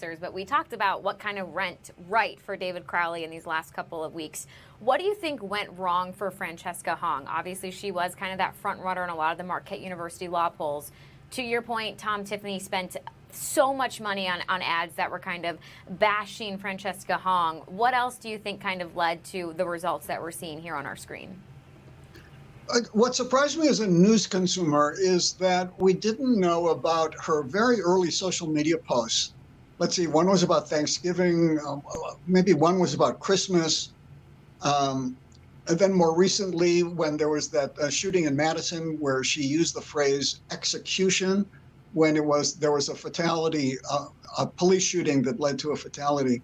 But we talked about what kind of went right for David Crowley in these last couple of weeks. What do you think went wrong for Francesca Hong? Obviously, she was kind of that front runner in a lot of the Marquette University law polls. To your point, Tom Tiffany spent so much money on ads that were kind of bashing Francesca Hong. What else do you think kind of led to the results that we're seeing here on our screen? What surprised me as a news consumer is that we didn't know about her very early social media posts. Let's see, one was about Thanksgiving, maybe one was about Christmas. And then more recently, when there was that shooting in Madison where she used the phrase execution, when there was a fatality, a police shooting that led to a fatality.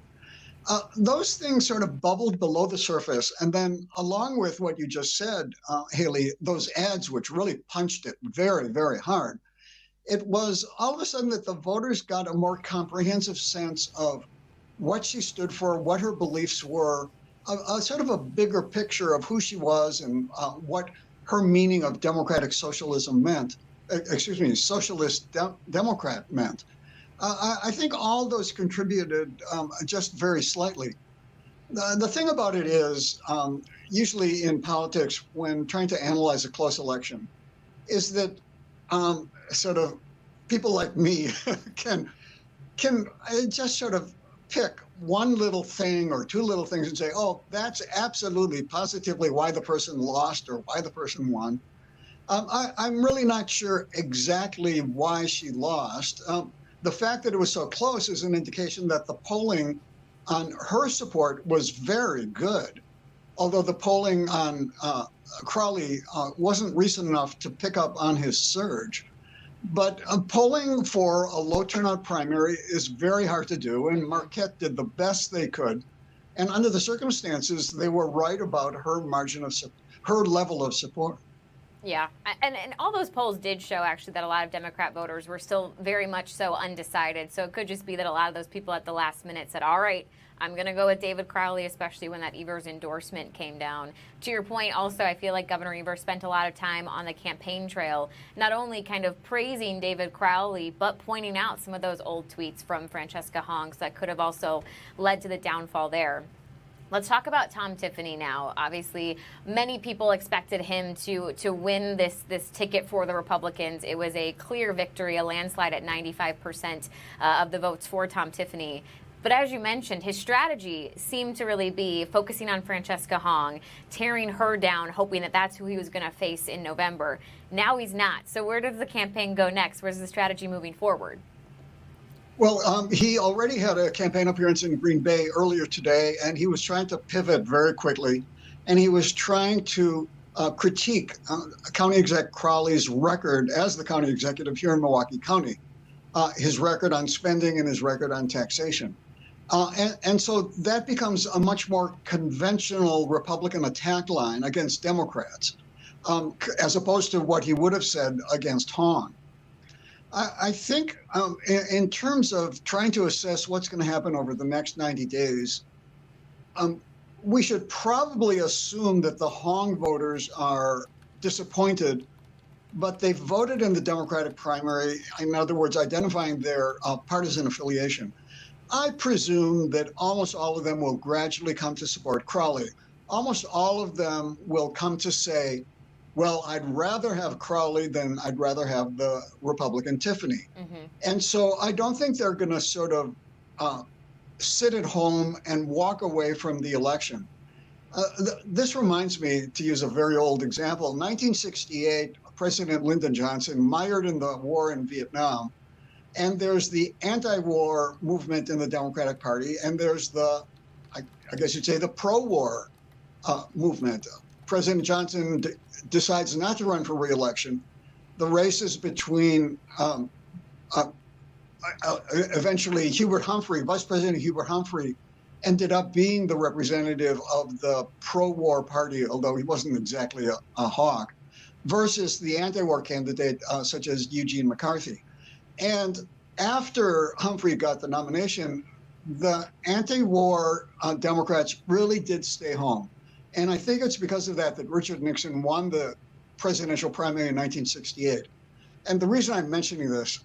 Those things sort of bubbled below the surface. And then along with what you just said, Haley, those ads, which really punched it very, very hard, it was all of a sudden that the voters got a more comprehensive sense of what she stood for, what her beliefs were, a sort of a bigger picture of who she was and what her meaning of democratic socialism meant, socialist democrat meant. I think all those contributed just very slightly. The thing about it is, usually in politics, when trying to analyze a close election, is that sort of people like me can just sort of pick one little thing or two little things and say, oh, that's absolutely positively why the person lost or why the person won. I'm really not sure exactly why she lost. The fact that it was so close is an indication that the polling on her support was very good, although the polling on Crowley wasn't recent enough to pick up on his surge. But polling for a low turnout primary is very hard to do, and Marquette did the best they could. And under the circumstances, they were right about her margin of her level of support. Yeah, and all those polls did show actually that a lot of Democrat voters were still very much so undecided. So it could just be that a lot of those people at the last minute said, all right, I'm going to go with David Crowley, especially when that Evers endorsement came down. To your point, also, I feel like Governor Evers spent a lot of time on the campaign trail, not only kind of praising David Crowley, but pointing out some of those old tweets from Francesca Hong that could have also led to the downfall there. Let's talk about Tom Tiffany now. Obviously, many people expected him to win this ticket for the Republicans. It was a clear victory, a landslide at 95% of the votes for Tom Tiffany. But as you mentioned, his strategy seemed to really be focusing on Francesca Hong, tearing her down, hoping that that's who he was going to face in November. Now he's not. So where does the campaign go next? Where's the strategy moving forward? Well, he already had a campaign appearance in Green Bay earlier today, and he was trying to pivot very quickly. And he was trying to critique County Exec Crowley's record as the county executive here in Milwaukee County, his record on spending and his record on taxation. And so that becomes a much more conventional Republican attack line against Democrats, as opposed to what he would have said against Hong. I think in terms of trying to assess what's going to happen over the next 90 days, we should probably assume that the Hong voters are disappointed, but they voted in the Democratic primary, in other words, identifying their partisan affiliation. I presume that almost all of them will gradually come to support Crowley. Almost all of them will come to say, well, I'd rather have Crowley than I'd rather have the Republican Tiffany. Mm-hmm. And so I don't think they're going to sort of sit at home and walk away from the election. This reminds me, to use a very old example, 1968, President Lyndon Johnson mired in the war in Vietnam. And there's the anti-war movement in the Democratic Party, and there's the, I guess you'd say, the pro-war movement. President Johnson decides not to run for re-election. The race is between eventually Hubert Humphrey, Vice President Hubert Humphrey, ended up being the representative of the pro-war party, although he wasn't exactly a hawk, versus the anti-war candidate such as Eugene McCarthy. And after Humphrey got the nomination, the anti-war Democrats really did stay home. And I think it's because of that Richard Nixon won the presidential primary in 1968. And the reason I'm mentioning this,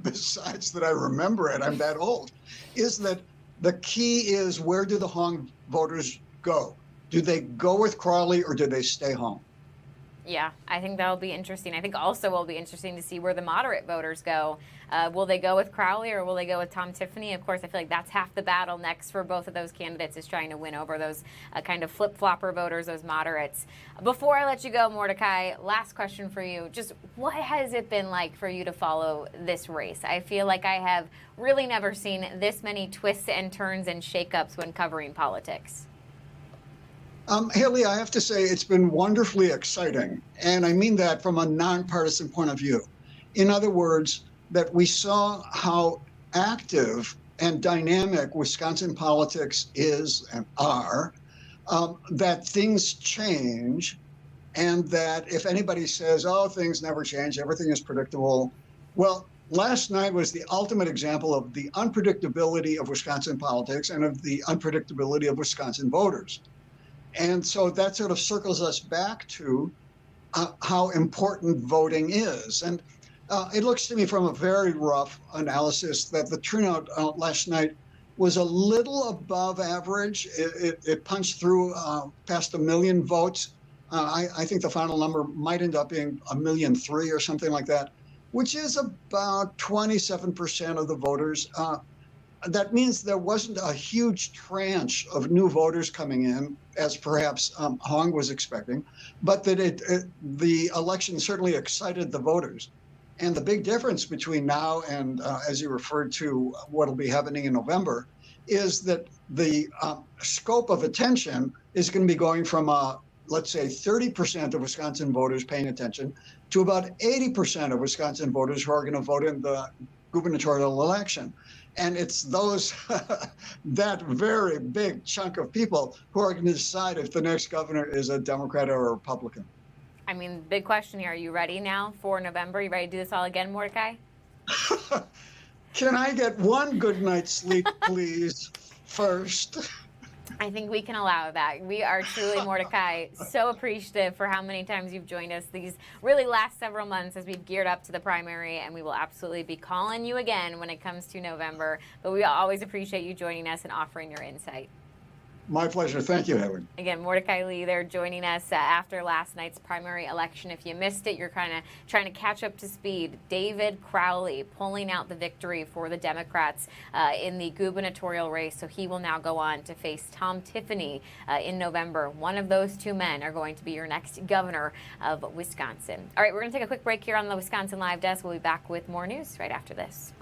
besides that I remember it, I'm that old, is that the key is, where do the Hong voters go? Do they go with Crowley or do they stay home? Yeah, I think that'll be interesting. I think also will be interesting to see where the moderate voters go. Will they go with Crowley or will they go with Tom Tiffany? Of course, I feel like that's half the battle next for both of those candidates, is trying to win over those kind of flip-flopper voters, those moderates. Before I let you go, Mordecai, last question for you. Just what has it been like for you to follow this race? I feel like I have really never seen this many twists and turns and shakeups when covering politics. Haley, I have to say it's been wonderfully exciting, and I mean that from a nonpartisan point of view. In other words, that we saw how active and dynamic Wisconsin politics is and are, that things change, and that if anybody says, oh, things never change, everything is predictable, well, last night was the ultimate example of the unpredictability of Wisconsin politics and of the unpredictability of Wisconsin voters. And so that sort of circles us back to how important voting is. And it looks to me, from a very rough analysis, that the turnout last night was a little above average. It punched through past 1 million votes. I think the final number might end up being 1.3 million or something like that, which is about 27% of the voters. That means there wasn't a huge tranche of new voters coming in, as perhaps Hong was expecting, but that the election certainly excited the voters. And the big difference between now and, as you referred to, what will be happening in November, is that the scope of attention is going to be going from, let's say, 30% of Wisconsin voters paying attention to about 80% of Wisconsin voters who are going to vote in the gubernatorial election. And it's those, that very big chunk of people who are going to decide if the next governor is a Democrat or a Republican. I mean, big question here. Are you ready now for November? You ready to do this all again, Mordecai? Can I get one good night's sleep, please, first? I think we can allow that. We are truly, Mordecai, so appreciative for how many times you've joined us these really last several months as we've geared up to the primary, and we will absolutely be calling you again when it comes to November. But we always appreciate you joining us and offering your insight. My pleasure. Thank you, Helen. Again, Mordecai Lee there joining us after last night's primary election. If you missed it, you're kind of trying to catch up to speed. David Crowley pulling out the victory for the Democrats in the gubernatorial race. So he will now go on to face Tom Tiffany in November. One of those two men are going to be your next governor of Wisconsin. All right, we're going to take a quick break here on the Wisconsin Live Desk. We'll be back with more news right after this.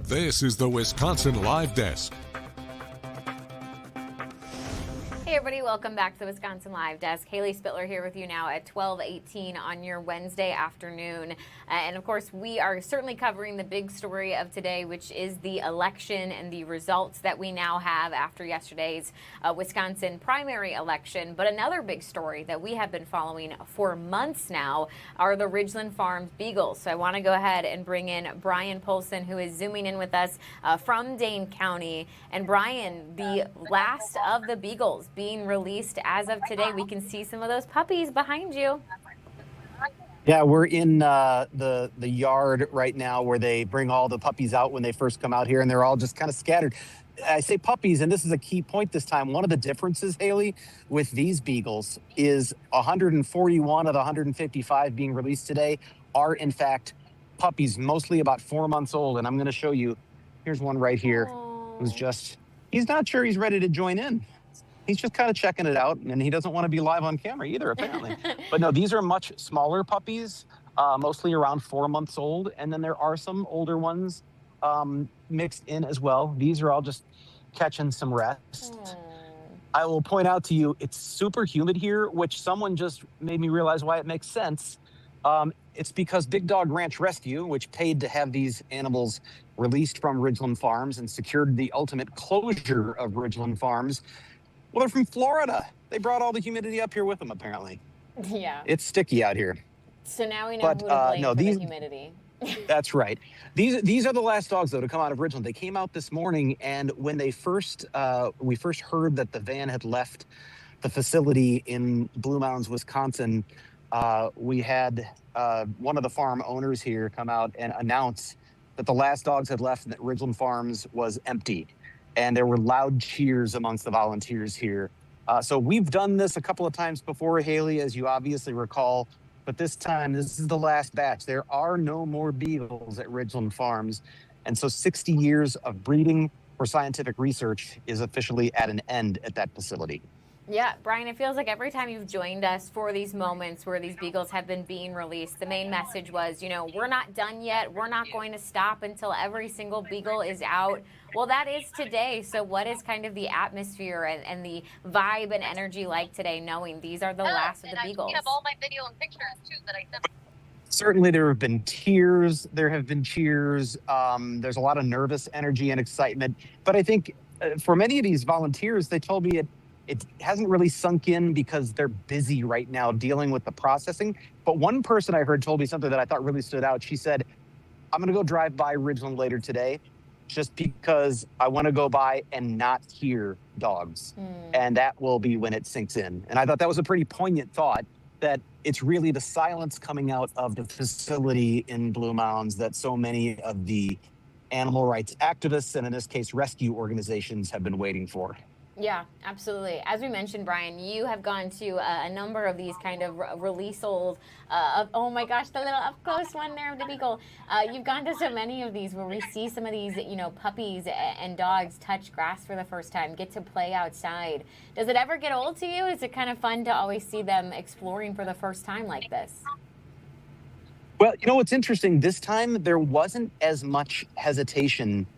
This is the Wisconsin Live Desk. Hey everybody, welcome back to the Wisconsin Live Desk. Haley Spittler here with you now at 12:18 on your Wednesday afternoon. And of course, we are certainly covering the big story of today, which is the election and the results that we now have after yesterday's Wisconsin primary election. But another big story that we have been following for months now are the Ridgeland Farms Beagles. So I want to go ahead and bring in Brian Polson, who is zooming in with us from Dane County. And Brian, the last of the Beagles being released as of today. We can see some of those puppies behind you. Yeah, we're in the yard right now where they bring all the puppies out when they first come out here, and they're all just kind of scattered. I say puppies, and this is a key point this time. One of the differences, Haley, with these beagles is 141 of the 155 being released today are, in fact, puppies, mostly about 4 months old. And I'm going to show you. Here's one right here who's he's not sure he's ready to join in. He's just kind of checking it out, and he doesn't want to be live on camera either, apparently. But no, these are much smaller puppies, mostly around 4 months old. And then there are some older ones mixed in as well. These are all just catching some rest. I will point out to you, it's super humid here, which someone just made me realize why it makes sense. It's because Big Dog Ranch Rescue, which paid to have these animals released from Ridgeland Farms and secured the ultimate closure of Ridgeland Farms, well, they're from Florida. They brought all the humidity up here with them, apparently. Yeah. It's sticky out here. So now we know who to blame for the humidity. That's right. These are the last dogs, though, to come out of Ridgeland. They came out this morning, and when they we first heard that the van had left the facility in Blue Mounds, Wisconsin, we had one of the farm owners here come out and announce that the last dogs had left and that Ridgeland Farms was empty. And there were loud cheers amongst the volunteers here. So we've done this a couple of times before, Haley, as you obviously recall. But this time, this is the last batch. There are no more beagles at Ridgeland Farms. And so 60 years of breeding for scientific research is officially at an end at that facility. Yeah, Brian, it feels like every time you've joined us for these moments where these beagles have been being released, the main message was, we're not done yet. We're not going to stop until every single beagle is out. Well, that is today. So what is kind of the atmosphere and the vibe and energy like today, knowing these are the last of the beagles? I have all my video and pictures, too, that I sent. Certainly there have been tears. There have been cheers. There's a lot of nervous energy and excitement. But I think for many of these volunteers, they told me it hasn't really sunk in because they're busy right now dealing with the processing. But one person I heard told me something that I thought really stood out. She said, I'm going to go drive by Ridgeland later today just because I want to go by and not hear dogs. And that will be when it sinks in. And I thought that was a pretty poignant thought, that it's really the silence coming out of the facility in Blue Mounds that so many of the animal rights activists, and in this case, rescue organizations, have been waiting for. Yeah, absolutely. As we mentioned, Brian, you have gone to a number of these kind of release old, oh my gosh, the little up close one there of the beagle. You've gone to so many of these where we see some of these, puppies and dogs touch grass for the first time, get to play outside. Does it ever get old to you? Is it kind of fun to always see them exploring for the first time like this? Well, what's interesting, this time there wasn't as much hesitation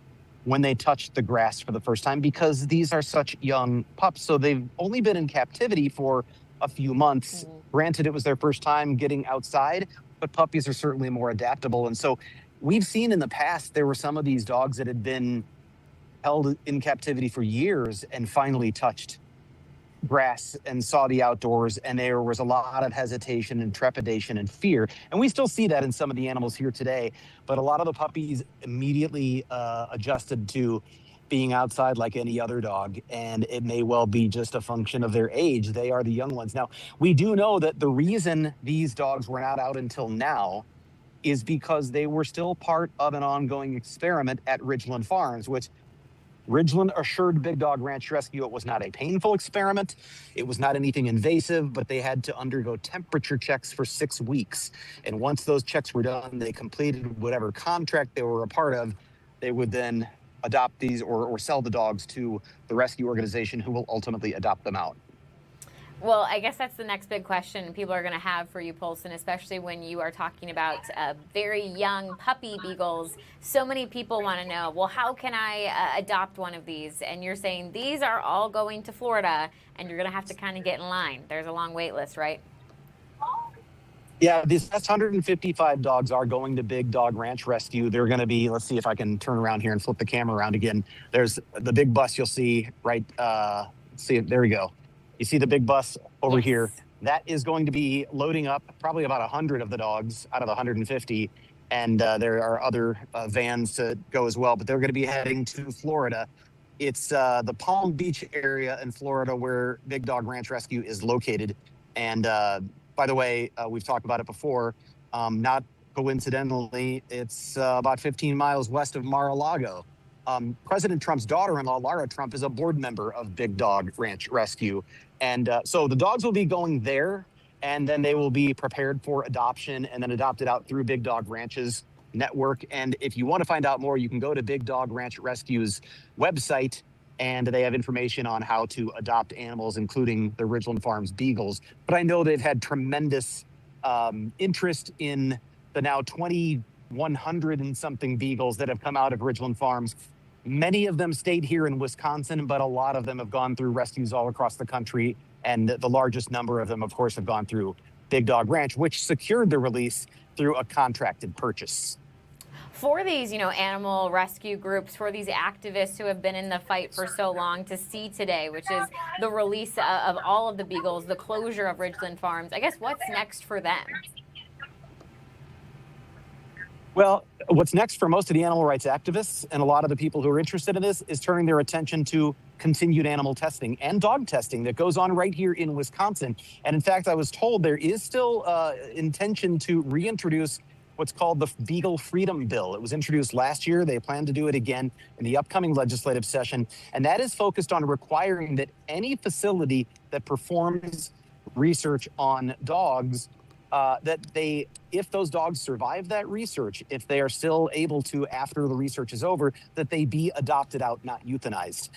when they touched the grass for the first time because these are such young pups. So they've only been in captivity for a few months. Granted, it was their first time getting outside, but puppies are certainly more adaptable. And so we've seen in the past, there were some of these dogs that had been held in captivity for years and finally touched grass and saw the outdoors, and there was a lot of hesitation and trepidation and fear. And we still see that in some of the animals here today, but a lot of the puppies immediately adjusted to being outside like any other dog, and it may well be just a function of their age. They are the young ones. Now, we do know that the reason these dogs were not out until now is because they were still part of an ongoing experiment at Ridgeland Farms, which Ridgeland assured Big Dog Ranch Rescue it was not a painful experiment. It was not anything invasive, but they had to undergo temperature checks for 6 weeks. And once those checks were done, they completed whatever contract they were a part of. They would then adopt these or sell the dogs to the rescue organization who will ultimately adopt them out. Well, I guess that's the next big question people are going to have for you, Polson, especially when you are talking about very young puppy beagles. So many people want to know, well, how can I adopt one of these? And you're saying these are all going to Florida, and you're going to have to kind of get in line. There's a long wait list, right? Yeah, these last 155 dogs are going to Big Dog Ranch Rescue. They're going to be, let's see if I can turn around here and flip the camera around again. There's the big bus you'll see right, let's see, there we go. You see the big bus over Yes. here. That is going to be loading up probably about 100 of the dogs out of the 150. And there are other vans to go as well, but they're going to be heading to Florida. It's the Palm Beach area in Florida where Big Dog Ranch Rescue is located. And by the way, we've talked about it before. Not coincidentally, it's about 15 miles west of Mar-a-Lago. President Trump's daughter-in-law, Lara Trump, is a board member of Big Dog Ranch Rescue. And so the dogs will be going there, and then they will be prepared for adoption and then adopted out through Big Dog Ranch's network. And if you want to find out more, you can go to Big Dog Ranch Rescue's website, and they have information on how to adopt animals, including the Ridgeland Farms Beagles. But I know they've had tremendous interest in the now 2,100 and something beagles that have come out of Ridgeland Farms. Many of them stayed here in Wisconsin, but a lot of them have gone through rescues all across the country. And the largest number of them, of course, have gone through Big Dog Ranch, which secured the release through a contracted purchase. For these, animal rescue groups, for these activists who have been in the fight for so long to see today, which is the release of all of the beagles, the closure of Ridgeland Farms, I guess what's next for them? Well, what's next for most of the animal rights activists and a lot of the people who are interested in this is turning their attention to continued animal testing and dog testing that goes on right here in Wisconsin. And in fact, I was told there is still intention to reintroduce what's called the Beagle Freedom Bill. It was introduced last year. They plan to do it again in the upcoming legislative session. And that is focused on requiring that any facility that performs research on dogs, if those dogs survive that research, if they are still able to, after the research is over, that they be adopted out, not euthanized.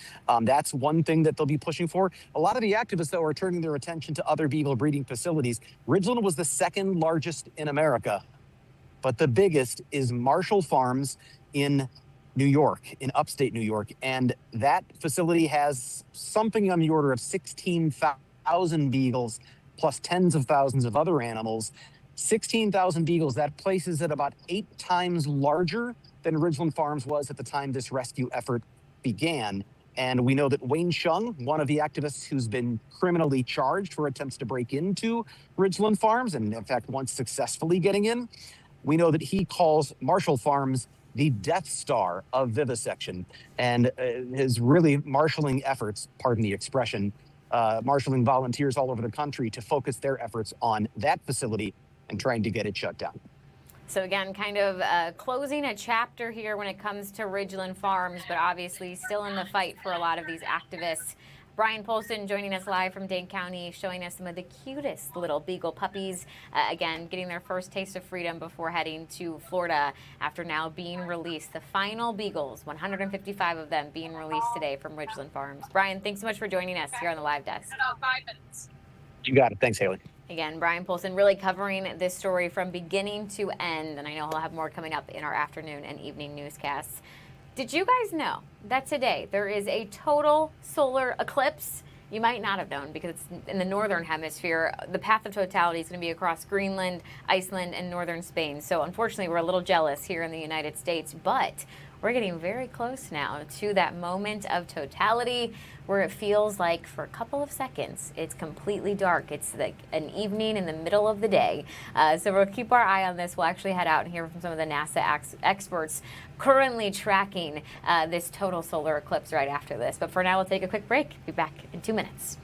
That's one thing that they'll be pushing for. A lot of the activists, though, are turning their attention to other beagle breeding facilities. Ridgeland was the second largest in America, but the biggest is Marshall Farms in New York, in upstate New York. And that facility has something on the order of 16,000 beagles, plus tens of thousands of other animals. 16,000 beagles, that places it about 8 times larger than Ridgeland Farms was at the time this rescue effort began. And we know that Wayne Chung, one of the activists who's been criminally charged for attempts to break into Ridgeland Farms, and in fact, once successfully getting in, we know that he calls Marshall Farms the Death Star of vivisection, and is really marshaling efforts, pardon the expression, marshaling volunteers all over the country to focus their efforts on that facility and trying to get it shut down. So again, kind of closing a chapter here when it comes to Ridgeland Farms, but obviously still in the fight for a lot of these activists. Brian Polson joining us live from Dane County, showing us some of the cutest little beagle puppies, again, getting their first taste of freedom before heading to Florida after now being released. The final beagles, 155 of them being released today from Ridgeland Farms. Brian, thanks so much for joining us here on the live desk. About 5 minutes. You got it. Thanks, Haley. Again, Brian Polson really covering this story from beginning to end, and I know he'll have more coming up in our afternoon and evening newscasts. Did you guys know that today there is a total solar eclipse? You might not have known because it's in the northern hemisphere. The path of totality is going to be across Greenland, Iceland, and northern Spain. So unfortunately, we're a little jealous here in the United States, but we're getting very close now to that moment of totality where it feels like for a couple of seconds it's completely dark. It's like an evening in the middle of the day. So we'll keep our eye on this. We'll actually head out and hear from some of the NASA experts currently tracking this total solar eclipse right after this. But for now, we'll take a quick break. Be back in 2 minutes.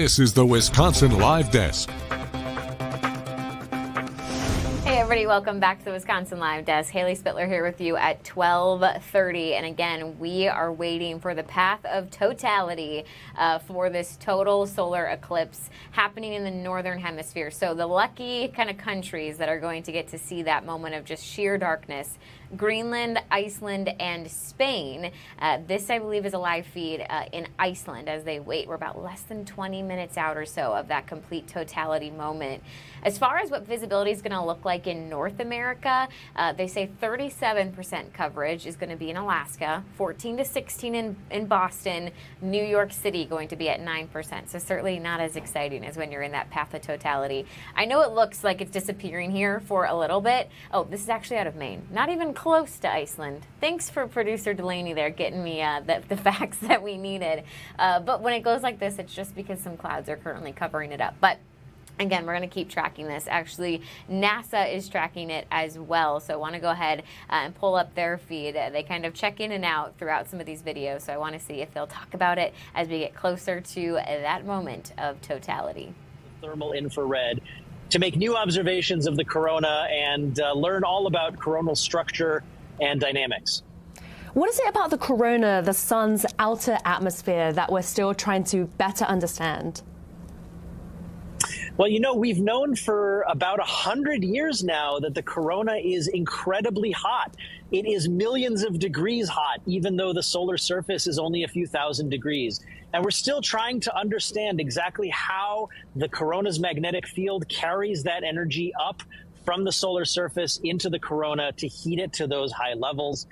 This is the Wisconsin Live Desk. Hey everybody, welcome back to the Wisconsin Live Desk. Haley Spittler here with you at 12:30, and again, we are waiting for the path of totality for this total solar eclipse happening in the northern hemisphere. So the lucky kind of countries that are going to get to see that moment of just sheer darkness: Greenland, Iceland, and Spain. This, I believe, is a live feed in Iceland as they wait. We're about less than 20 minutes out or so of that complete totality moment. As far as what visibility is going to look like in North America, they say 37% coverage is going to be in Alaska, 14 to 16 in Boston, New York City going to be at 9%. So certainly not as exciting as when you're in that path of totality. I know it looks like it's disappearing here for a little bit. Oh, this is actually out of Maine. Not even close to Iceland. Thanks for producer Delaney there getting me the facts that we needed. But when it goes like this, it's just because some clouds are currently covering it up. But again, we're going to keep tracking this. Actually, NASA is tracking it as well. So I want to go ahead and pull up their feed. They kind of check in and out throughout some of these videos. So I want to see if they'll talk about it as we get closer to that moment of totality. Thermal infrared to make new observations of the corona and learn all about coronal structure and dynamics. What is it about the corona, the sun's outer atmosphere, that we're still trying to better understand? Well, you know, we've known for about 100 years now that the corona is incredibly hot. It is millions of degrees hot, even though the solar surface is only a few thousand degrees. And we're still trying to understand exactly how the corona's magnetic field carries that energy up from the solar surface into the corona to heat it to those high levels.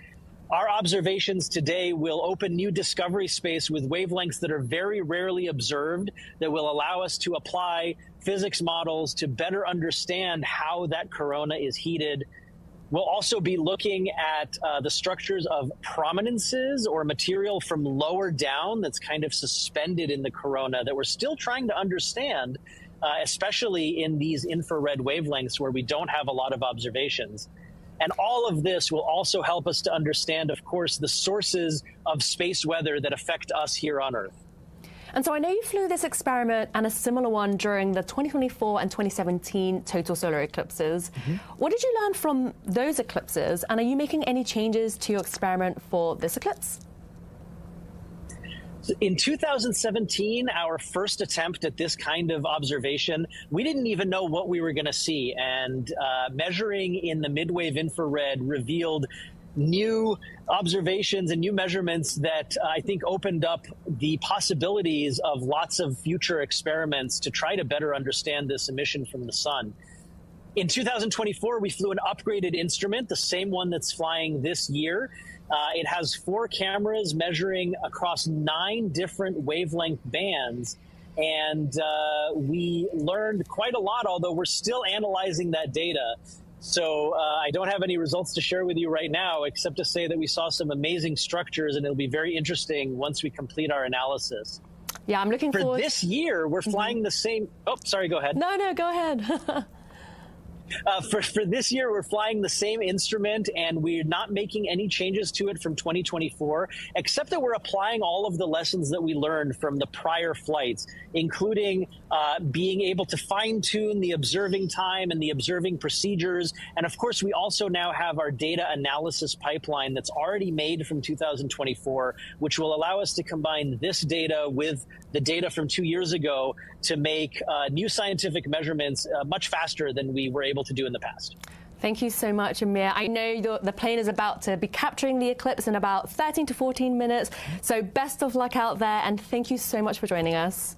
Our observations today will open new discovery space with wavelengths that are very rarely observed, that will allow us to apply physics models to better understand how that corona is heated. We'll also be looking at the structures of prominences or material from lower down that's kind of suspended in the corona that we're still trying to understand, especially in these infrared wavelengths where we don't have a lot of observations. And all of this will also help us to understand, of course, the sources of space weather that affect us here on Earth. And so I know you flew this experiment and a similar one during the 2024 and 2017 total solar eclipses. What did you learn from those eclipses? And are you making any changes to your experiment for this eclipse? In 2017, our first attempt at this kind of observation, we didn't even know what we were going to see. And measuring in the midwave infrared revealed new observations and new measurements that I think opened up the possibilities of lots of future experiments to try to better understand this emission from the sun. In 2024, we flew an upgraded instrument, the same one that's flying this year. It has 4 cameras measuring across 9 different wavelength bands. And we learned quite a lot, although we're still analyzing that data. So I don't have any results to share with you right now, except to say that we saw some amazing structures, and it'll be very interesting once we complete our analysis. Yeah, I'm looking forward. For this year, we're flying the same. Oh, sorry, go ahead. No, go ahead. For this year, we're flying the same instrument, and we're not making any changes to it from 2024, except that we're applying all of the lessons that we learned from the prior flights, including being able to fine-tune the observing time and the observing procedures. And of course, we also now have our data analysis pipeline that's already made from 2024, which will allow us to combine this data with the data from 2 years ago to make new scientific measurements much faster than we were able to do in the past. Thank you so much, Amir. I know the plane is about to be capturing the eclipse in about 13 to 14 minutes. So best of luck out there, and thank you so much for joining us.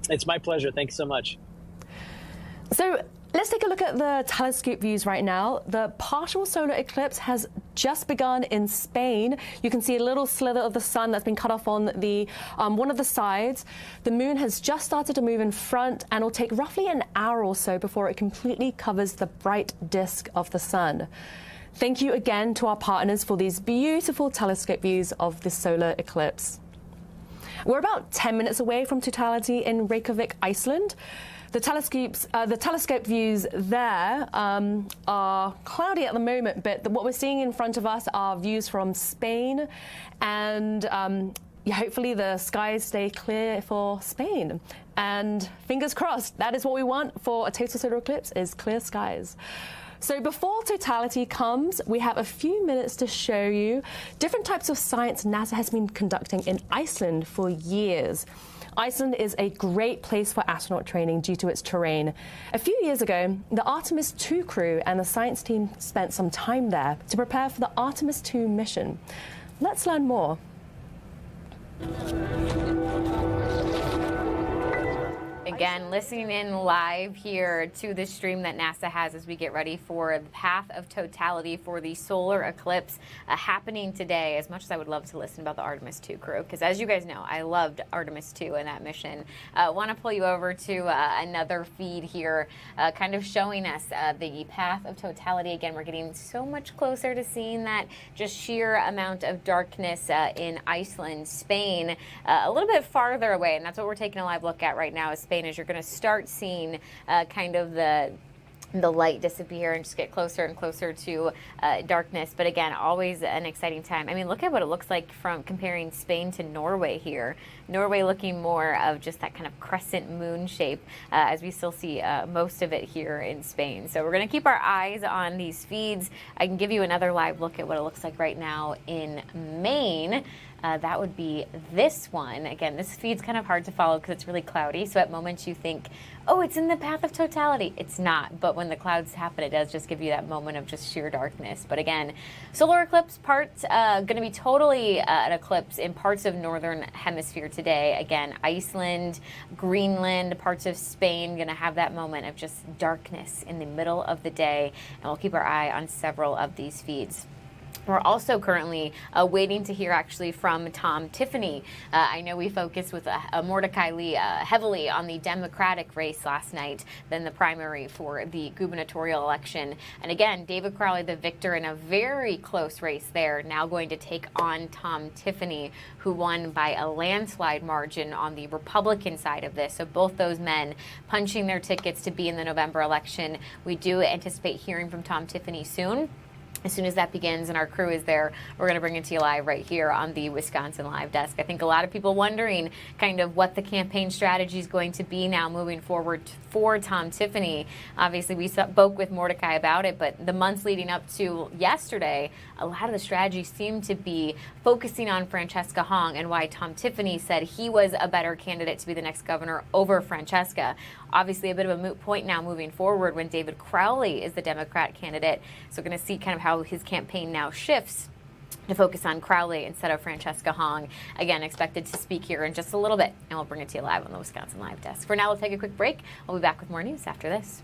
It's my pleasure. Thanks so much. So let's take a look at the telescope views right now. The partial solar eclipse has just begun in Spain. You can see a little slither of the sun that's been cut off on the one of the sides. The moon has just started to move in front, and it'll take roughly an hour or so before it completely covers the bright disk of the sun. Thank you again to our partners for these beautiful telescope views of the solar eclipse. We're about 10 minutes away from totality in Reykjavik, Iceland. The telescope views there are cloudy at the moment, but what we're seeing in front of us are views from Spain and hopefully the skies stay clear for Spain. And fingers crossed, that is what we want for a total solar eclipse, is clear skies. So before totality comes, we have a few minutes to show you different types of science NASA has been conducting in Iceland for years. Iceland is a great place for astronaut training due to its terrain. A few years ago, the Artemis II crew and the science team spent some time there to prepare for the Artemis II mission. Let's learn more. Again, listening in live here to the stream that NASA has as we get ready for the path of totality for the solar eclipse happening today. As much as I would love to listen about the Artemis II crew, because as you guys know, I loved Artemis II and that mission. Want to pull you over to another feed here, kind of showing us the path of totality. Again, we're getting so much closer to seeing that just sheer amount of darkness in Iceland, Spain, a little bit farther away, and that's what we're taking a live look at right now is Spain. As you're going to start seeing kind of the light disappear and just get closer and closer to darkness. But again, always an exciting time. I mean, look at what it looks like from comparing Spain to Norway here. Norway looking more of just that kind of crescent moon shape, as we still see most of it here in Spain. So we're going to keep our eyes on these feeds. I can give you another live look at what it looks like right now in Maine. That would be this one. Again, this feed's kind of hard to follow because it's really cloudy. So at moments you think, oh, it's in the path of totality. It's not. But when the clouds happen, it does just give you that moment of just sheer darkness. But again, solar eclipse parts going to be totally an eclipse in parts of northern hemisphere today. Again, Iceland, Greenland, parts of Spain going to have that moment of just darkness in the middle of the day. And we'll keep our eye on several of these feeds. We're also currently waiting to hear actually from Tom Tiffany. I know we focused with Mordecai Lee heavily on the Democratic race last night, then the primary for the gubernatorial election. And again, David Crowley, the victor in a very close race there, now going to take on Tom Tiffany, who won by a landslide margin on the Republican side of this. So both those men punching their tickets to be in the November election. We do anticipate hearing from Tom Tiffany soon. As soon as that begins and our crew is there, we're going to bring it to you live right here on the Wisconsin Live Desk. I think a lot of people wondering kind of what the campaign strategy is going to be now moving forward for Tom Tiffany. Obviously, we spoke with Mordecai about it, but the months leading up to yesterday, a lot of the strategy seemed to be focusing on Francesca Hong and why Tom Tiffany said he was a better candidate to be the next governor over Francesca. Obviously, a bit of a moot point now moving forward when David Crowley is the Democrat candidate. So we're going to see kind of how his campaign now shifts to focus on Crowley instead of Francesca Hong. Again, expected to speak here in just a little bit, and we'll bring it to you live on the Wisconsin Live Desk. For now, we'll take a quick break. We'll be back with more news after this.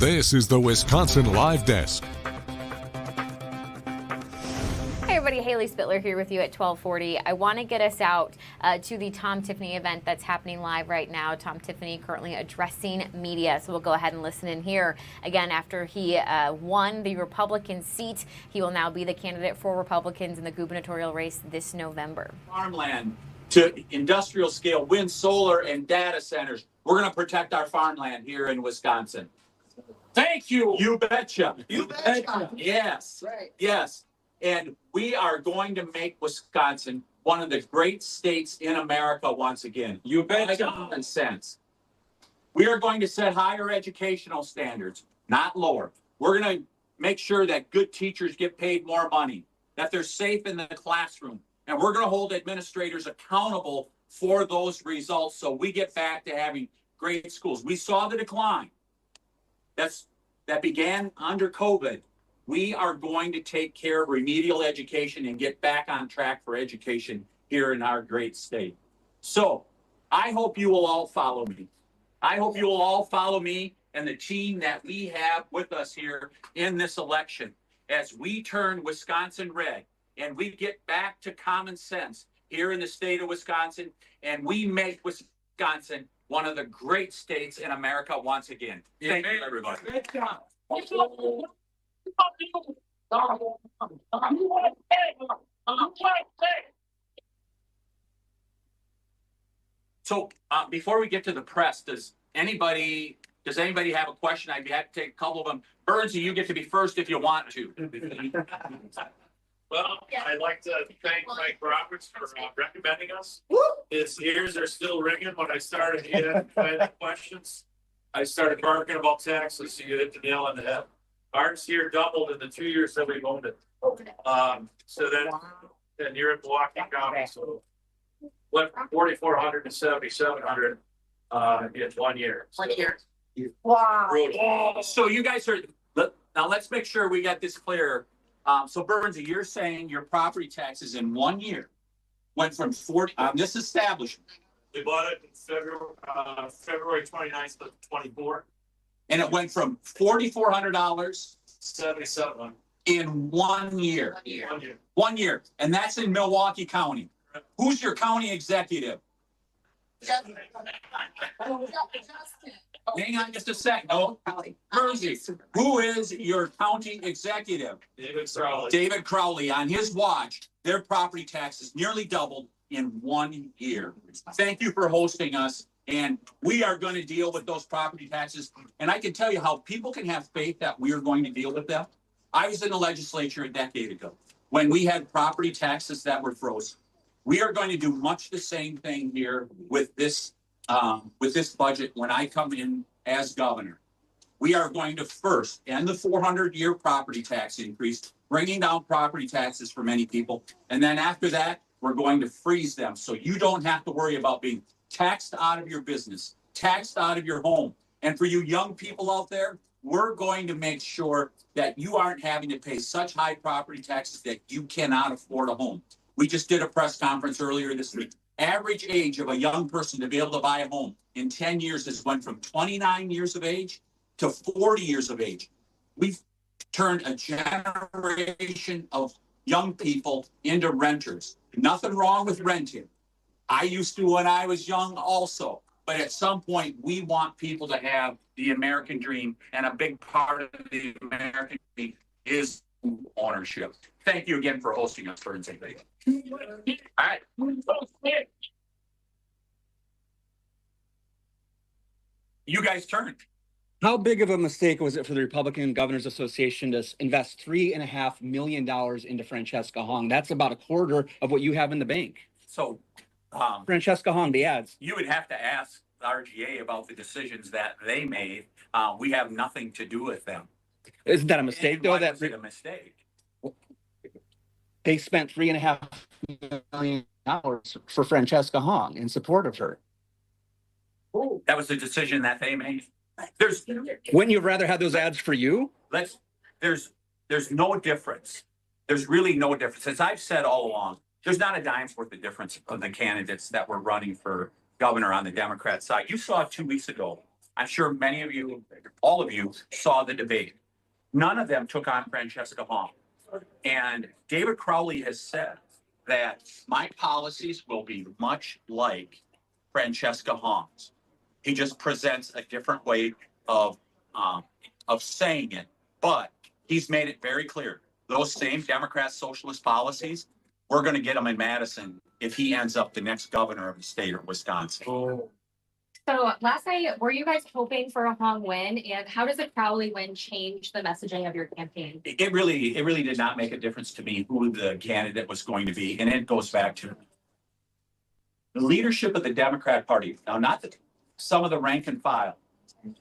This is the Wisconsin Live Desk. Hey everybody, Haley Spittler here with you at 1240. I want to get us out to the Tom Tiffany event that's happening live right now. Tom Tiffany currently addressing media, so we'll go ahead and listen in here. Again, after he won the Republican seat, he will now be the candidate for Republicans in the gubernatorial race this November. Farmland to industrial scale, wind, solar, and data centers. We're going to protect our farmland here in Wisconsin. Thank you. You betcha. You betcha. Yes. Right. Yes. And we are going to make Wisconsin one of the great states in America once again. You betcha. Common sense. We are going to set higher educational standards, not lower. We're going to make sure that good teachers get paid more money, that they're safe in the classroom. And we're going to hold administrators accountable for those results so we get back to having great schools. We saw the decline. That began under COVID. We are going to take care of remedial education and get back on track for education here in our great state. So I hope you will all follow me. I hope you will all follow me and the team that we have with us here in this election as we turn Wisconsin red and we get back to common sense here in the state of Wisconsin, and we make Wisconsin one of the great states in America once again. Thank you, everybody. Good job. So before we get to the press, does anybody have a question? I'd be happy to take a couple of them. Burnsy, you get to be first if you want to. Well, I'd like to thank Mike Roberts for recommending us. His ears are still ringing. When I started asking questions, I started barking about taxes, so you hit the nail on the head. Ours here doubled in the 2 years that we've owned it. So then you're in Milwaukee County, so went from 4,400 to 7,700 in 1 year. 1 year. Wow. So you guys are, now let's make sure we got this clear. So Burnsy, you're saying your property taxes in 1 year went from 40, this establishment. We bought it in February 29th of 24. And it went from $4,400 7,700 in 1 year. 1 year. 1 year. And that's in Milwaukee County. Who's your county executive? Hang on just a sec. No, Burnsy, who is your county executive? David Crowley. David Crowley. On his watch, their property taxes nearly doubled in 1 year. Thank you for hosting us. And we are going to deal with those property taxes. And I can tell you how people can have faith that we are going to deal with them. I was in the legislature a decade ago when we had property taxes that were frozen. We are going to do much the same thing here with this budget when I come in as governor. We are going to first end the 400-year property tax increase, bringing down property taxes for many people. And then after that, we're going to freeze them so you don't have to worry about being taxed out of your business, taxed out of your home. And for you young people out there, we're going to make sure that you aren't having to pay such high property taxes that you cannot afford a home. We just did a press conference earlier this week. Average age of a young person to be able to buy a home in 10 years has went from 29 years of age to 40 years of age. We've turned a generation of young people into renters. Nothing wrong with renting. I used to when I was young also. But at some point, we want people to have the American dream. And a big part of the American dream is ownership. Thank you again for hosting us, Burnsy. All right. You guys turned. How big of a mistake was it for the Republican Governors Association to invest $3.5 million into Francesca Hong? That's about a quarter of what you have in the bank. So, Francesca Hong, the ads. you would have to ask the RGA about the decisions that they made. We have nothing to do with them. Isn't that a mistake, And though? why That was it a mistake? they spent $3.5 million for Francesca Hong in support of her. That was the decision that they made. Wouldn't you have rather had those ads for you? There's no difference. There's really no difference. As I've said all along, there's not a dime's worth of difference of the candidates that were running for governor on the Democrat side. You saw 2 weeks ago I'm sure many of you, all of you, saw the debate. None of them took on Francesca Hong. And David Crowley has said that my policies will be much like Francesca Hong's. He just presents a different way of saying it, but he's made it very clear. Those same Democrat socialist policies, we're going to get them in Madison if he ends up the next governor of the state of Wisconsin. So last night, were you guys hoping for a Hong win? And how does a Crowley win change the messaging of your campaign? It really did not make a difference to me who the candidate was going to be. And it goes back to the leadership of the Democrat Party. Now, not some of the rank and file,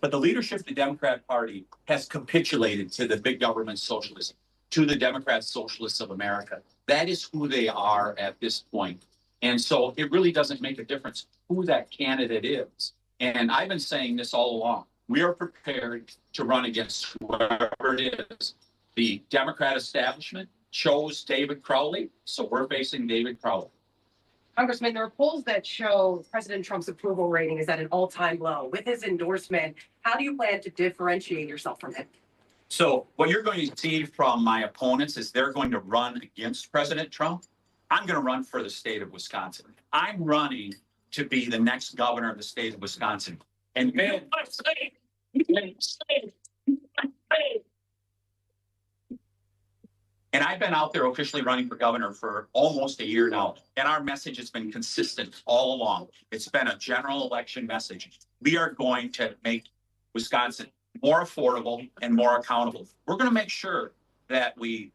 but the leadership of the Democrat Party has capitulated to the big government socialism, to the Democrat Socialists of America. That is who they are at this point. And so it really doesn't make a difference who that candidate is. And I've been saying this all along. We are prepared to run against whoever it is. The Democrat establishment chose David Crowley, so we're facing David Crowley. Congressman, there are polls that show President Trump's approval rating is at an all-time low. With his endorsement, how do you plan to differentiate yourself from him? So what you're going to see from my opponents is they're going to run against President Trump. I'm going to run for the state of Wisconsin. I'm running to be the next governor of the state of Wisconsin. And I've been out there officially running for governor for almost a year now. And our message has been consistent all along. It's been a general election message. We are going to make Wisconsin more affordable and more accountable. We're going to make sure that we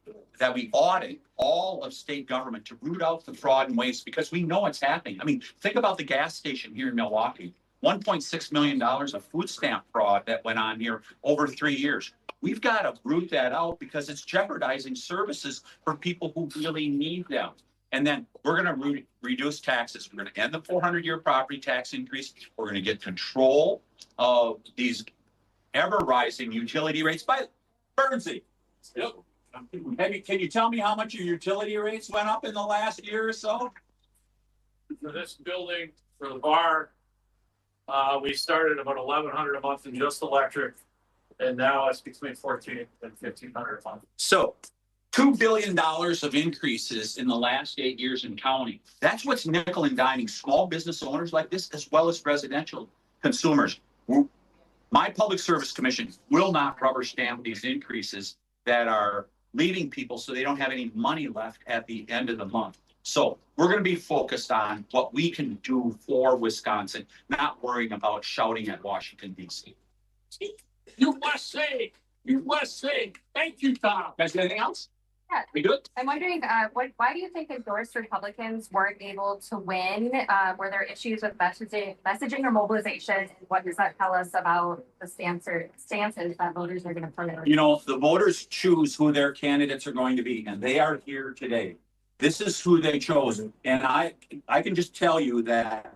audit all of state government to root out the fraud and waste, because we know it's happening. I mean, think about the gas station here in Milwaukee. $1.6 million of food stamp fraud that went on here over 3 years. We've got to root that out because it's jeopardizing services for people who really need them. And then we're going to reduce taxes. We're going to end the 400-year property tax increase. We're going to get control of these ever-rising utility rates. By Bernsey, can you tell me how much your utility rates went up in the last year or so? For this building, for the bar, we started about $1,100 a month in just electric, and now it's between $1,400 and $1,500 a month. So $2 billion of increases in the last 8 years in county. That's what's nickel and diming small business owners like this, as well as residential consumers. My Public Service Commission will not rubber stamp these increases that are leaving people so they don't have any money left at the end of the month. So we're going to be focused on what we can do for Wisconsin, not worrying about shouting at Washington, D.C. USA! USA! Thank you, Tom. Guys, anything else? Yeah. We good? I'm wondering, why do you think endorsed Republicans weren't able to win? Were there issues with messaging or mobilization? And what does that tell us about the stances that voters are going to put in? You know, the voters choose who their candidates are going to be, and they are here today. This is who they chose. And I can just tell you that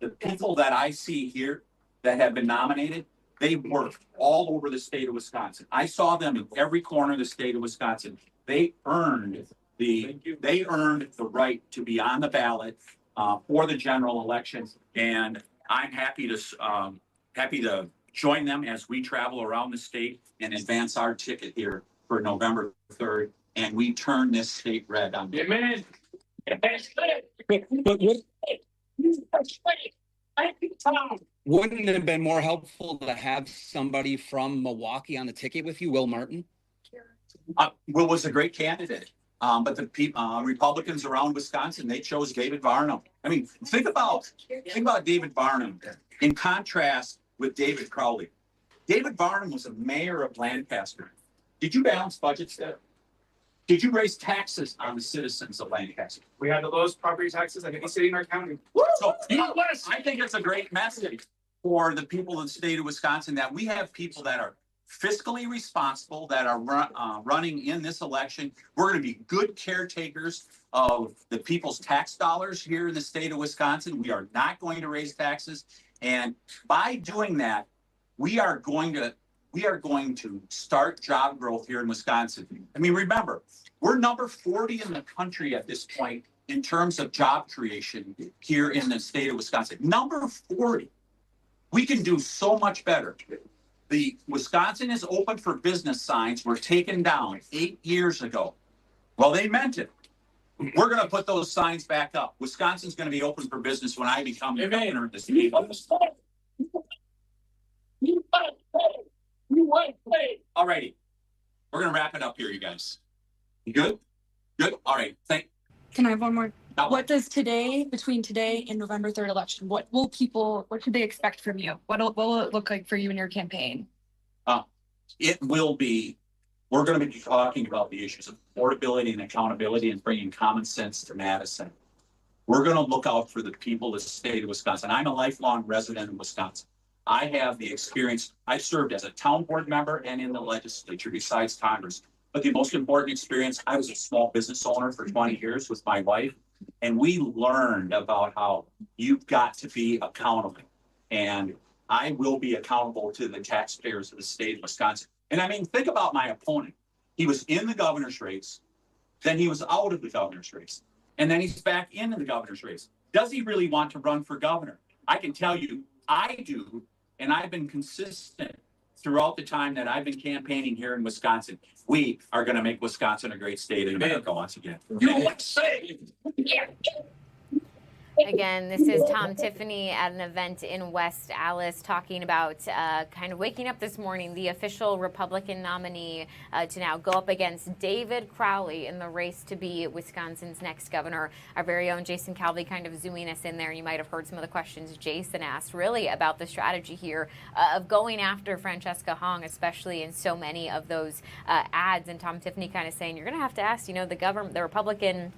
the people that I see here that have been nominated, they worked all over the state of Wisconsin. I saw them in every corner of the state of Wisconsin. They earned the right to be on the ballot for the general election, and I'm happy to join them as we travel around the state and advance our ticket here for November 3rd, and we turn this state red on. Amen. Wouldn't it have been more helpful to have somebody from Milwaukee on the ticket with you, Will Martin? Will was a great candidate, but the Republicans around Wisconsin, they chose David Varnum. I mean, think about David Varnum in contrast with David Crowley. David Varnum was a mayor of Lancaster. Did you balance budgets there? Did you raise taxes on the citizens of Lancaster? We had the lowest property taxes of any city in our county. So I think it's a great message for the people of the state of Wisconsin that we have people that are fiscally responsible, that are running in this election. We're going to be good caretakers of the people's tax dollars here in the state of Wisconsin. We are not going to raise taxes. And by doing that, we are going to start job growth here in Wisconsin. I mean, remember, we're number 40 in the country at this point in terms of job creation here in the state of Wisconsin. Number 40. We can do so much better. The Wisconsin is open for business signs were taken down 8 years ago. Well, they meant it. We're going to put those signs back up. Wisconsin's going to be open for business when I become the governor of the state. All righty. We're going to wrap it up here, you guys. You good? Good? All right. Can I have one more? Now, What does today, between today and November 3rd election, what should they expect from you? What will it look like for you and your campaign? it will be, we're going to be talking about the issues of affordability and accountability and bringing common sense to Madison. We're going to look out for the people of the state of Wisconsin. I'm a lifelong resident of Wisconsin. I have the experience. I've served as a town board member and in the legislature besides Congress. But the most important experience, I was a small business owner for 20 years with my wife. And we learned about how you've got to be accountable. And I will be accountable to the taxpayers of the state of Wisconsin. And I mean, think about my opponent. He was in the governor's race. Then he was out of the governor's race. And then he's back into the governor's race. Does he really want to run for governor? I can tell you, I do. And I've been consistent throughout the time that I've been campaigning here in Wisconsin. We are going to make Wisconsin a great state in America once again. You say? Yeah. Again, this is Tom Tiffany at an event in West Allis talking about kind of waking up this morning, the official Republican nominee to now go up against David Crowley in the race to be Wisconsin's next governor. Our very own Jason Calvi kind of zooming us in there. You might have heard some of the questions Jason asked really about the strategy here of going after Francesca Hong, especially in so many of those ads. And Tom Tiffany kind of saying, you're going to have to ask, you know, the Republican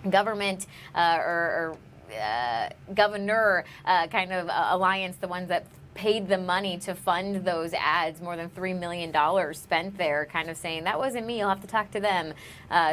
government or governor kind of alliance, the ones that paid the money to fund those ads, more than $3 million spent there, kind of saying, that wasn't me, you'll have to talk to them.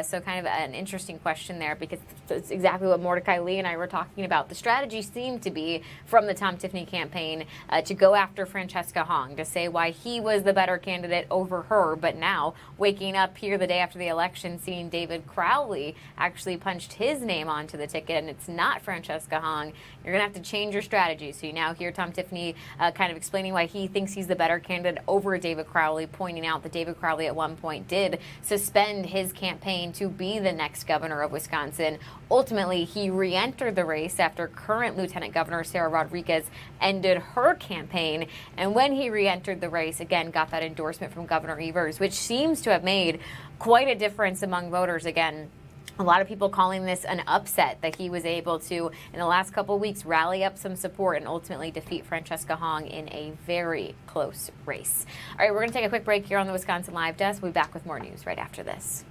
So kind of an interesting question there, because it's exactly what Mordecai Lee and I were talking about. The strategy seemed to be from the Tom Tiffany campaign to go after Francesca Hong, to say why he was the better candidate over her. But now, waking up here the day after the election, seeing David Crowley actually punched his name onto the ticket, and it's not Francesca Hong, you're going to have to change your strategy. So you now hear Tom Tiffany kind of explaining why he thinks he's the better candidate over David Crowley, pointing out that David Crowley at one point did suspend his campaign to be the next governor of Wisconsin. Ultimately, he re-entered the race after current Lieutenant Governor Sarah Rodriguez ended her campaign. And when he re-entered the race, again, got that endorsement from Governor Evers, which seems to have made quite a difference among voters. Again, a lot of people calling this an upset, that he was able to, in the last couple of weeks, rally up some support and ultimately defeat Francesca Hong in a very close race. All right, we're going to take a quick break here on the Wisconsin Live Desk. We'll be back with more news right after this.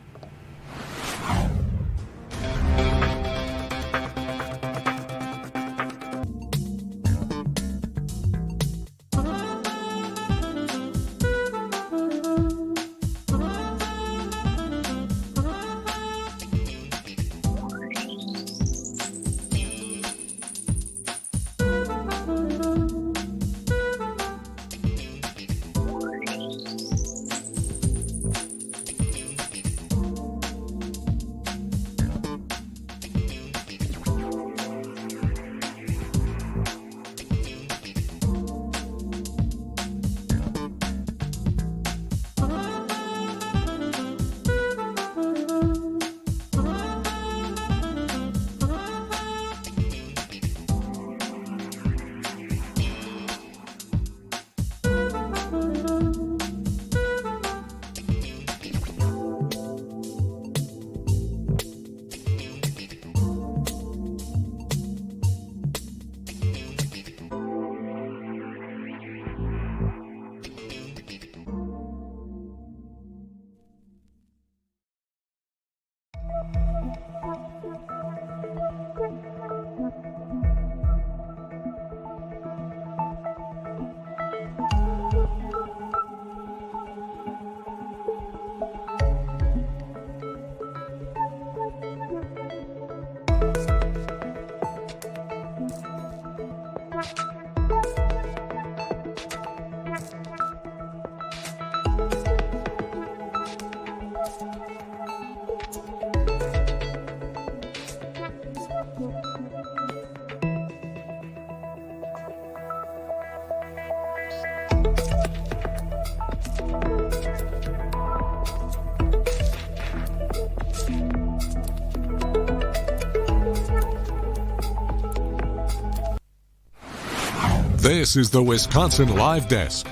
This is the Wisconsin Live Desk.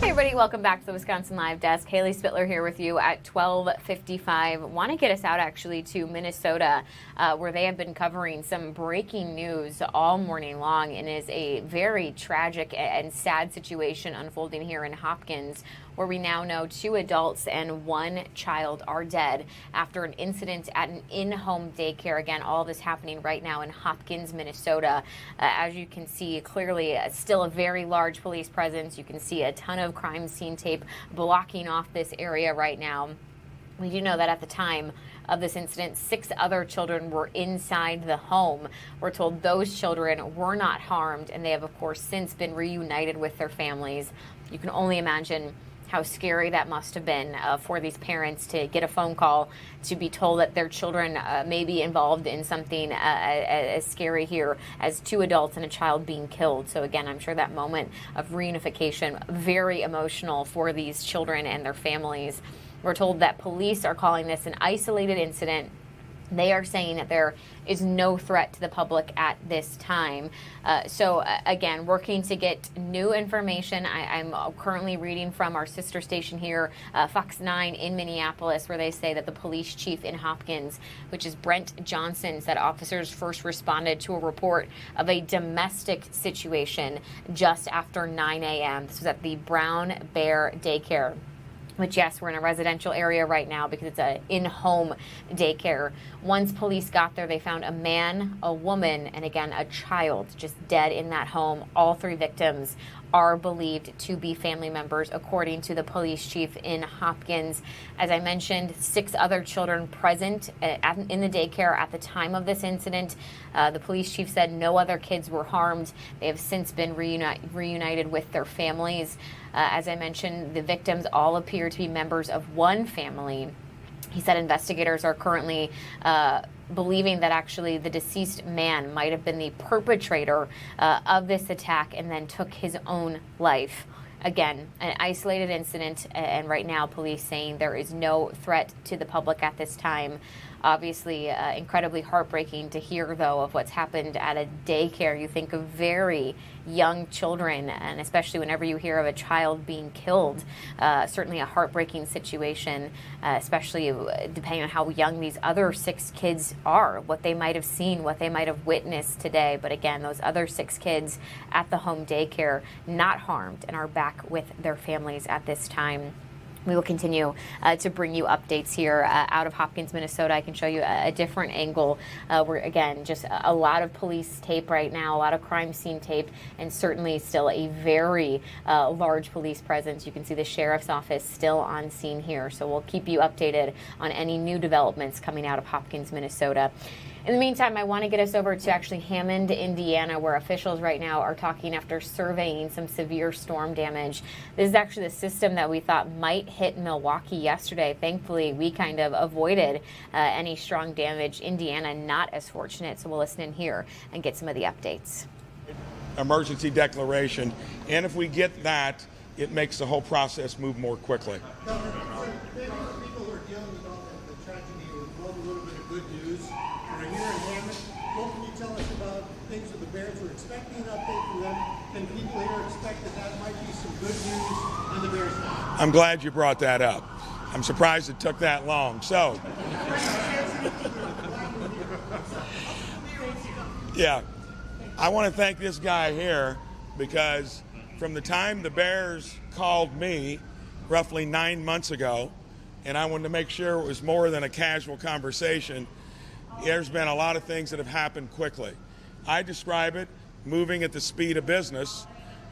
Hey everybody, welcome back to the Wisconsin Live Desk. Haley Spittler here with you at 12:55. Want to get us out actually to Minnesota, where they have been covering some breaking news all morning long, and is a very tragic and sad situation unfolding here in Hopkins, where we now know 2 adults and 1 child are dead after an incident at an in-home daycare. Again, all this happening right now in Hopkins, Minnesota. As you can see, clearly still a very large police presence. You can see a ton of crime scene tape blocking off this area right now. We do know that at the time of this incident, 6 other children were inside the home. We're told those children were not harmed, and they have, of course, since been reunited with their families. You can only imagine how scary that must have been for these parents to get a phone call to be told that their children may be involved in something as scary here as 2 adults and a child being killed. So again, I'm sure that moment of reunification, very emotional for these children and their families. We're told that police are calling this an isolated incident. They are saying that there is no threat to the public at this time. So again, working to get new information. I'm currently reading from our sister station here, Fox 9 in Minneapolis, where they say that the police chief in Hopkins, which is Brent Johnson, said officers first responded to a report of a domestic situation just after 9 a.m. This was at the Brown Bear Daycare. Which, yes, we're in a residential area right now because it's an in-home daycare. Once police got there, they found a man, a woman, and again, a child just dead in that home. All 3 victims are believed to be family members, according to the police chief in Hopkins. As I mentioned, 6 other children present in the daycare at the time of this incident. The police chief said no other kids were harmed. They have since been reunited with their families. As I mentioned, the victims all appear to be members of one family. He said investigators are currently believing that actually the deceased man might have been the perpetrator of this attack and then took his own life. Again, an isolated incident, and right now police saying there is no threat to the public at this time. Obviously, incredibly heartbreaking to hear, though, of what's happened at a daycare. You think of very young children, and especially whenever you hear of a child being killed, certainly a heartbreaking situation, especially depending on how young these other 6 kids are, what they might have seen, what they might have witnessed today. But again, those other 6 kids at the home daycare not harmed and are back with their families at this time. We will continue to bring you updates here out of Hopkins, Minnesota. I can show you a different angle where, again, just a lot of police tape right now, a lot of crime scene tape, and certainly still a very large police presence. You can see the sheriff's office still on scene here. So we'll keep you updated on any new developments coming out of Hopkins, Minnesota. In the meantime, I want to get us over to actually Hammond, Indiana, where officials right now are talking after surveying some severe storm damage. This is actually the system that we thought might hit Milwaukee yesterday. Thankfully, we kind of avoided any strong damage. Indiana, not as fortunate. So we'll listen in here and get some of the updates. Emergency declaration. And if we get that, it makes the whole process move more quickly. People are dealing with all the tragedy or a little bit of good news. We're here in Hammond. What can you tell us about things that the Bears were expecting, an update from them? Can people here expect that might be some good news on the Bears side? I'm glad you brought that up. I'm surprised it took that long. So, yeah, I want to thank this guy here because from the time the Bears called me roughly 9 months ago, and I wanted to make sure it was more than a casual conversation, there's been a lot of things that have happened quickly. I describe it moving at the speed of business,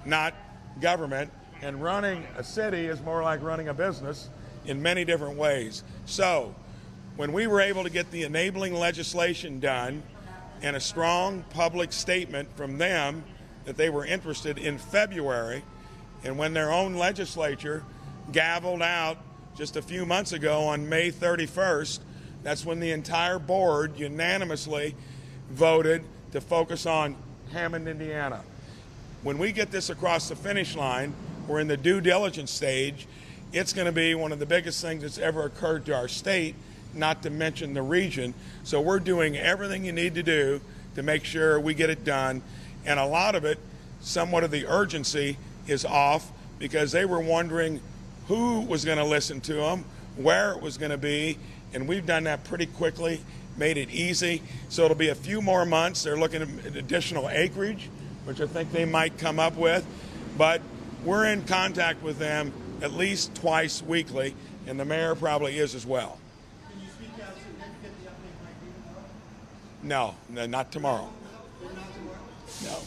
not government, and running a city is more like running a business in many different ways. So when we were able to get the enabling legislation done and a strong public statement from them that they were interested in February, and when their own legislature gavelled out just a few months ago on May 31st, that's when the entire board unanimously voted to focus on Hammond, Indiana. When we get this across the finish line, we're in the due diligence stage. It's going to be one of the biggest things that's ever occurred to our state, not to mention the region. So we're doing everything you need to do to make sure we get it done. And a lot of it, somewhat of the urgency is off because they were wondering who was going to listen to them, where it was going to be, and we've done that pretty quickly, made it easy. So it'll be a few more months. They're looking at additional acreage, which I think they might come up with, but we're in contact with them at least twice weekly, and the mayor probably is as well. Can you speak out significant the update might be tomorrow? No, not tomorrow. Not tomorrow? No.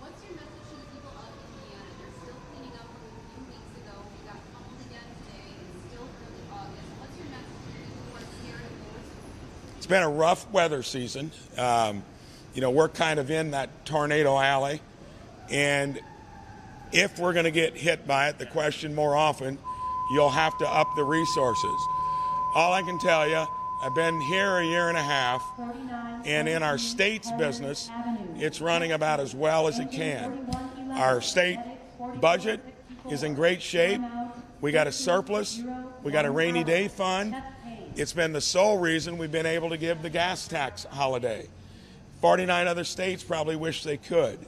What's your message to the people of Indiana? They're still cleaning up from a few weeks ago. We got pummeled again today. It's still early August. What's your message to the people who are scared of those? It's been a rough weather season. We're kind of in that tornado alley, and if we're going to get hit by it, the question more often, you'll have to up the resources. All I can tell you, I've been here a year and a half, and in our state's business, it's running about as well as it can. Our state budget is in great shape. We got a surplus. We got a rainy day fund. It's been the sole reason we've been able to give the gas tax holiday. 49 other states probably wish they could,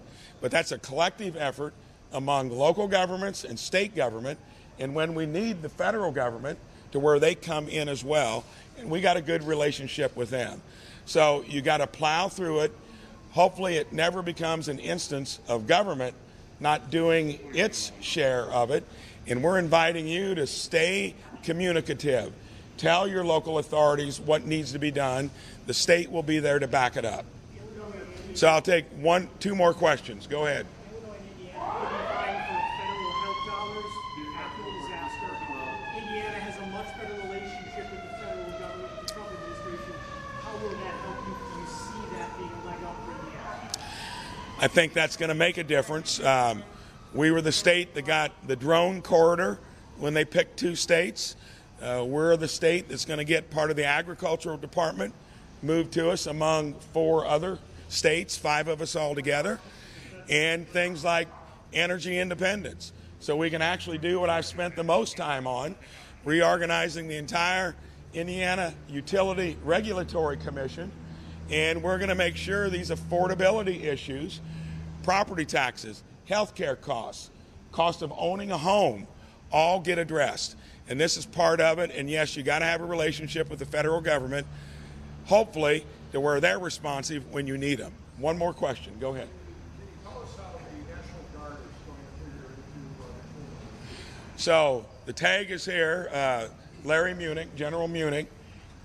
but that's a collective effort among local governments and state government, and when we need the federal government to where they come in as well, and we got a good relationship with them. So you got to plow through it. Hopefully it never becomes an instance of government not doing its share of it, and we're inviting you to stay communicative. Tell your local authorities what needs to be done. The state will be there to back it up. So I'll take two more questions. Go ahead. Indiana has a much better relationship with the federal government, the Trump administration. How will that help you? Do you see that being a leg up for Indiana? I think that's going to make a difference. We were the state that got the drone corridor when they picked 2 states. We're the state that's going to get part of the agricultural department moved to us among 4 other states, 5 of us all together, and things like energy independence. So we can actually do what I've spent the most time on, reorganizing the entire Indiana Utility Regulatory Commission, and we're going to make sure these affordability issues, property taxes, healthcare costs, cost of owning a home, all get addressed. And this is part of it, and yes, you got to have a relationship with the federal government, hopefully to where they're responsive when you need them. One more question. Go ahead. So the tag is here, Larry Munich, General Munich.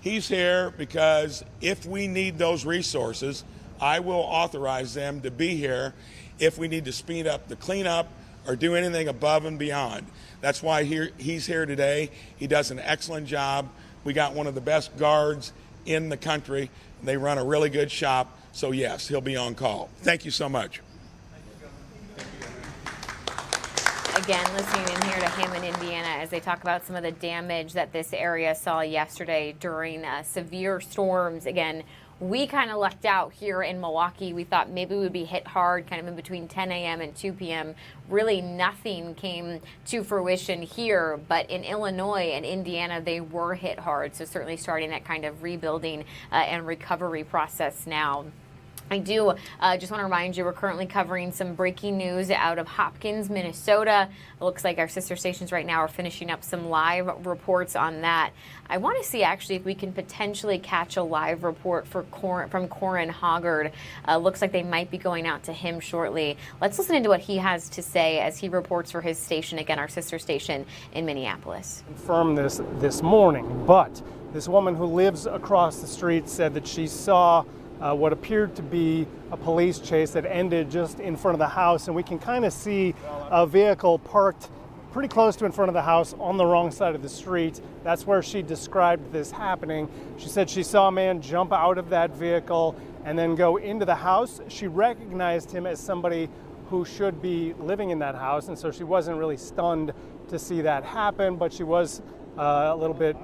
He's here because if we need those resources, I will authorize them to be here if we need to speed up the cleanup or do anything above and beyond. That's why he's here today. He does an excellent job. We got one of the best guards in the country. They run a really good shop. So yes, he'll be on call. Thank you so much. Again, listening in here to Hammond, Indiana, as they talk about some of the damage that this area saw yesterday during severe storms. Again, we kind of lucked out here in Milwaukee. We thought maybe we would be hit hard kind of in between 10 a.m. and 2 p.m. Really nothing came to fruition here, but in Illinois and Indiana, they were hit hard. So certainly starting that kind of rebuilding and recovery process now. I do just want to remind you, we're currently covering some breaking news out of Hopkins, Minnesota. It looks like our sister stations right now are finishing up some live reports on that. I want to see actually if we can potentially catch a live report from Corin Hoggard. Looks like they might be going out to him shortly. Let's listen into what he has to say as he reports for his station, again, our sister station in Minneapolis. Confirmed this morning, but this woman who lives across the street said that she saw what appeared to be a police chase that ended just in front of the house, and we can kind of see a vehicle parked pretty close to in front of the house on the wrong side of the street. That's where she described this happening. She said she saw a man jump out of that vehicle and then go into the house. She recognized him as somebody who should be living in that house, and so she wasn't really stunned to see that happen, but she was a little bit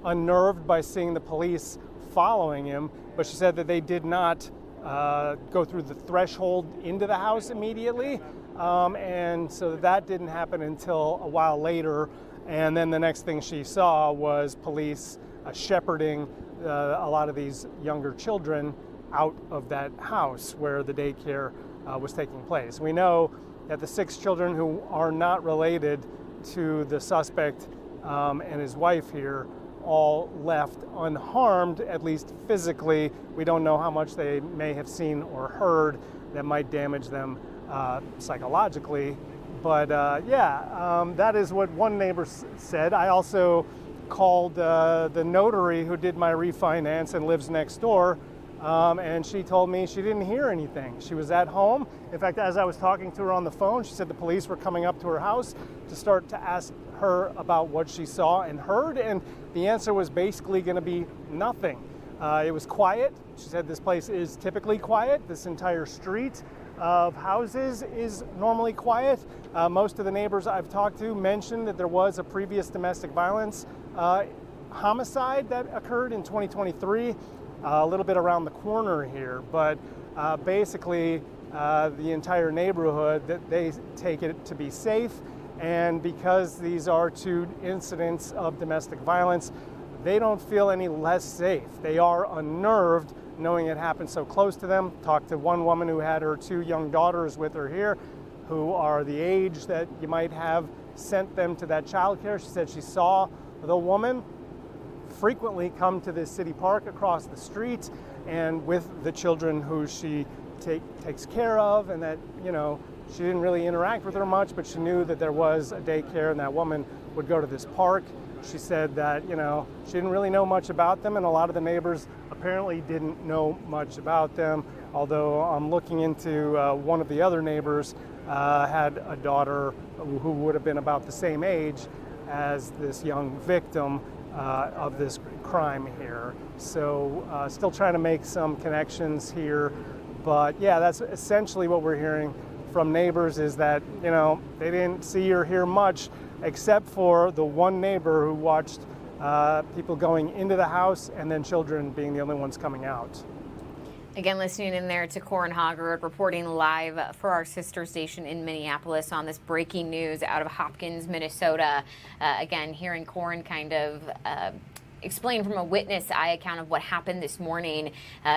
unnerved by seeing the police following him. But she said that they did not go through the threshold into the house immediately, and so that didn't happen until a while later. And then the next thing she saw was police shepherding a lot of these younger children out of that house where the daycare was taking place. We know that the 6 children who are not related to the suspect and his wife here all left unharmed, at least physically. We don't know how much they may have seen or heard that might damage them psychologically. But that is what one neighbor said. I also called the notary who did my refinance and lives next door, and she told me she didn't hear anything. She was at home. In fact, as I was talking to her on the phone, she said the police were coming up to her house to start to ask her about what she saw and heard, and the answer was basically going to be nothing. It was quiet. She said this place is typically quiet. This entire street of houses is normally quiet. Most of the neighbors I've talked to mentioned that there was a previous domestic violence homicide that occurred in 2023, a little bit around the corner here, but basically the entire neighborhood, that they take it to be safe. And because these are 2 incidents of domestic violence, they don't feel any less safe. They are unnerved knowing it happened so close to them. Talked to one woman who had her 2 young daughters with her here, who are the age that you might have sent them to that child care. She said she saw the woman frequently come to this city park across the street and with the children who she takes care of, and that, she didn't really interact with her much, but she knew that there was a daycare and that woman would go to this park. She said that, she didn't really know much about them, and a lot of the neighbors apparently didn't know much about them, although I'm looking into one of the other neighbors had a daughter who would have been about the same age as this young victim of this crime here. So still trying to make some connections here, but yeah, that's essentially what we're hearing from neighbors, is that, they didn't see or hear much, except for the one neighbor who watched people going into the house and then children being the only ones coming out. Again, listening in there to Corin Hoggard reporting live for our sister station in Minneapolis on this breaking news out of Hopkins, Minnesota. Again, hearing Corin kind of explain from a witness eye account of what happened this morning.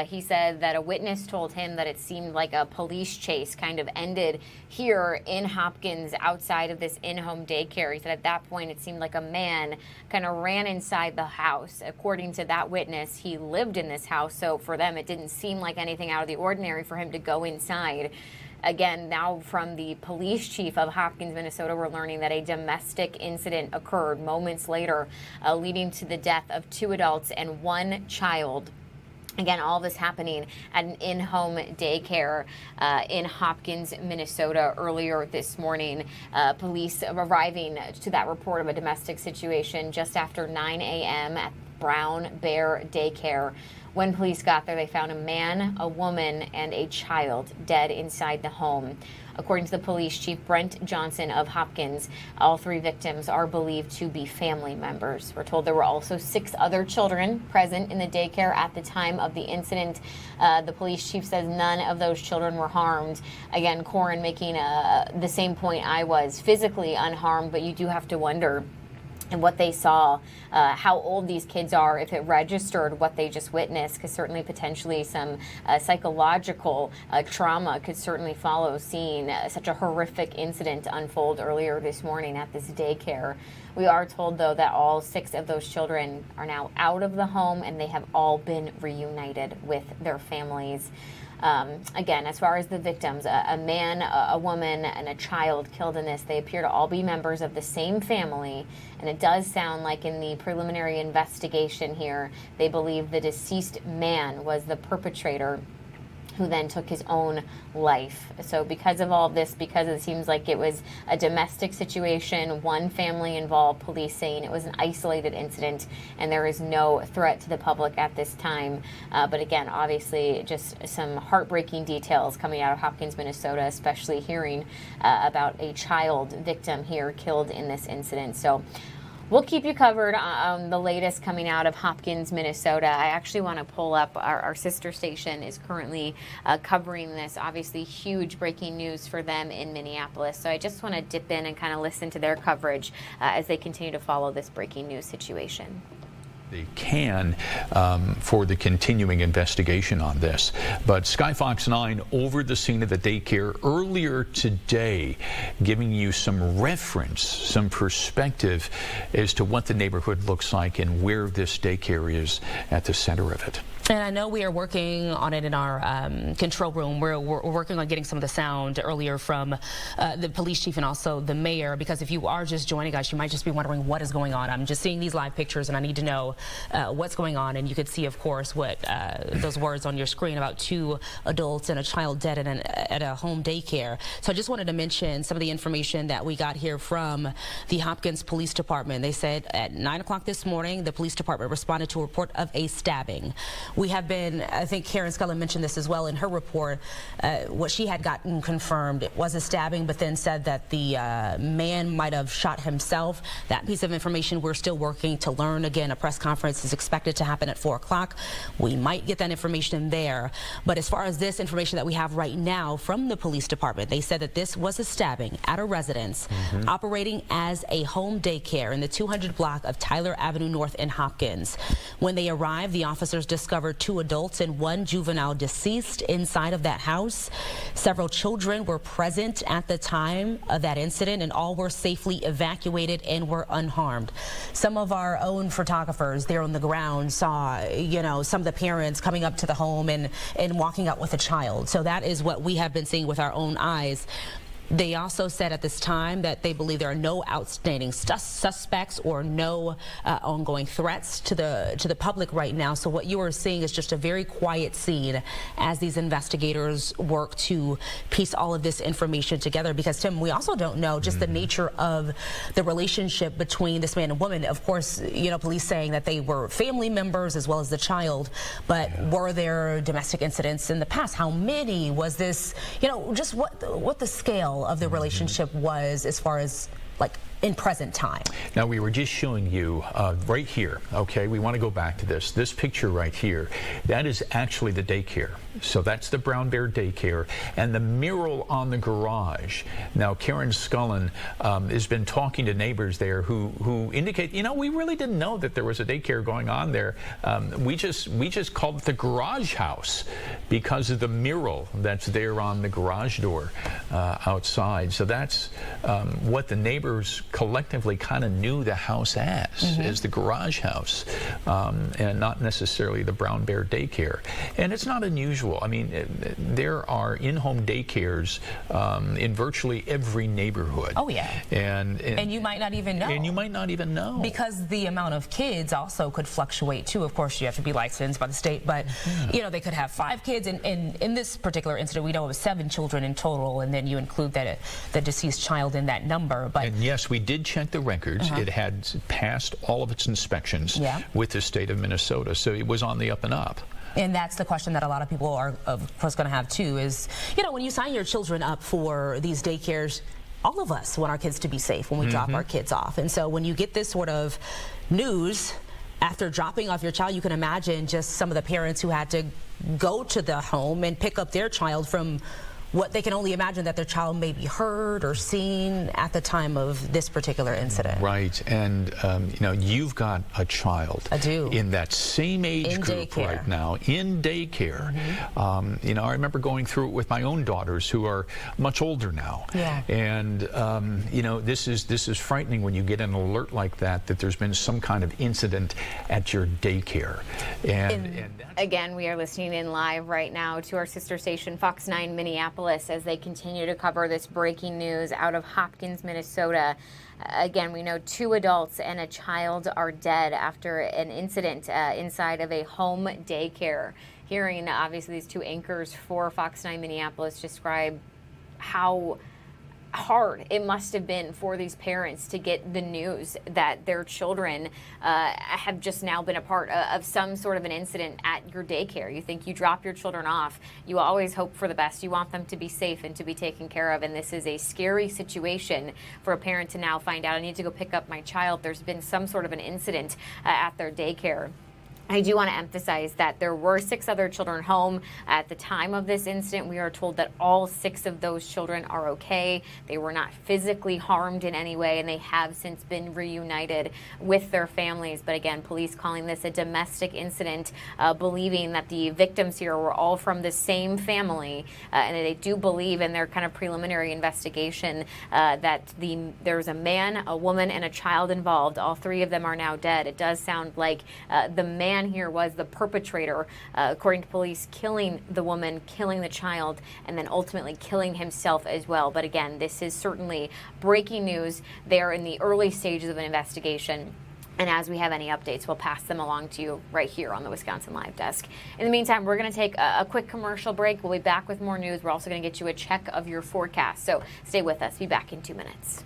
He said that a witness told him that it seemed like a police chase kind of ended here in Hopkins outside of this in-home daycare. He said at that point it seemed like a man kind of ran inside the house. According to that witness, he lived in this house, so for them it didn't seem like anything out of the ordinary for him to go inside. Again, now from the police chief of Hopkins, Minnesota, we're learning that a domestic incident occurred moments later, leading to the death of 2 adults and 1 child. Again, all this happening at an in-home daycare in Hopkins, Minnesota earlier this morning. Police arriving to that report of a domestic situation just after 9 a.m. at Brown Bear Daycare. When police got there, they found a man, a woman, and a child dead inside the home. According to the police chief, Brent Johnson of Hopkins, all 3 victims are believed to be family members. We're told there were also 6 other children present in the daycare at the time of the incident. The police chief says none of those children were harmed. Again, Corin making the same point I was, physically unharmed, but you do have to wonder and what they saw, how old these kids are, if it registered what they just witnessed, because certainly potentially some psychological trauma could certainly follow seeing such a horrific incident unfold earlier this morning at this daycare. We are told, though, that all 6 of those children are now out of the home and they have all been reunited with their families. Again, as far as the victims, a man, a woman, and a child killed in this, they appear to all be members of the same family. And it does sound like in the preliminary investigation here, they believe the deceased man was the perpetrator who then took his own life. So because of all this, because it seems like it was a domestic situation, one family involved, police saying it was an isolated incident and there is no threat to the public at this time. But again, obviously just some heartbreaking details coming out of Hopkins, Minnesota, especially hearing about a child victim here killed in this incident. So we'll keep you covered on the latest coming out of Hopkins, Minnesota. I actually want to pull up our sister station is currently covering this. Obviously, huge breaking news for them in Minneapolis. So I just want to dip in and kind of listen to their coverage as they continue to follow this breaking news situation. they can for the continuing investigation on this. But Sky Fox 9 over the scene of the daycare earlier today, giving you some reference, some perspective as to what the neighborhood looks like and where this daycare is at the center of it. And I know we are working on it in our control room. We're working on getting some of the sound earlier from the police chief and also the mayor, because if you are just joining us, you might just be wondering what is going on. I'm just seeing these live pictures and I need to know what's going on. And you could see, of course, what those words on your screen about 2 adults and a child dead at a home daycare. So I just wanted to mention some of the information that we got here from the Hopkins Police Department. They said at 9 o'clock this morning, the police department responded to a report of a stabbing. We have been, I think Karen Scullin mentioned this as well in her report, what she had gotten confirmed. It was a stabbing, but then said that the man might have shot himself. That piece of information we're still working to learn. Again, a press conference is expected to happen at 4 o'clock. We might get that information there. But as far as this information that we have right now from the police department, they said that this was a stabbing at a residence operating as a home daycare in the 200 block of Tyler Avenue North in Hopkins. When they arrived, the officers discovered 2 adults and 1 juvenile deceased inside of that house. Several children were present at the time of that incident, and all were safely evacuated and were unharmed. Some of our own photographers there on the ground saw, you know, some of the parents coming up to the home and walking out with a child. So that is what we have been seeing with our own eyes. They also said at this time that they believe there are no outstanding suspects or no ongoing threats to the public right now. So what you are seeing is just a very quiet scene as these investigators work to piece all of this information together. Because, Tim, we also don't know just the nature of the relationship between this man and woman. Of course, you know, police saying that they were family members as well as the child, but were there domestic incidents in the past? How many? Was this, you know, just what the scale of the relationship was as far as like in present time. Now, we were just showing you right here, okay, we want to go back to this picture right here. That is actually the daycare. So that's the Brown Bear daycare, and the mural on the garage. Now, Karen Scullin has been talking to neighbors there who indicate, you know, we really didn't know that there was a daycare going on there. We just called it the garage house because of the mural that's there on the garage door outside. So that's what the neighbors collectively kind of knew the house as the garage house, and not necessarily the Brown Bear daycare. And it's not unusual. I mean, there are in-home daycares in virtually every neighborhood. Oh yeah. And you might not even know. And you might not even know. Because the amount of kids also could fluctuate too. Of course, you have to be licensed by the state, but you know, they could have 5 kids. And in this particular incident, we know it was 7 children in total, and then you include that the deceased child in that number. But and yes, we did check the records. It had passed all of its inspections with the state of Minnesota, so it was on the up and up. And that's the question that a lot of people are, of course, going to have too, is, you know, when you sign your children up for these daycares, all of us want our kids to be safe when we drop our kids off. And so when you get this sort of news after dropping off your child, you can imagine just some of the parents who had to go to the home and pick up their child from what they can only imagine that their child may be heard or seen at the time of this particular incident. Right, and you know, you've got a child. I do. In that same age group right now, in daycare. You know, I remember going through it with my own daughters, who are much older now. Yeah. And you know, this is frightening when you get an alert like that there's been some kind of incident at your daycare. And again, we are listening in live right now to our sister station, Fox 9 Minneapolis, as they continue to cover this breaking news out of Hopkins, Minnesota. Again, we know 2 adults and a child are dead after an incident inside of a home daycare. Hearing, obviously, these 2 anchors for Fox 9 Minneapolis describe how hard it must have been for these parents to get the news that their children have just now been a part of some sort of an incident at your daycare. You think you drop your children off, you always hope for the best. You want them to be safe and to be taken care of, and this is a scary situation for a parent to now find out, I need to go pick up my child. There's been some sort of an incident at their daycare. I do want to emphasize that there were 6 other children home at the time of this incident. We are told that all 6 of those children are okay. They were not physically harmed in any way, and they have since been reunited with their families. But again, police calling this a domestic incident, believing that the victims here were all from the same family, and they do believe in their kind of preliminary investigation that there's a man, a woman, and a child involved. All 3 of them are now dead. It does sound like the man here was the perpetrator, according to police, killing the woman, killing the child, and then ultimately killing himself as well. But again, this is certainly breaking news. They are in the early stages of an investigation. And as we have any updates, we'll pass them along to you right here on the Wisconsin Live Desk. In the meantime, we're going to take a quick commercial break. We'll be back with more news. We're also going to get you a check of your forecast. So stay with us. Be back in 2 minutes.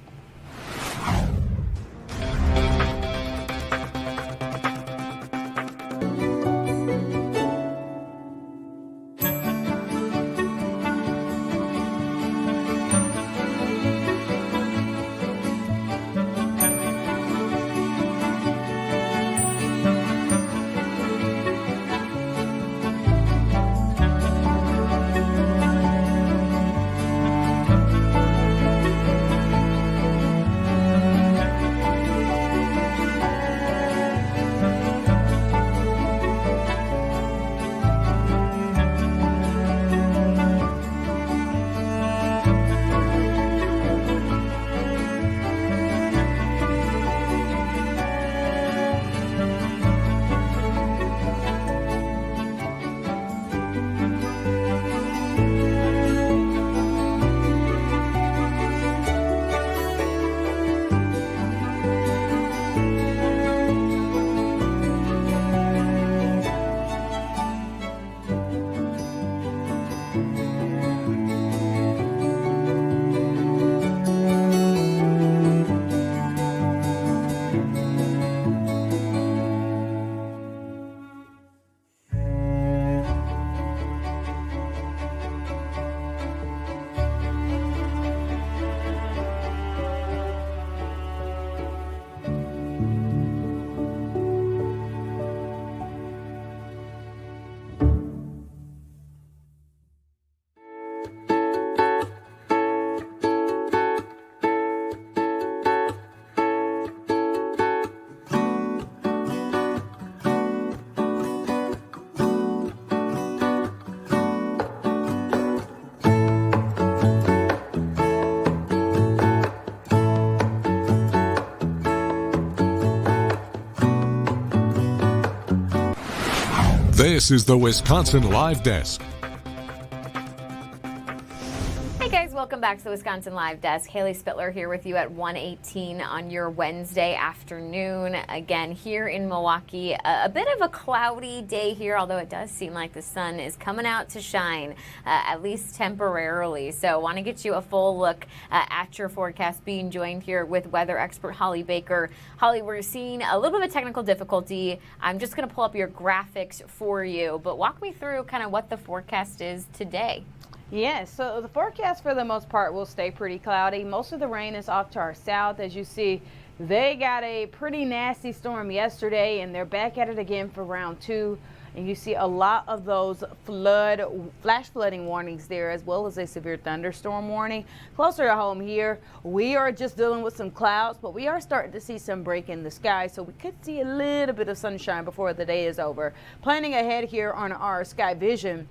This is the Wisconsin Live Desk. Hey guys, welcome back to the Wisconsin Live Desk. Haley Spittler here with you at 1:18 on your Wednesday afternoon. Again, here in Milwaukee, a bit of a cloudy day here, although it does seem like the sun is coming out to shine, at least temporarily. So want to get you a full look at your forecast, being joined here with weather expert Holly Baker. Holly, we're seeing a little bit of a technical difficulty. I'm just going to pull up your graphics for you, but walk me through kind of what the forecast is today. Yes, so the forecast for the most part will stay pretty cloudy. Most of the rain is off to our south. As you see, they got a pretty nasty storm yesterday, and they're back at it again for round 2. And you see a lot of those flash flooding warnings there, as well as a severe thunderstorm warning. Closer to home here, we are just dealing with some clouds, but we are starting to see some break in the sky, so we could see a little bit of sunshine before the day is over. Planning ahead here on our sky vision,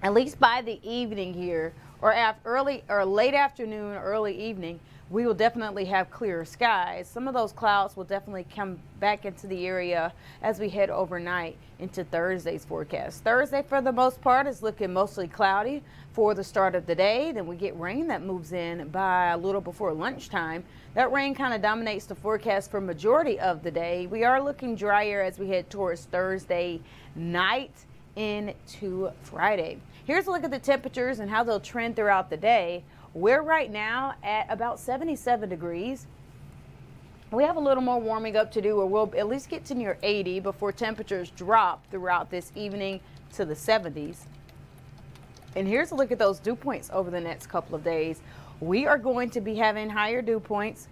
at least by the evening here, or early or late afternoon, early evening, we will definitely have clearer skies. Some of those clouds will definitely come back into the area as we head overnight into Thursday's forecast. Thursday, for the most part, is looking mostly cloudy for the start of the day. Then we get rain that moves in by a little before lunchtime. That rain kind of dominates the forecast for majority of the day. We are looking drier as we head towards Thursday night into Friday. Here's a look at the temperatures and how they'll trend throughout the day. We're right now at about 77 degrees. We have a little more warming up to do, or we'll at least get to near 80 before temperatures drop throughout this evening to the 70s. And here's a look at those dew points over the next couple of days. We are going to be having higher dew points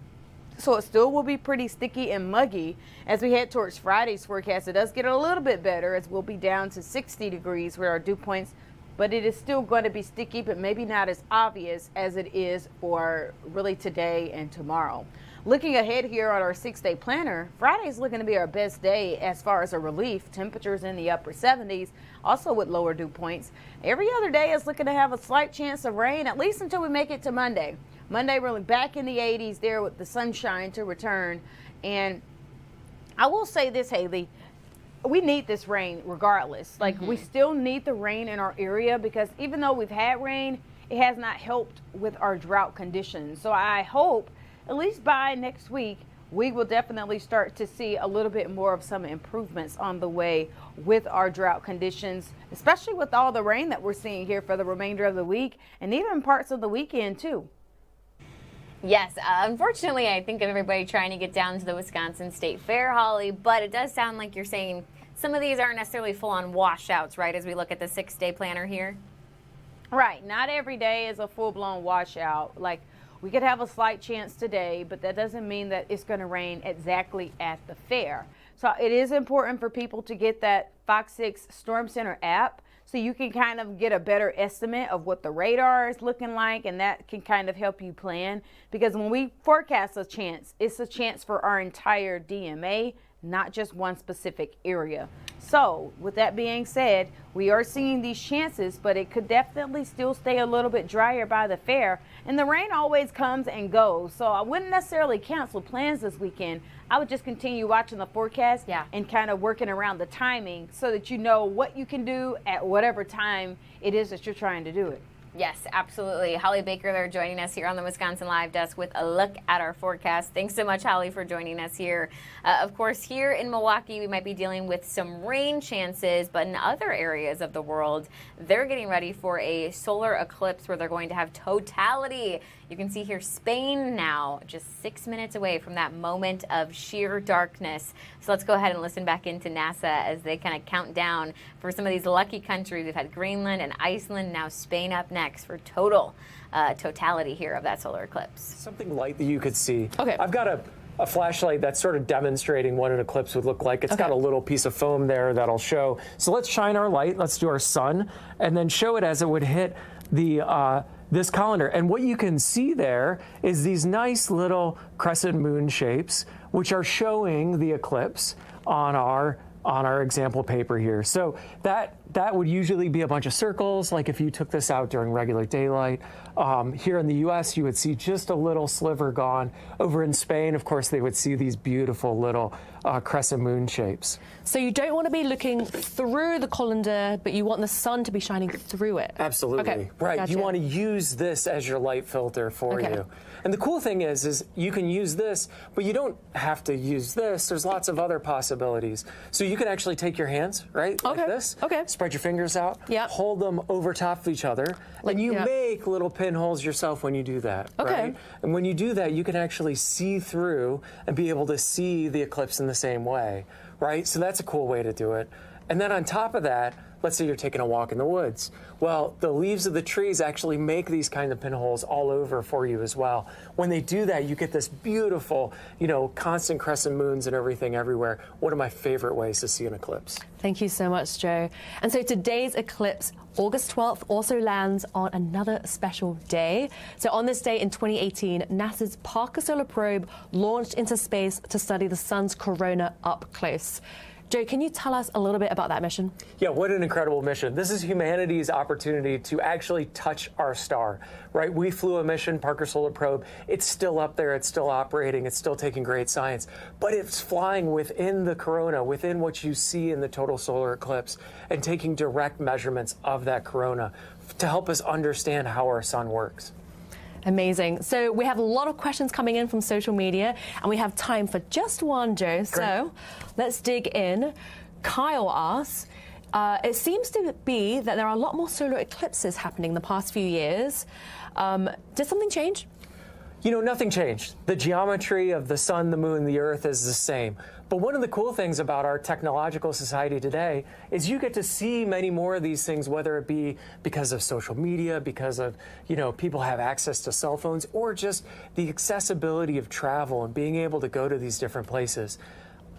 So it still will be pretty sticky and muggy. As we head towards Friday's forecast, it does get a little bit better as we'll be down to 60 degrees with our dew points, but it is still going to be sticky, but maybe not as obvious as it is for really today and tomorrow. Looking ahead here on our 6-day planner, Friday is looking to be our best day as far as a relief. Temperatures in the upper 70s, also with lower dew points. Every other day is looking to have a slight chance of rain, at least until we make it to Monday. Monday, we're back in the 80s there with the sunshine to return. And I will say this, Haley, we need this rain regardless. Like, we still need the rain in our area because even though we've had rain, it has not helped with our drought conditions. So I hope at least by next week, we will definitely start to see a little bit more of some improvements on the way with our drought conditions, especially with all the rain that we're seeing here for the remainder of the week and even parts of the weekend too. Yes, unfortunately, I think of everybody trying to get down to the Wisconsin State Fair, Holly, but it does sound like you're saying some of these aren't necessarily full-on washouts, right, as we look at the 6-day planner here? Right. Not every day is a full-blown washout. Like, we could have a slight chance today, but that doesn't mean that it's going to rain exactly at the fair. So it is important for people to get that FOX6 Storm Center app so you can kind of get a better estimate of what the radar is looking like, and that can kind of help you plan. Because when we forecast a chance, it's a chance for our entire DMA, not just one specific area. So with that being said, we are seeing these chances, but it could definitely still stay a little bit drier by the fair. And the rain always comes and goes. So I wouldn't necessarily cancel plans this weekend. I would just continue watching the forecast and kind of working around the timing so that you know what you can do at whatever time it is that you're trying to do it. Yes, absolutely. Holly Baker there joining us here on the Wisconsin Live Desk with a look at our forecast. Thanks so much, Holly, for joining us here. Of course, here in Milwaukee, we might be dealing with some rain chances, but in other areas of the world, they're getting ready for a solar eclipse where they're going to have totality. You can see here Spain now just 6 minutes away from that moment of sheer darkness. So let's go ahead and listen back into NASA as they kind of count down for some of these lucky countries. We've had Greenland and Iceland, now Spain up next for totality here of that solar eclipse. Something light that you could see. Okay. I've got a flashlight that's sort of demonstrating what an eclipse would look like. It's got a little piece of foam there that'll show. So let's shine our light. Let's do our sun and then show it as it would hit the this colander. And what you can see there is these nice little crescent moon shapes, which are showing the eclipse on our example paper here. So that would usually be a bunch of circles, like if you took this out during regular daylight. Here in the US, you would see just a little sliver gone. Over in Spain, of course, they would see these beautiful little crescent moon shapes. So you don't want to be looking through the colander, but you want the sun to be shining through it. Absolutely. Okay. Right. Gotcha. You want to use this as your light filter for you. And the cool thing is you can use this, but you don't have to use this. There's lots of other possibilities. So you can actually take your hands, right, like this. Okay. Spread your fingers out. Yeah. Hold them over top of each other, and you make little pinholes yourself when you do that. Okay. Right? And when you do that, you can actually see through and be able to see the eclipse in the same way, right? So that's a cool way to do it. And then on top of that, let's say you're taking a walk in the woods. Well, the leaves of the trees actually make these kind of pinholes all over for you as well. When they do that, you get this beautiful, constant crescent moons and everything everywhere. One of my favorite ways to see an eclipse. Thank you so much, Joe. And so today's eclipse, August 12th, also lands on another special day. So on this day in 2018, NASA's Parker Solar Probe launched into space to study the sun's corona up close. Joe, can you tell us a little bit about that mission? Yeah, what an incredible mission. This is humanity's opportunity to actually touch our star, right? We flew a mission, Parker Solar Probe. It's still up there. It's still operating. It's still taking great science. But it's flying within the corona, within what you see in the total solar eclipse, and taking direct measurements of that corona to help us understand how our sun works. Amazing. So we have a lot of questions coming in from social media, and we have time for just one, Joe. Great. So let's dig in. Kyle asks, it seems to be that there are a lot more solar eclipses happening the past few years. Did something change? You know, nothing changed. The geometry of the sun, the moon, the earth is the same. But one of the cool things about our technological society today is you get to see many more of these things, whether it be because of social media, because of, you know, people have access to cell phones, or just the accessibility of travel and being able to go to these different places.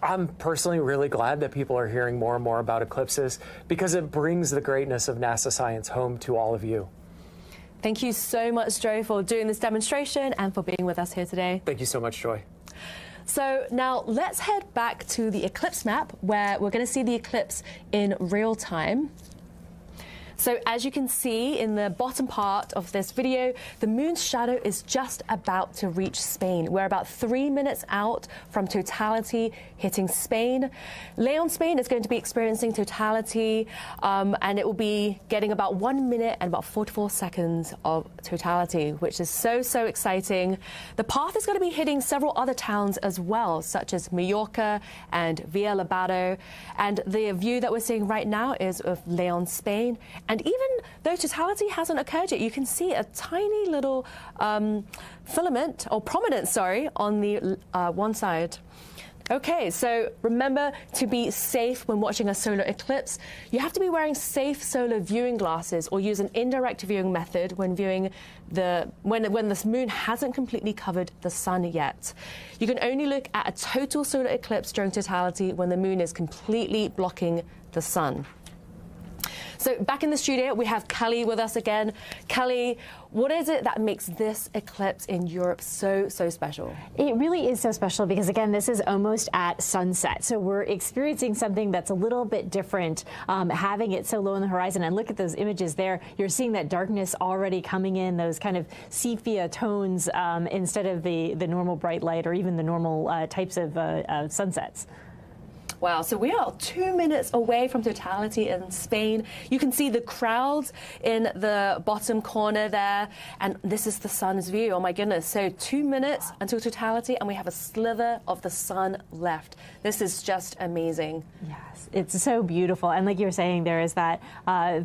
I'm personally really glad that people are hearing more and more about eclipses because it brings the greatness of NASA science home to all of you. Thank you so much, Joe, for doing this demonstration and for being with us here today. Thank you so much, Joy. So now let's head back to the eclipse map where we're going to see the eclipse in real time. So as you can see in the bottom part of this video, the moon's shadow is just about to reach Spain. We're about 3 minutes out from totality hitting Spain. Leon, Spain is going to be experiencing totality, and it will be getting about 1 minute and about 44 seconds of totality, which is so exciting. The path is going to be hitting several other towns as well, such as Mallorca and Villalobado. And the view that we're seeing right now is of Leon, Spain. And even though totality hasn't occurred yet, you can see a tiny little filament, or prominence, sorry, on the one side. Okay, so remember to be safe when watching a solar eclipse. You have to be wearing safe solar viewing glasses or use an indirect viewing method when viewing when the moon hasn't completely covered the sun yet. You can only look at a total solar eclipse during totality when the moon is completely blocking the sun. So back in the studio, we have Kelly with us again. Kelly, what is it that makes this eclipse in Europe so special? It really is so special because, again, this is almost at sunset. So we're experiencing something that's a little bit different, having it so low on the horizon. And look at those images there. You're seeing that darkness already coming in, those kind of sepia tones instead of the normal bright light or even the normal types of sunsets. Wow, so we are 2 minutes away from totality in Spain. You can see the crowds in the bottom corner there, and this is the sun's view. Oh my goodness, so 2 minutes until totality, and we have a slither of the sun left. This is just amazing. Yes, it's so beautiful. And like you were saying, there is that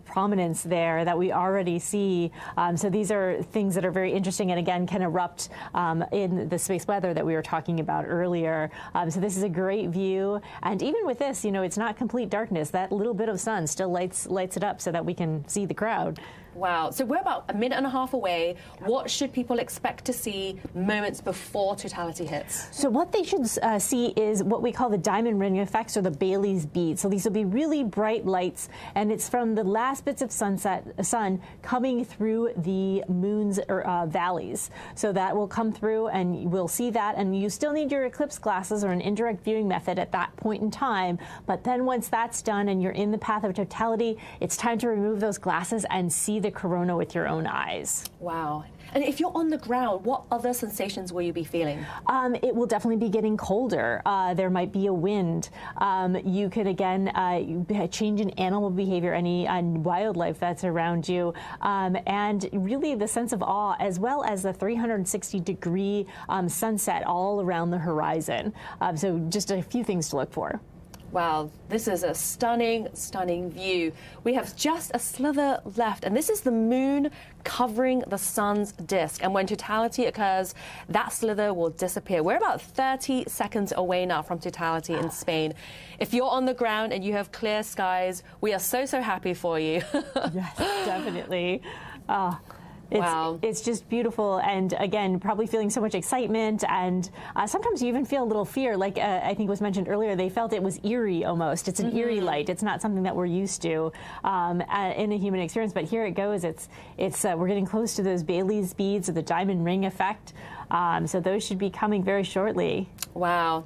prominence there that we already see. So these are things that are very interesting and, again, can erupt in the space weather that we were talking about earlier. So this is a great view. And even with this, you know, it's not complete darkness. That little bit of sun still lights it up so that we can see the crowd. Wow. So we're about a minute and a half away. What should people expect to see moments before totality hits? So what they should see is what we call the diamond ring effects, or the Bailey's bead. So these will be really bright lights, and it's from the last bits of sun coming through the moon's valleys. So that will come through, and we'll see that. And you still need your eclipse glasses or an indirect viewing method at that point in time. But then once that's done and you're in the path of totality, it's time to remove those glasses and see the corona with your own eyes. Wow. And if you're on the ground, what other sensations will you be feeling? It will definitely be getting colder. There might be a wind. You can, again, change in animal behavior, any wildlife that's around you, and really the sense of awe, as well as the 360-degree sunset all around the horizon. So just a few things to look for. Wow, this is a stunning view. We have just a slither left, and this is the moon covering the sun's disk. And when totality occurs, that slither will disappear. We're about 30 seconds away now from totality in Spain. If you're on the ground and you have clear skies, we are so happy for you. Yes, definitely. Wow. It's just beautiful, and again, probably feeling so much excitement, and sometimes you even feel a little fear. Like I think was mentioned earlier, they felt it was eerie almost. It's an eerie light. It's not something that we're used to in a human experience. But here it goes. We're getting close to those Bailey's beads or the diamond ring effect. So those should be coming very shortly. Wow.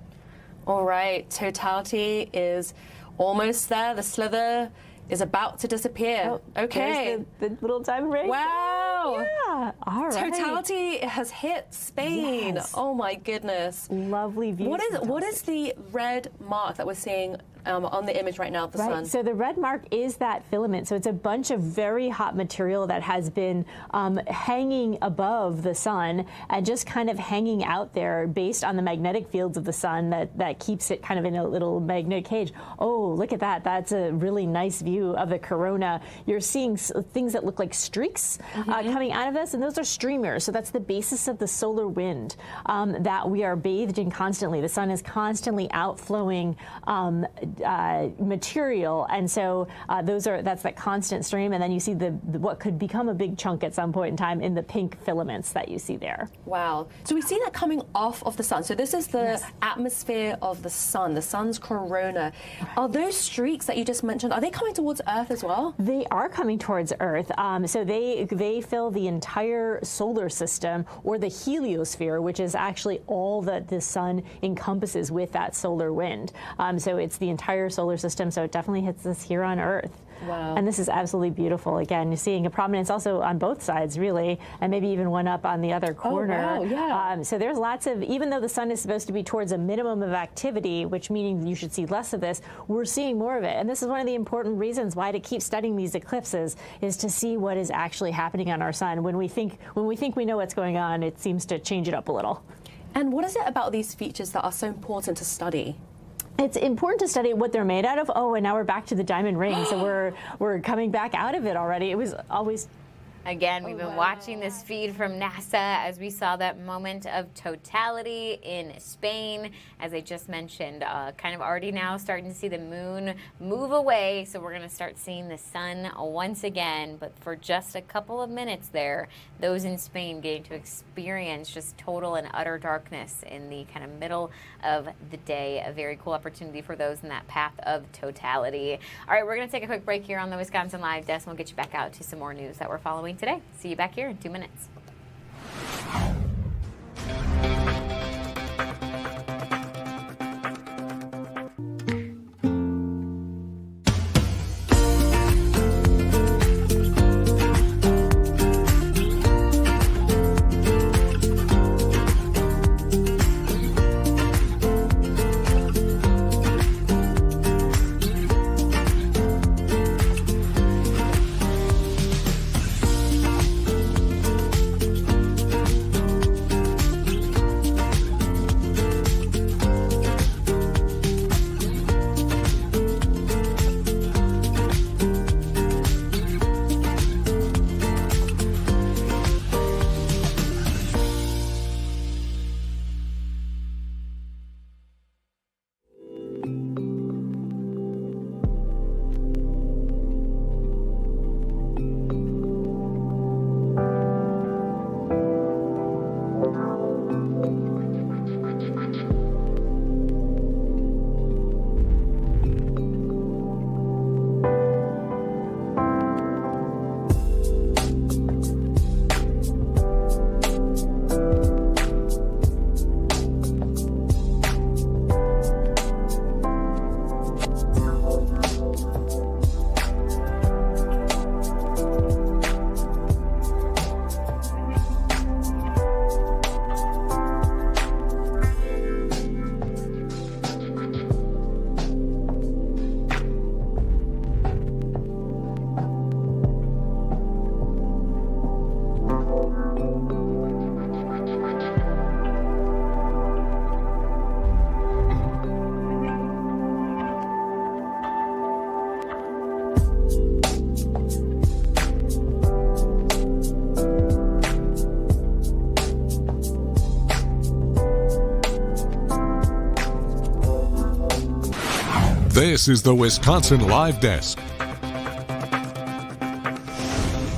All right. Totality is almost there. The slither is about to disappear. Oh, okay. The little diamond ring. Wow. Yeah. All right. Totality has hit Spain. Yes. Oh my goodness. Lovely view. What is the red mark that we're seeing on the image right now of the sun. So the red mark is that filament. So it's a bunch of very hot material that has been hanging above the sun and just kind of hanging out there based on the magnetic fields of the sun that keeps it kind of in a little magnetic cage. Oh, look at that. That's a really nice view of the corona. You're seeing things that look like streaks coming out of this, and those are streamers. So that's the basis of the solar wind that we are bathed in constantly. The sun is constantly outflowing material, and so that's that constant stream, and then you see the what could become a big chunk at some point in time in the pink filaments that you see there. Wow. So we see that coming off of the sun. So this is the atmosphere of the sun, the sun's corona. Are those streaks that you just mentioned, are they coming towards Earth as well? They are coming towards Earth. So they fill the entire solar system, or the heliosphere, which is actually all that the sun encompasses with that solar wind. So it's the entire solar system, so it definitely hits us here on Earth. Wow. And this is absolutely beautiful. Again, you're seeing a prominence also on both sides, really, and maybe even one up on the other corner. Oh, wow, yeah. So there's lots of, even though the sun is supposed to be towards a minimum of activity, which meaning you should see less of this, we're seeing more of it. And this is one of the important reasons why to keep studying these eclipses, is to see what is actually happening on our sun. When we think we know what's going on, it seems to change it up a little. And what is it about these features that are so important to study? It's important to study what they're made out of. Oh, and now we're back to the diamond ring, so we're coming back out of it already. It was always... Again, we've been watching this feed from NASA as we saw that moment of totality in Spain. As I just mentioned, kind of already now starting to see the moon move away. So we're going to start seeing the sun once again. But for just a couple of minutes there, those in Spain getting to experience just total and utter darkness in the kind of middle of the day. A very cool opportunity for those in that path of totality. All right, we're going to take a quick break here on the Wisconsin Live Desk. We'll get you back out to some more news that we're following today. See you back here in 2 minutes. This is the Wisconsin Live Desk.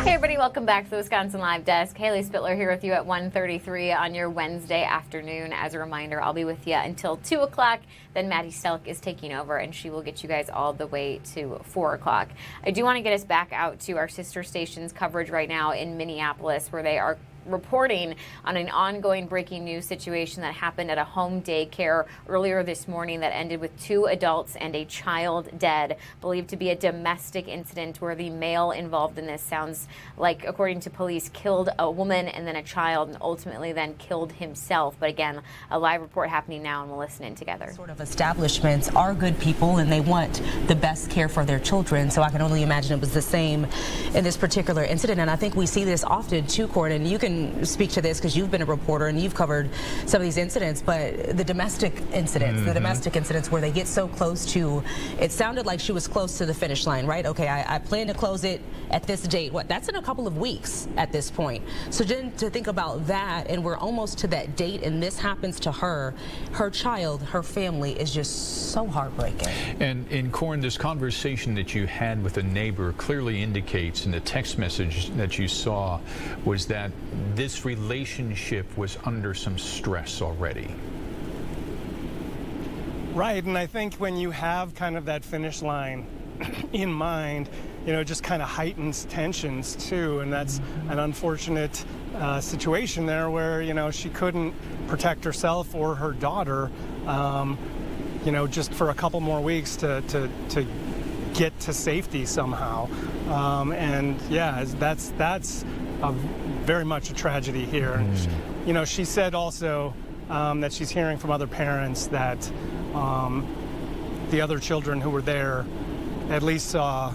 Hey everybody, welcome back to the Wisconsin Live Desk. Haley Spittler here with you at 1:33 on your Wednesday afternoon. As a reminder, I'll be with you until 2 o'clock. Then Maddie Stelk is taking over, and she will get you guys all the way to 4 o'clock. I do want to get us back out to our sister station's coverage right now in Minneapolis, where they are reporting on an ongoing breaking news situation that happened at a home daycare earlier this morning that ended with 2 adults and a child dead, believed to be a domestic incident where the male involved in this, sounds like, according to police, killed a woman and then a child and ultimately then killed himself. But again, a live report happening now, and we'll listen in together. Sort of establishments are good people and they want the best care for their children. So I can only imagine it was the same in this particular incident. And I think we see this often too, Court, and you can speak to this because you've been a reporter and you've covered some of these incidents, but the domestic incidents, where they get so close to, it sounded like she was close to the finish line, right? Okay, I plan to close it at this date. What? That's in a couple of weeks at this point. So then to think about that, and we're almost to that date, and this happens to her child, her family, is just so heartbreaking. And in Corin, this conversation that you had with a neighbor clearly indicates, in the text message that you saw, was that this relationship was under some stress already. Right, and I think when you have kind of that finish line in mind, you know, just kind of heightens tensions too, and that's an unfortunate situation there where, you know, she couldn't protect herself or her daughter, you know, just for a couple more weeks to get to safety somehow. And yeah, that's very much a tragedy here. You know, she said also that she's hearing from other parents that the other children who were there at least saw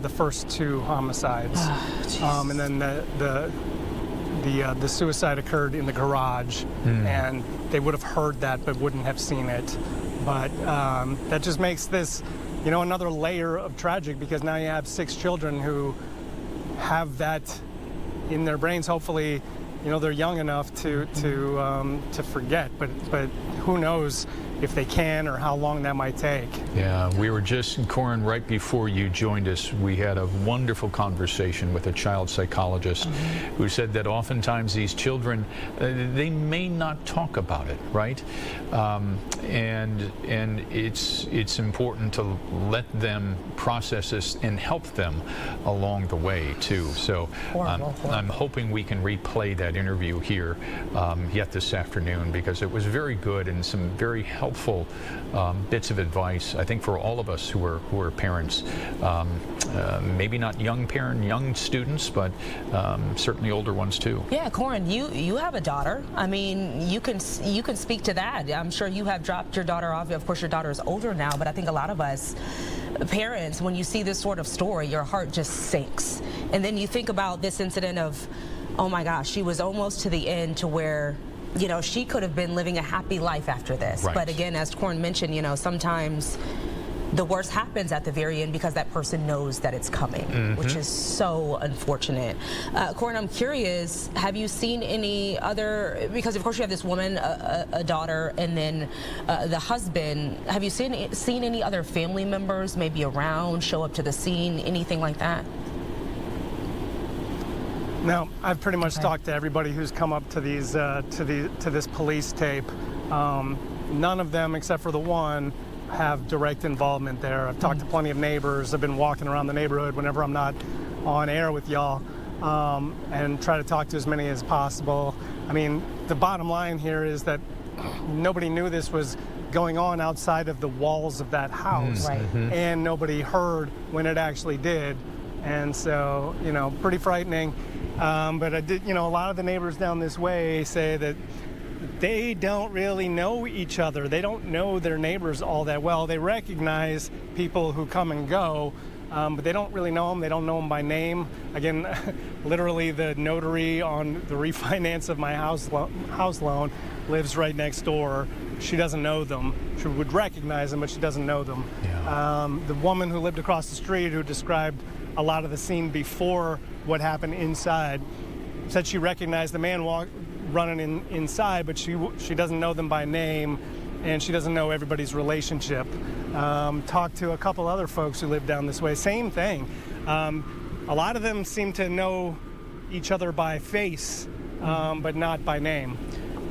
the first 2 homicides, and then the suicide occurred in the garage, and they would have heard that but wouldn't have seen it. But that just makes this, you know, another layer of tragic, because now you have 6 children who have that in their brains. Hopefully, you know, they're young enough to forget, but who knows if they can or how long that might take. Yeah, we were just, Corin, right before you joined us, we had a wonderful conversation with a child psychologist who said that oftentimes these children, they may not talk about it, right? And it's important to let them process this and help them along the way too. So I'm hoping we can replay that interview here yet this afternoon, because it was very good and some very helpful bits of advice, I think, for all of us who are parents. Maybe not young students, but certainly older ones too. Yeah, Corin, you have a daughter. I mean, you can speak to that. I'm sure you have dropped your daughter off. Of course, your daughter is older now, but I think a lot of us parents, when you see this sort of story, your heart just sinks. And then you think about this incident of, oh my gosh, she was almost to the end, to where, you know, she could have been living a happy life after this. Right. But again, as Corin mentioned, you know, sometimes the worst happens at the very end because that person knows that it's coming, which is so unfortunate. Corin, I'm curious, have you seen any other, because of course you have this woman, a daughter, and then the husband, have you seen any other family members maybe around, show up to the scene, anything like that? Now, I've pretty much talked to everybody who's come up to these to this police tape. None of them, except for the one, have direct involvement there. I've talked to plenty of neighbors. I've been walking around the neighborhood whenever I'm not on air with y'all, and try to talk to as many as possible. I mean, the bottom line here is that nobody knew this was going on outside of the walls of that house, and nobody heard when it actually did. And so, you know, pretty frightening. But I did, you know, a lot of the neighbors down this way say that they don't really know each other. They don't know their neighbors all that well. They recognize people who come and go, but they don't really know them. They don't know them by name. Again, literally the notary on the refinance of my house loan lives right next door. She doesn't know them. She would recognize them, but she doesn't know them. Yeah. The woman who lived across the street, who described a lot of the scene before what happened inside, said she recognized the man running inside, but she doesn't know them by name, and she doesn't know everybody's relationship. Talked to a couple other folks who live down this way, same thing. A lot of them seem to know each other by face, but not by name.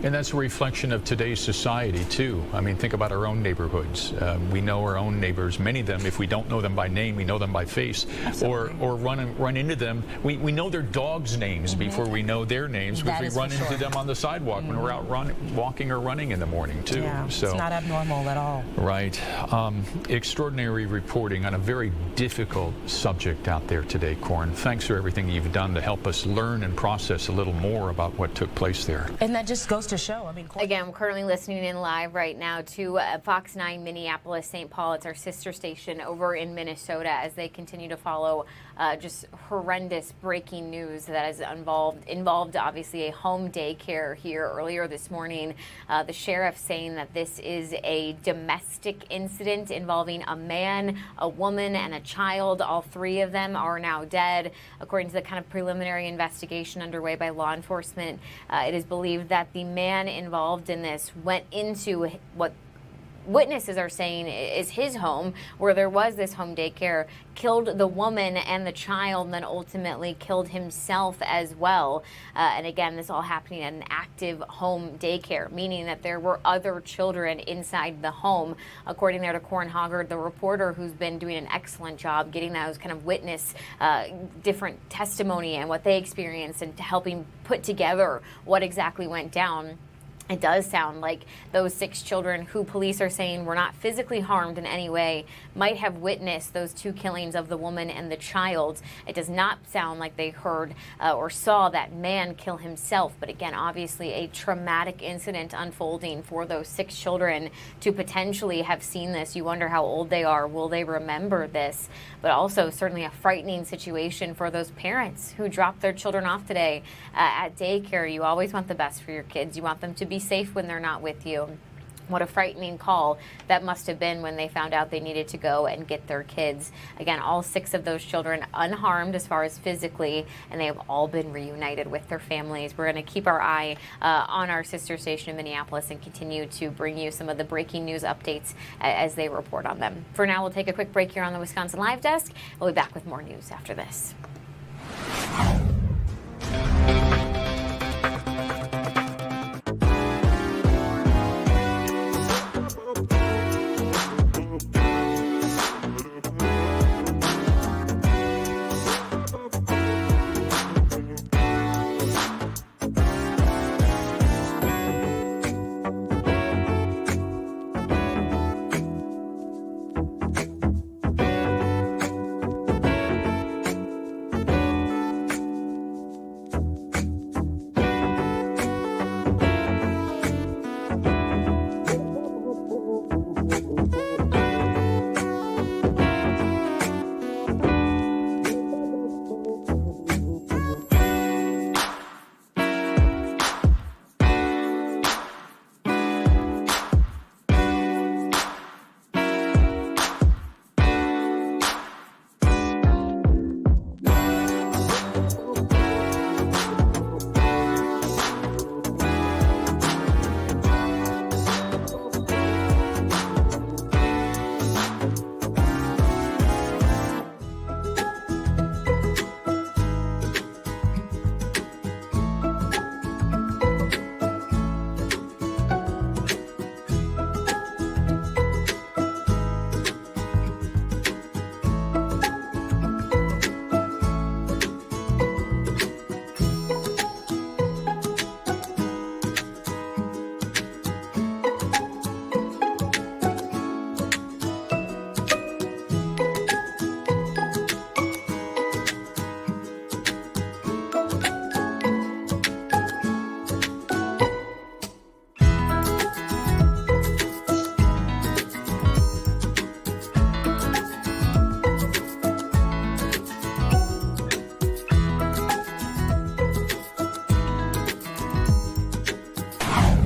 And that's a reflection of today's society, too. I mean, think about our own neighborhoods. We know our own neighbors, many of them. If we don't know them by name, we know them by face. Or run into them. We know their dogs' names before we know their names, because we run into them on the sidewalk when we're out walking or running in the morning, too. Yeah, so, it's not abnormal at all. Right. Extraordinary reporting on a very difficult subject out there today, Corin. Thanks for everything you've done to help us learn and process a little more about what took place there. And that just goes to show. I mean, again, we're currently listening in live right now to Fox 9 Minneapolis, St. Paul. It's our sister station over in Minnesota as they continue to follow just horrendous breaking news that has involved obviously a home daycare here earlier this morning. The sheriff saying that this is a domestic incident involving a man, a woman, and a child. All three of them are now dead. According to the kind of preliminary investigation underway by law enforcement, it is believed that the man involved in this went into what witnesses are saying is his home, where there was this home daycare, killed the woman and the child, and then ultimately killed himself as well. And again, this all happening at an active home daycare, meaning that there were other children inside the home. According there to Corin Hoggard, the reporter who's been doing an excellent job getting those kind of witness different testimony and what they experienced and helping put together what exactly went down. It does sound like those 6 children who police are saying were not physically harmed in any way might have witnessed those 2 killings of the woman and the child. It does not sound like they heard or saw that man kill himself. But again, obviously a traumatic incident unfolding for those 6 children to potentially have seen this. You wonder how old they are. Will they remember this? But also certainly a frightening situation for those parents who dropped their children off today at daycare. You always want the best for your kids. You want them to be safe when they're not with you. What a frightening call that must have been when they found out they needed to go and get their kids. Again, all 6 of those children unharmed as far as physically, and they have all been reunited with their families. We're going to keep our eye on our sister station in Minneapolis and continue to bring you some of the breaking news updates as they report on them. For now, we'll take a quick break here on the Wisconsin Live Desk. We'll be back with more news after this.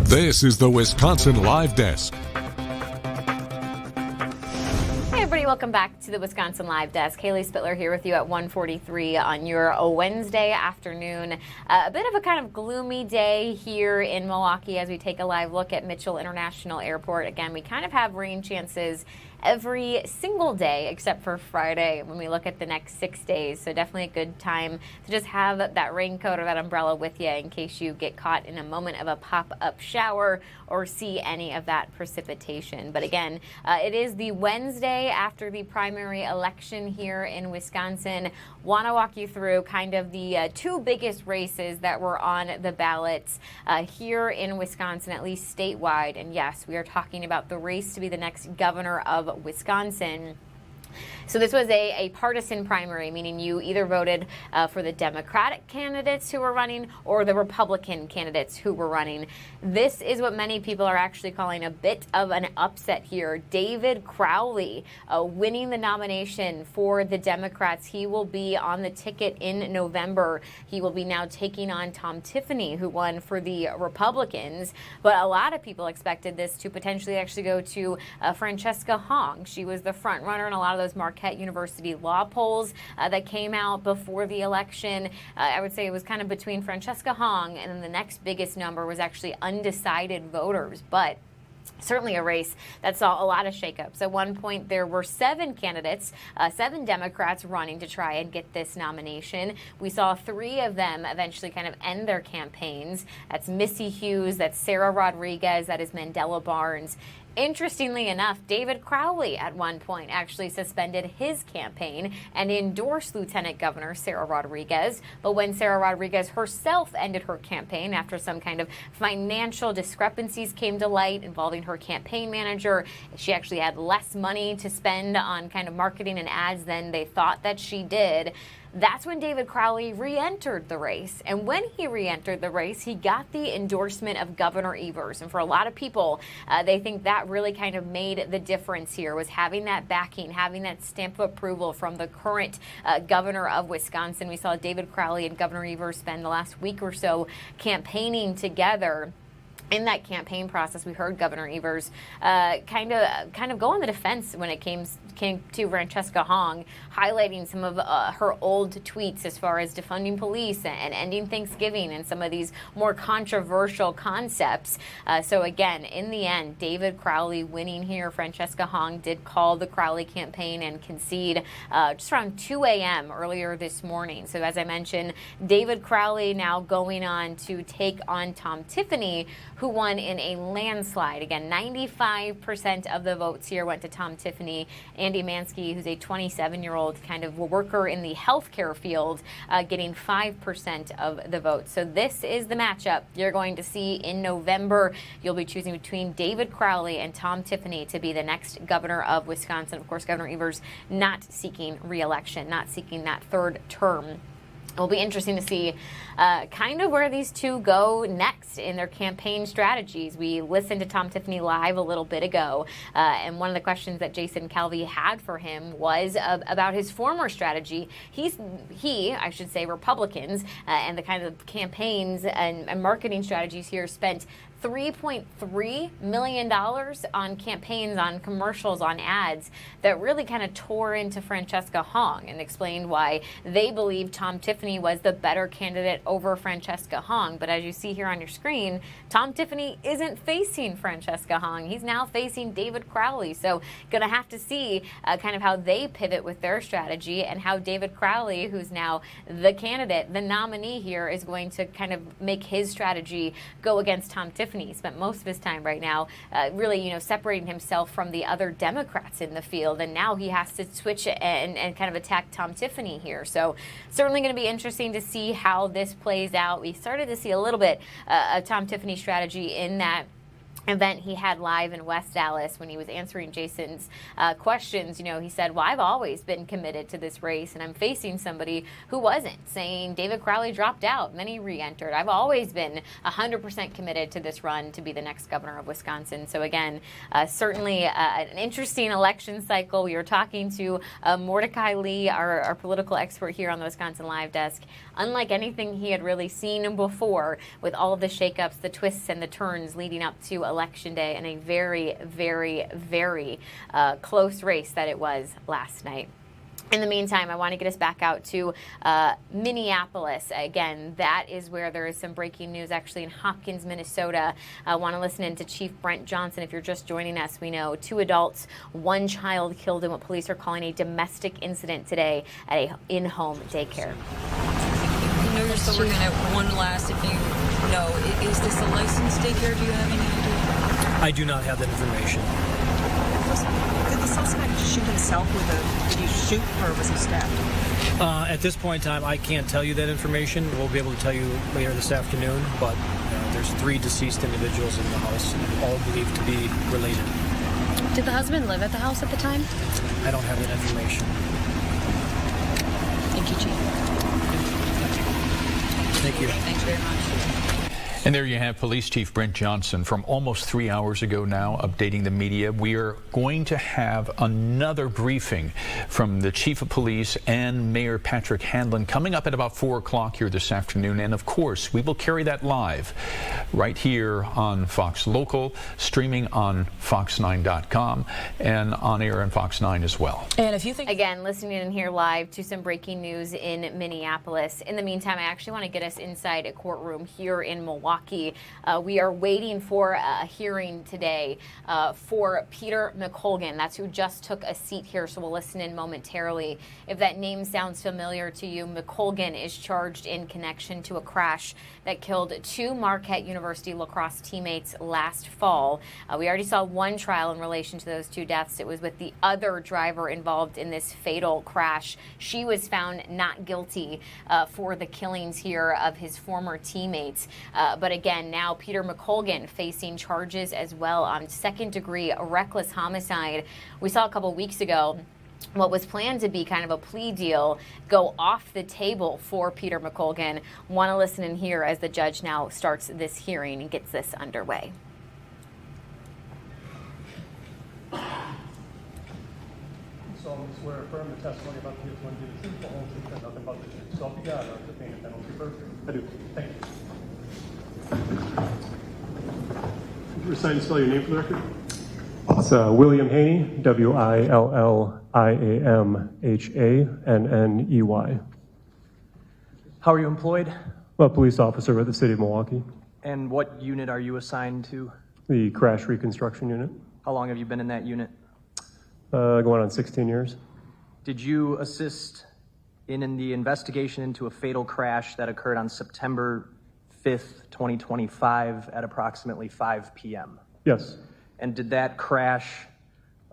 This is the Wisconsin Live Desk. Hey everybody, welcome back to the Wisconsin Live Desk. Haley Spittler here with you at 1:43 on your Wednesday afternoon. A bit of a kind of gloomy day here in Milwaukee as we take a live look at Mitchell International Airport. Again, we kind of have rain chances every single day except for Friday when we look at the next 6 days. So definitely a good time to just have that raincoat or that umbrella with you in case you get caught in a moment of a pop-up shower or see any of that precipitation. But again, it is the Wednesday after the primary election here in Wisconsin. Want to walk you through kind of the two biggest races that were on the ballots here in Wisconsin, at least statewide. And yes, we are talking about the race to be the next governor of Wisconsin. So this was a partisan primary, meaning you either voted for the Democratic candidates who were running or the Republican candidates who were running. This is what many people are actually calling a bit of an upset here. David Crowley winning the nomination for the Democrats. He will be on the ticket in November. He will be now taking on Tom Tiffany, who won for the Republicans. But a lot of people expected this to potentially actually go to Francesca Hong. She was the front runner in a lot of those Marquette University law polls that came out before the election. I would say it was kind of between Francesca Hong, and then the next biggest number was actually undecided voters. But certainly a race that saw a lot of shakeups. At one point, there were 7 candidates, 7 Democrats running to try and get this nomination. We saw 3 of them eventually kind of end their campaigns. That's Missy Hughes, that's Sarah Rodriguez, that is Mandela Barnes. Interestingly enough, David Crowley at one point actually suspended his campaign and endorsed Lieutenant Governor Sarah Rodriguez. But when Sarah Rodriguez herself ended her campaign after some kind of financial discrepancies came to light involving her campaign manager, she actually had less money to spend on kind of marketing and ads than they thought that she did. That's when David Crowley re-entered the race. And when he re-entered the race, he got the endorsement of Governor Evers. And for a lot of people, they think that really kind of made the difference here, was having that backing, having that stamp of approval from the current governor of Wisconsin. We saw David Crowley and Governor Evers spend the last week or so campaigning together. In that campaign process, we heard Governor Evers kind of go on the defense when it came to Francesca Hong, highlighting some of her old tweets as far as defunding police and ending Thanksgiving and some of these more controversial concepts. So again, in the end, David Crowley winning here. Francesca Hong did call the Crowley campaign and concede just around 2 a.m. earlier this morning. So as I mentioned, David Crowley now going on to take on Tom Tiffany, who won in a landslide. Again, 95% of the votes here went to Tom Tiffany. Andy Mansky, who's a 27-year-old kind of worker in the healthcare field, getting 5% of the votes. So this is the matchup you're going to see in November. You'll be choosing between David Crowley and Tom Tiffany to be the next governor of Wisconsin. Of course, Governor Evers not seeking re-election, not seeking that third term. It'll be interesting to see kind of where these two go next in their campaign strategies. We listened to Tom Tiffany live a little bit ago, and one of the questions that Jason Calvi had for him was about his former strategy. I should say, Republicans and the kind of campaigns and marketing strategies here spent $3.3 million on campaigns, on commercials, on ads that really kind of tore into Francesca Hong and explained why they believe Tom Tiffany was the better candidate over Francesca Hong. But as you see here on your screen, Tom Tiffany isn't facing Francesca Hong. He's now facing David Crowley. So going to have to see kind of how they pivot with their strategy and how David Crowley, who's now the candidate, the nominee here, is going to kind of make his strategy go against Tom Tiffany. He spent most of his time right now really, separating himself from the other Democrats in the field, and now he has to switch and kind of attack Tom Tiffany here. So certainly going to be interesting to see how this plays out. We started to see a little bit of Tom Tiffany strategy in that event he had live in West Dallas when he was answering Jason's questions. He said, well, I've always been committed to this race, and I'm facing somebody who wasn't, saying David Crowley dropped out and then he re-entered. I've always been 100% committed to this run to be the next governor of Wisconsin. So again, certainly an interesting election cycle. We were talking to Mordecai Lee, our political expert here on the Wisconsin Live Desk. Unlike anything he had really seen before, with all of the shakeups, the twists and the turns leading up to Election Day, and a very, very, very close race that it was last night. In the meantime, I want to get us back out to Minneapolis. Again, that is where there is some breaking news actually in Hopkins, Minnesota. I want to listen in to Chief Brent Johnson. If you're just joining us, we know 2 adults, 1 child killed in what police are calling a domestic incident today at a in-home daycare. You know you're still working at one last, if you know. Is this a licensed daycare? Do you have any idea? I do not have that information. Did the suspect shoot himself did he shoot or was he stabbed? At this point in time, I can't tell you that information. We'll be able to tell you later this afternoon, but there's 3 deceased individuals in the house, all believed to be related. Did the husband live at the house at the time? I don't have that information. Thank you, Chief. Thank you. Thanks very much. And there you have Police Chief Brent Johnson from almost 3 hours ago now, updating the media. We are going to have another briefing from the Chief of Police and Mayor Patrick Handlon coming up at about 4 o'clock here this afternoon. And of course, we will carry that live right here on Fox Local, streaming on fox9.com and on air on Fox 9 as well. And if you think, again, listening in here live to some breaking news in Minneapolis. In the meantime, I actually want to get us inside a courtroom here in Milwaukee. We are waiting for a hearing today for Peter McColgan. That's who just took a seat here, so we'll listen in momentarily. If that name sounds familiar to you, McColgan is charged in connection to a crash that killed 2 Marquette University lacrosse teammates last fall. We already saw 1 trial in relation to those 2 deaths. It was with the other driver involved in this fatal crash. She was found not guilty for the killings here of his former teammates. But again, now Peter McColgan facing charges as well on 2nd-degree reckless homicide. We saw a couple weeks ago what was planned to be kind of a plea deal go off the table for Peter McColgan. Want to listen in here as the judge now starts this hearing and gets this underway. solemnly swear or affirm the testimony about the case when you the truth, the whole truth, and nothing but the truth. So help you God, not to pay a penalty for perjury. I do. Thank you. Could you recite and spell your name for the record? It's William Haney, Williamhaney. How are you employed? I'm a police officer with the city of Milwaukee. And what unit are you assigned to? The crash reconstruction unit. How long have you been in that unit? Going on 16 years. Did you assist in the investigation into a fatal crash that occurred on September 5th, 2025 at approximately 5 p.m.? Yes. And did that crash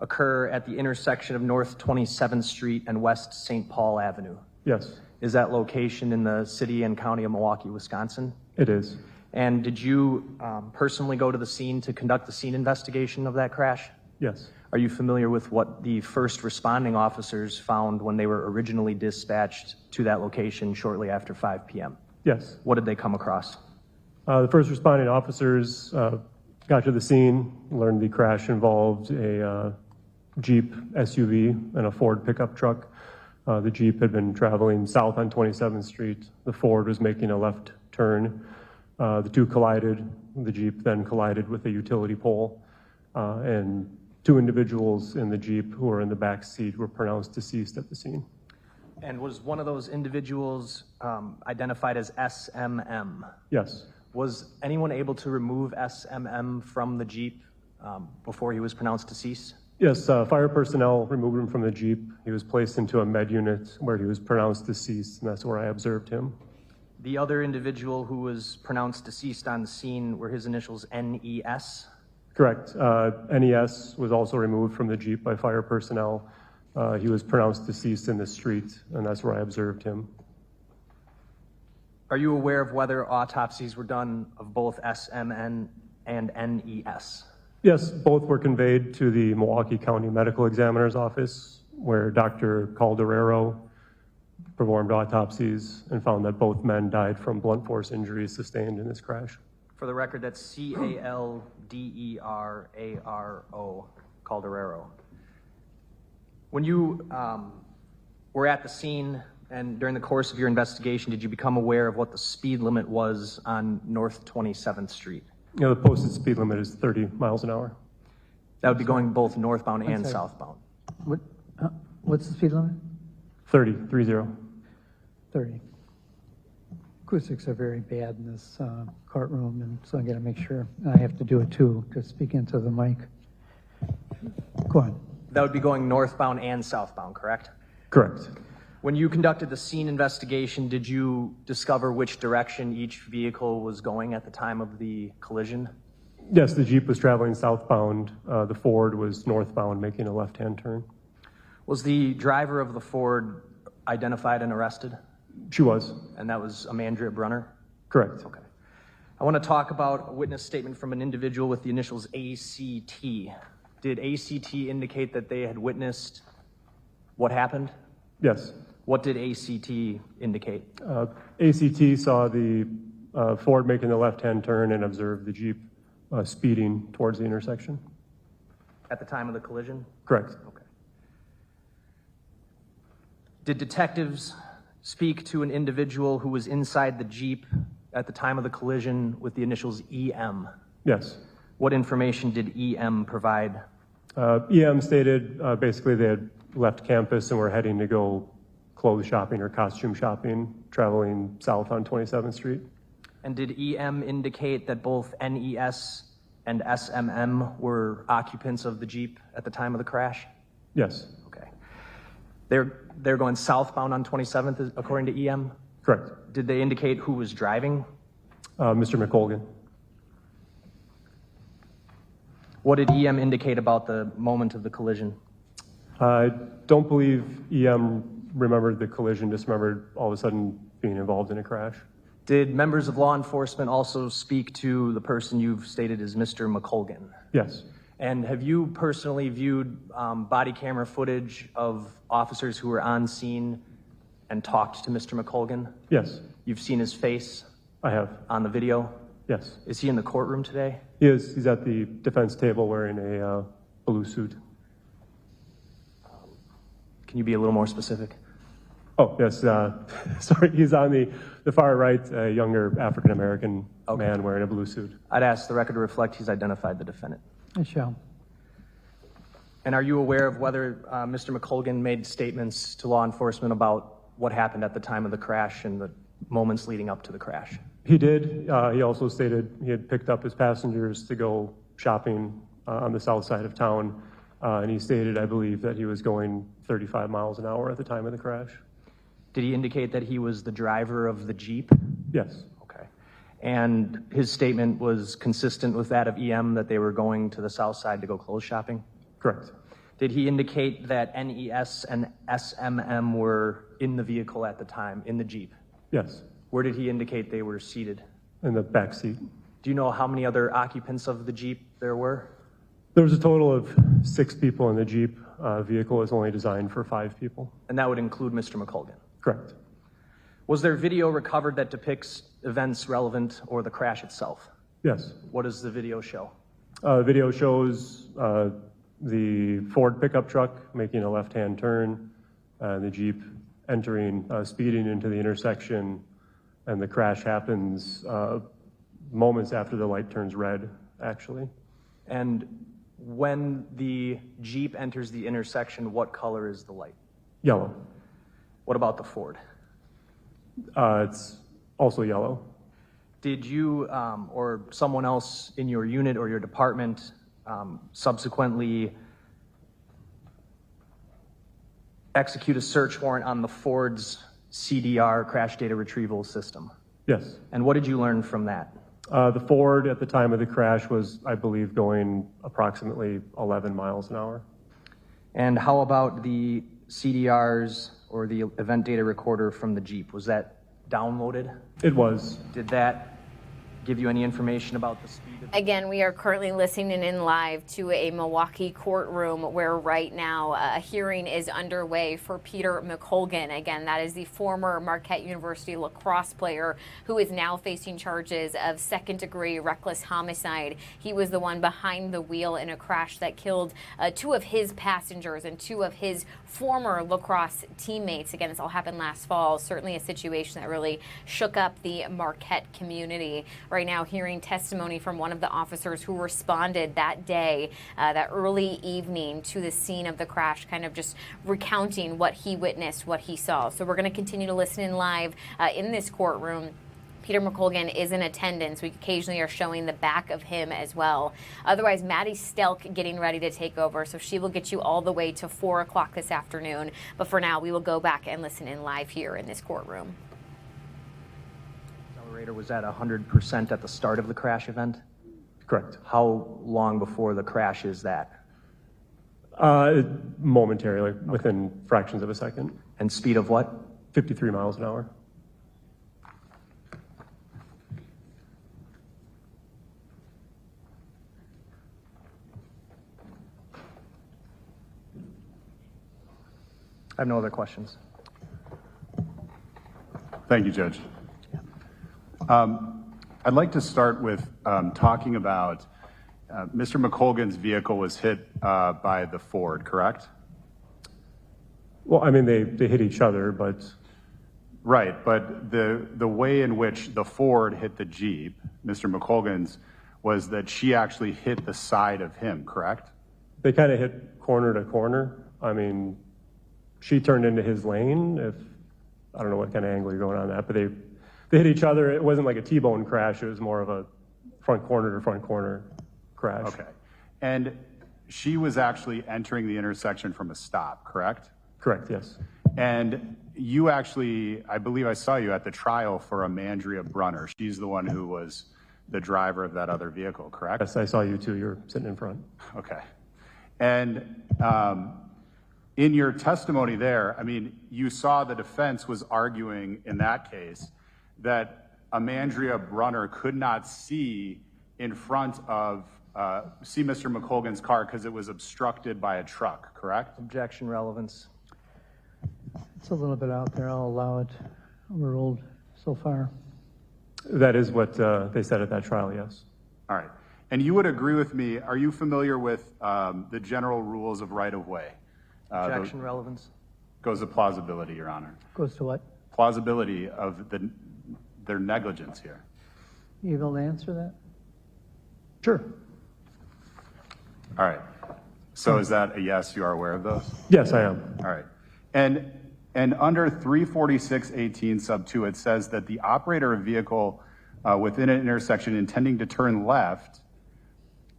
occur at the intersection of North 27th Street and West St. Paul Avenue? Yes. Is that location in the city and county of Milwaukee, Wisconsin? It is. And did you personally go to the scene to conduct the scene investigation of that crash? Yes. Are you familiar with what the first responding officers found when they were originally dispatched to that location shortly after 5 p.m.? Yes. What did they come across? The first responding officers got to the scene, learned the crash involved a Jeep SUV and a Ford pickup truck. The Jeep had been traveling south on 27th Street. The Ford was making a left turn. The two collided. The Jeep then collided with a utility pole, and two individuals in the Jeep who were in the back seat were pronounced deceased at the scene. And was one of those individuals identified as SMM? Yes. Was anyone able to remove SMM from the Jeep before he was pronounced deceased? Yes, fire personnel removed him from the Jeep. He was placed into a med unit where he was pronounced deceased, and that's where I observed him. The other individual who was pronounced deceased on the scene were his initials NES? Correct. NES was also removed from the Jeep by fire personnel. He was pronounced deceased in the street, and that's where I observed him. Are you aware of whether autopsies were done of both SMN and NES? Yes, both were conveyed to the Milwaukee County Medical Examiner's Office, where Dr. Calderero performed autopsies and found that both men died from blunt force injuries sustained in this crash. For the record, that's Calderaro, Calderero. When you were at the scene and during the course of your investigation, did you become aware of what the speed limit was on North 27th Street? You know, the posted speed limit is 30 miles an hour. That would be going both northbound and southbound. What's the speed limit? 30. 30. Acoustics are very bad in this courtroom, and so I got to make sure I have to do it too to speak into the mic. Go on. That would be going northbound and southbound, correct? Correct. When you conducted the scene investigation, did you discover which direction each vehicle was going at the time of the collision? Yes, the Jeep was traveling southbound. The Ford was northbound, making a left-hand turn. Was the driver of the Ford identified and arrested? She was. And that was Amandria Brunner? Correct. Okay. I want to talk about a witness statement from an individual with the initials ACT. Did ACT indicate that they had witnessed what happened? Yes. What did ACT indicate? ACT saw the Ford making the left-hand turn and observed the Jeep speeding towards the intersection. At the time of the collision? Correct. Okay. Did detectives speak to an individual who was inside the Jeep at the time of the collision with the initials EM? Yes. What information did EM provide? EM stated basically they had left campus and were heading to go clothes shopping or costume shopping, traveling south on 27th Street. And did EM indicate that both NES and SMM were occupants of the Jeep at the time of the crash? Yes. Okay. They're going southbound on 27th, according to EM? Correct. Did they indicate who was driving? Mr. McColgan. What did EM indicate about the moment of the collision? I don't believe EM remembered the collision, just remembered all of a sudden being involved in a crash. Did members of law enforcement also speak to the person you've stated as Mr. McColgan? Yes. And have you personally viewed body camera footage of officers who were on scene and talked to Mr. McColgan? Yes. You've seen his face? I have. On the video? Yes. Is he in the courtroom today? He is. He's at the defense table wearing a blue suit. Can you be a little more specific? Oh, yes. Sorry, he's on the far right, a younger African-American man wearing a blue suit. I'd ask the record to reflect he's identified the defendant. I shall. And are you aware of whether Mr. McColgan made statements to law enforcement about what happened at the time of the crash and the moments leading up to the crash? He did. He also stated he had picked up his passengers to go shopping on the south side of town. And he stated, I believe, that he was going 35 miles an hour at the time of the crash. Did he indicate that he was the driver of the Jeep? Yes. Okay. And his statement was consistent with that of EM, that they were going to the south side to go clothes shopping? Correct. Did he indicate that NES and SMM were in the vehicle at the time, in the Jeep? Yes. Where did he indicate they were seated? In the back seat. Do you know how many other occupants of the Jeep there were? There was a total of 6 people in the Jeep. Vehicle is only designed for 5 people. And that would include Mr. McColgan? Correct. Was there video recovered that depicts events relevant or the crash itself? Yes. What does the video show? Video shows the Ford pickup truck making a left-hand turn, the Jeep entering, speeding into the intersection, and the crash happens moments after the light turns red, actually. And when the Jeep enters the intersection, what color is the light? Yellow. What about the Ford? It's also yellow. Did you or someone else in your unit or your department subsequently execute a search warrant on the Ford's CDR, crash data retrieval system? Yes. And what did you learn from that? The Ford at the time of the crash was, I believe, going approximately 11 miles an hour. And how about the CDRs or the event data recorder from the Jeep? Was that downloaded? It was. Did that give you any information about the speed? Again, we are currently listening in live to a Milwaukee courtroom where right now a hearing is underway for Peter McColgan. Again, that is the former Marquette University lacrosse player who is now facing charges of second-degree reckless homicide. He was the one behind the wheel in a crash that killed 2 of his passengers and 2 of his former lacrosse teammates. Again, this all happened last fall. Certainly a situation that really shook up the Marquette community. Right right now hearing testimony from one of the officers who responded that day, that early evening to the scene of the crash, kind of just recounting what he witnessed, what he saw. So we're going to continue to listen in live in this courtroom. Peter McColgan is in attendance. We occasionally are showing the back of him as well. Otherwise, Maddie Stelk getting ready to take over, so she will get you all the way to 4 o'clock this afternoon. But for now, we will go back and listen in live here in this courtroom. Accelerator was at 100% at the start of the crash event? Correct. How long before the crash is that? Momentarily, within fractions of a second. And speed of what? 53 miles an hour. I have no other questions. Thank you, Judge. I'd like to start with talking about Mr. McColgan's vehicle was hit by the Ford, correct? Well, I mean, they hit each other, but... Right, but the way in which the Ford hit the Jeep, Mr. McColgan's, was that she actually hit the side of him, correct? They kind of hit corner to corner. I mean, she turned into his lane. I don't know what kind of angle you're going on that, but they hit each other. It wasn't like a T-bone crash. It was more of a front corner to front corner crash. Okay. And she was actually entering the intersection from a stop, correct? Correct, yes. And you actually, I believe I saw you at the trial for Amandria Brunner. She's the one who was the driver of that other vehicle, correct? Yes, I saw you too. You're sitting in front. Okay. And in your testimony there, I mean, you saw the defense was arguing in that case that Amandria Brunner could not see in front of, see Mr. McColgan's car because it was obstructed by a truck, correct? Objection, relevance. It's a little bit out there. I'll allow it. Overruled so far. That is what they said at that trial, yes. All right. And you would agree with me, are you familiar with the general rules of right-of-way? Objection, relevance. Goes to plausibility, Your Honor. Goes to what? Plausibility of their negligence here. You able to answer that? Sure. All right. So is that a yes, you are aware of those? Yes, I am. All right. And under 346.18 sub 2, it says that the operator of vehicle within an intersection intending to turn left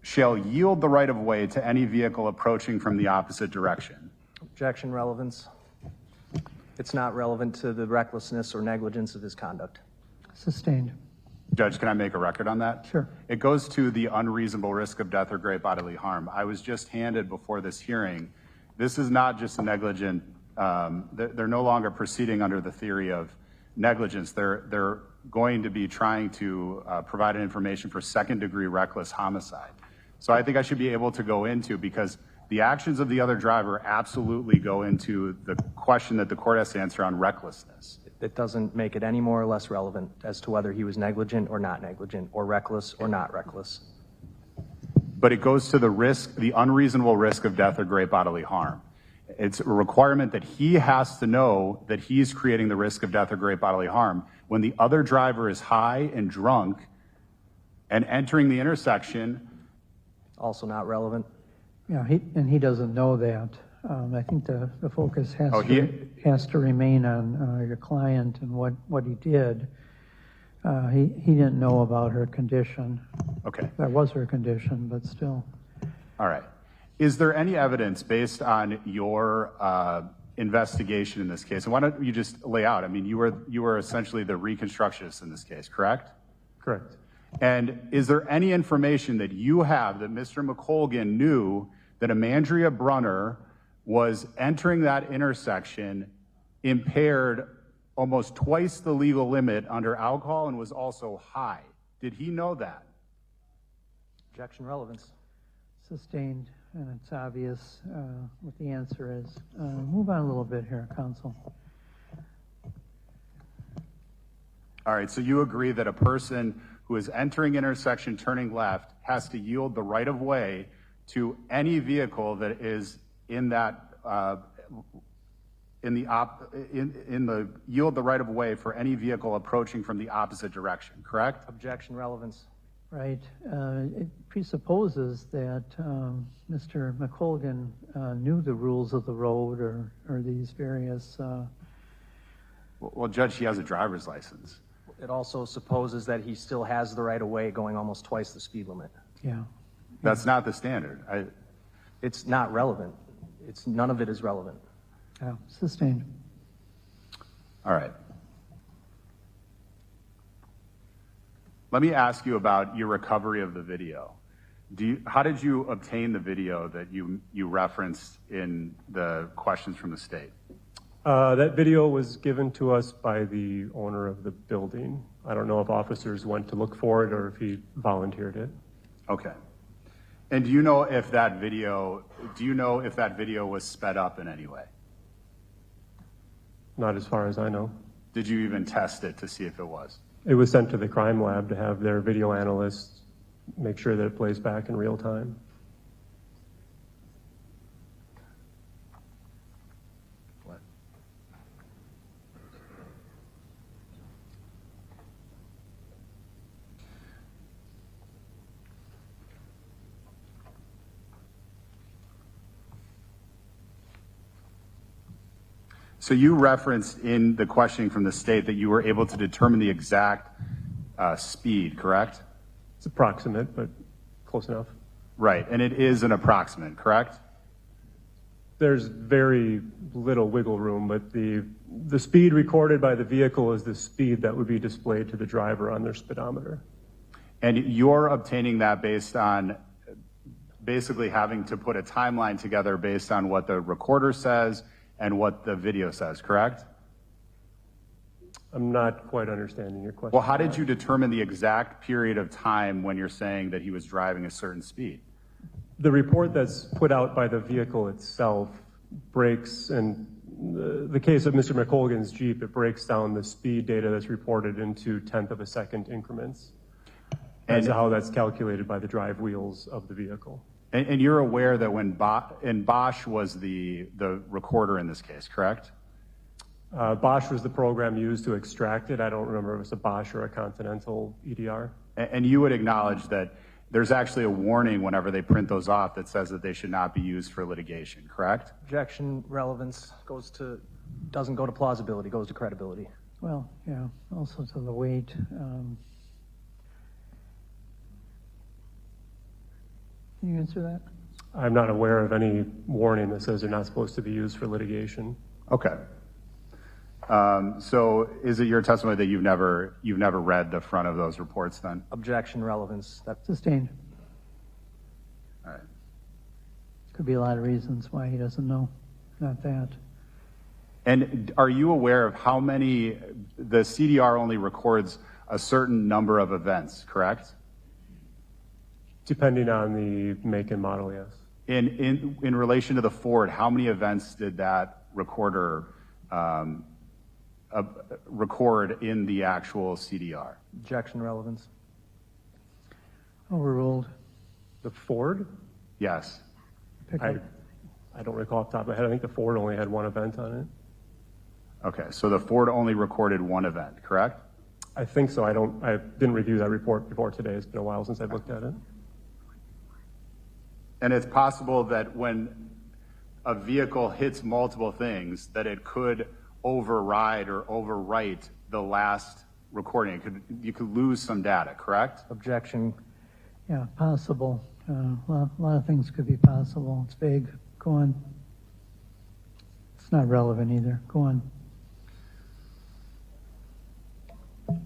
shall yield the right of way to any vehicle approaching from the opposite direction. Objection, relevance. It's not relevant to the recklessness or negligence of his conduct. Sustained. Judge, can I make a record on that? Sure. It goes to the unreasonable risk of death or great bodily harm. I was just handed before this hearing, this is not just negligent, they're no longer proceeding under the theory of negligence. They're going to be trying to provide an information for second-degree reckless homicide. So I think I should be able to go into, because the actions of the other driver absolutely go into the question that the court has to answer on recklessness. It doesn't make it any more or less relevant as to whether he was negligent or not negligent, or reckless or not reckless. But it goes to the risk, the unreasonable risk of death or great bodily harm. It's a requirement that he has to know that he's creating the risk of death or great bodily harm when the other driver is high and drunk and entering the intersection. Also not relevant. Yeah, he doesn't know that. I think the focus has to remain on your client and what he did. He didn't know about her condition. Okay. That was her condition, but still. All right. Is there any evidence based on your investigation in this case? And why don't you just lay out? I mean, you were essentially the reconstructionist in this case, correct? Correct. And is there any information that you have that Mr. McColgan knew that Amandria Brunner was entering that intersection impaired almost twice the legal limit under alcohol and was also high? Did he know that? Objection, relevance. Sustained, and it's obvious what the answer is. Move on a little bit here, counsel. All right, so you agree that a person who is entering intersection turning left has to yield the right of way to any vehicle that is in that in the yield the right of way for any vehicle approaching from the opposite direction, correct? Objection, relevance. Right. It presupposes that Mr. McColgan knew the rules of the road or these various... Well, Judge, he has a driver's license. It also supposes that he still has the right of way going almost twice the speed limit. Yeah. That's not the standard. It's not relevant. None of it is relevant. Yeah, sustained. All right. Let me ask you about your recovery of the video. How did you obtain the video that you referenced in the questions from the state? That video was given to us by the owner of the building. I don't know if officers went to look for it or if he volunteered it. Okay. And do you know if that video was sped up in any way? Not as far as I know. Did you even test it to see if it was? It was sent to the crime lab to have their video analysts make sure that it plays back in real time. What? So you referenced in the questioning from the state that you were able to determine the exact speed, correct? It's approximate, but close enough. Right, and it is an approximate, correct? There's very little wiggle room, but the speed recorded by the vehicle is the speed that would be displayed to the driver on their speedometer. And you're obtaining that based on basically having to put a timeline together based on what the recorder says and what the video says, correct? I'm not quite understanding your question. Well, how did you determine the exact period of time when you're saying that he was driving a certain speed? The report that's put out by the vehicle itself breaks, in the case of Mr. McColgan's Jeep, it breaks down the speed data that's reported into 1/10 of a second increments. As to how that's calculated by the drive wheels of the vehicle. And you're aware that when Bosch was the recorder in this case, correct? Bosch was the program used to extract it. I don't remember if it was a Bosch or a Continental EDR. And you would acknowledge that there's actually a warning whenever they print those off that says that they should not be used for litigation, correct? Objection, relevance doesn't go to plausibility, goes to credibility. Well, yeah, also to the weight. Can you answer that? I'm not aware of any warning that says they're not supposed to be used for litigation. Okay. So is it your testimony that you've never read the front of those reports then? Objection, relevance. Sustained. All right. Could be a lot of reasons why he doesn't know. Not that. And are you aware of how many, the CDR only records a certain number of events, correct? Depending on the make and model, yes. In relation to the Ford, how many events did that recorder record in the actual CDR? Objection, relevance. Overruled. The Ford? Yes. I don't recall off the top of my head. I think the Ford only had one event on it. Okay, so the Ford only recorded one event, correct? I think so. I didn't review that report before today. It's been a while since I've looked at it. And it's possible that when a vehicle hits multiple things, that it could override or overwrite the last recording. You could lose some data, correct? Objection. Yeah, possible. A lot of things could be possible. It's vague. Go on. It's not relevant either. Go on. All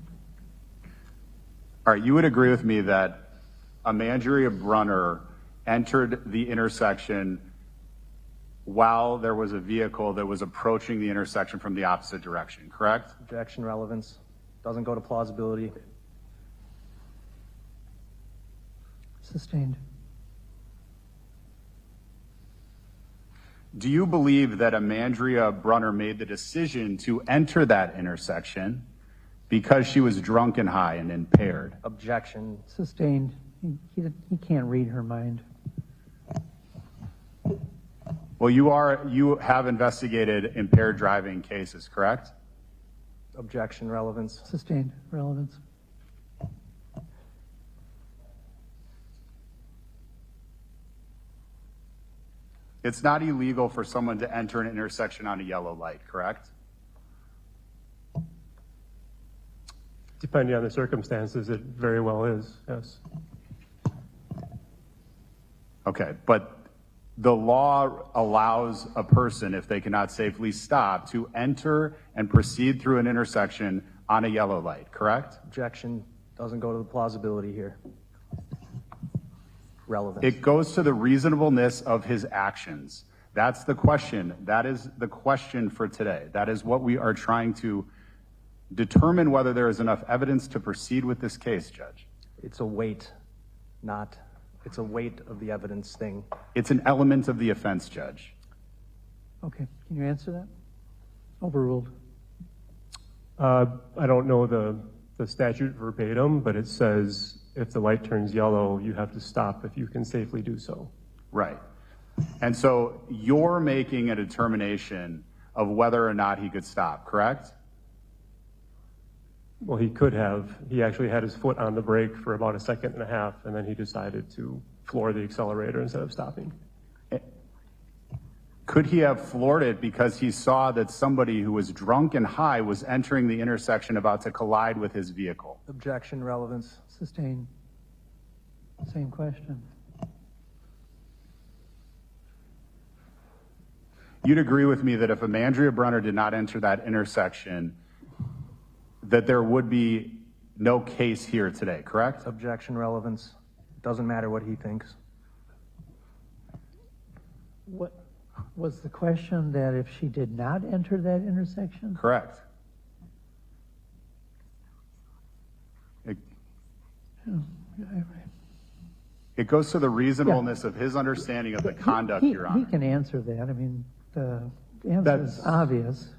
right, you would agree with me that Amandria Brunner entered the intersection while there was a vehicle that was approaching the intersection from the opposite direction, correct? Objection, relevance. Doesn't go to plausibility. Sustained. Do you believe that Amandria Brunner made the decision to enter that intersection because she was drunk and high and impaired? Objection. Sustained. He can't read her mind. Well, you have investigated impaired driving cases, correct? Objection, relevance. Sustained, relevance. It's not illegal for someone to enter an intersection on a yellow light, correct? Depending on the circumstances, it very well is, yes. Okay, but the law allows a person, if they cannot safely stop, to enter and proceed through an intersection on a yellow light, correct? Objection, doesn't go to the plausibility here. Relevance. It goes to the reasonableness of his actions. That's the question. That is the question for today. That is what we are trying to determine, whether there is enough evidence to proceed with this case, Judge. It's a weight, it's a weight of the evidence thing. It's an element of the offense, Judge. Okay, can you answer that? Overruled. I don't know the statute verbatim, but it says if the light turns yellow, you have to stop if you can safely do so. Right. And so you're making a determination of whether or not he could stop, correct? Well, he could have. He actually had his foot on the brake for about a second and a half, and then he decided to floor the accelerator instead of stopping. Could he have floored it because he saw that somebody who was drunk and high was entering the intersection about to collide with his vehicle? Objection, relevance. Sustained. Same question. You'd agree with me that if Amandria Brunner did not enter that intersection, that there would be no case here today, correct? Objection, relevance. Doesn't matter what he thinks. What was the question, that if she did not enter that intersection? Correct. It goes to the reasonableness of his understanding of the conduct, Your Honor. He can answer that. I mean, the answer is obvious.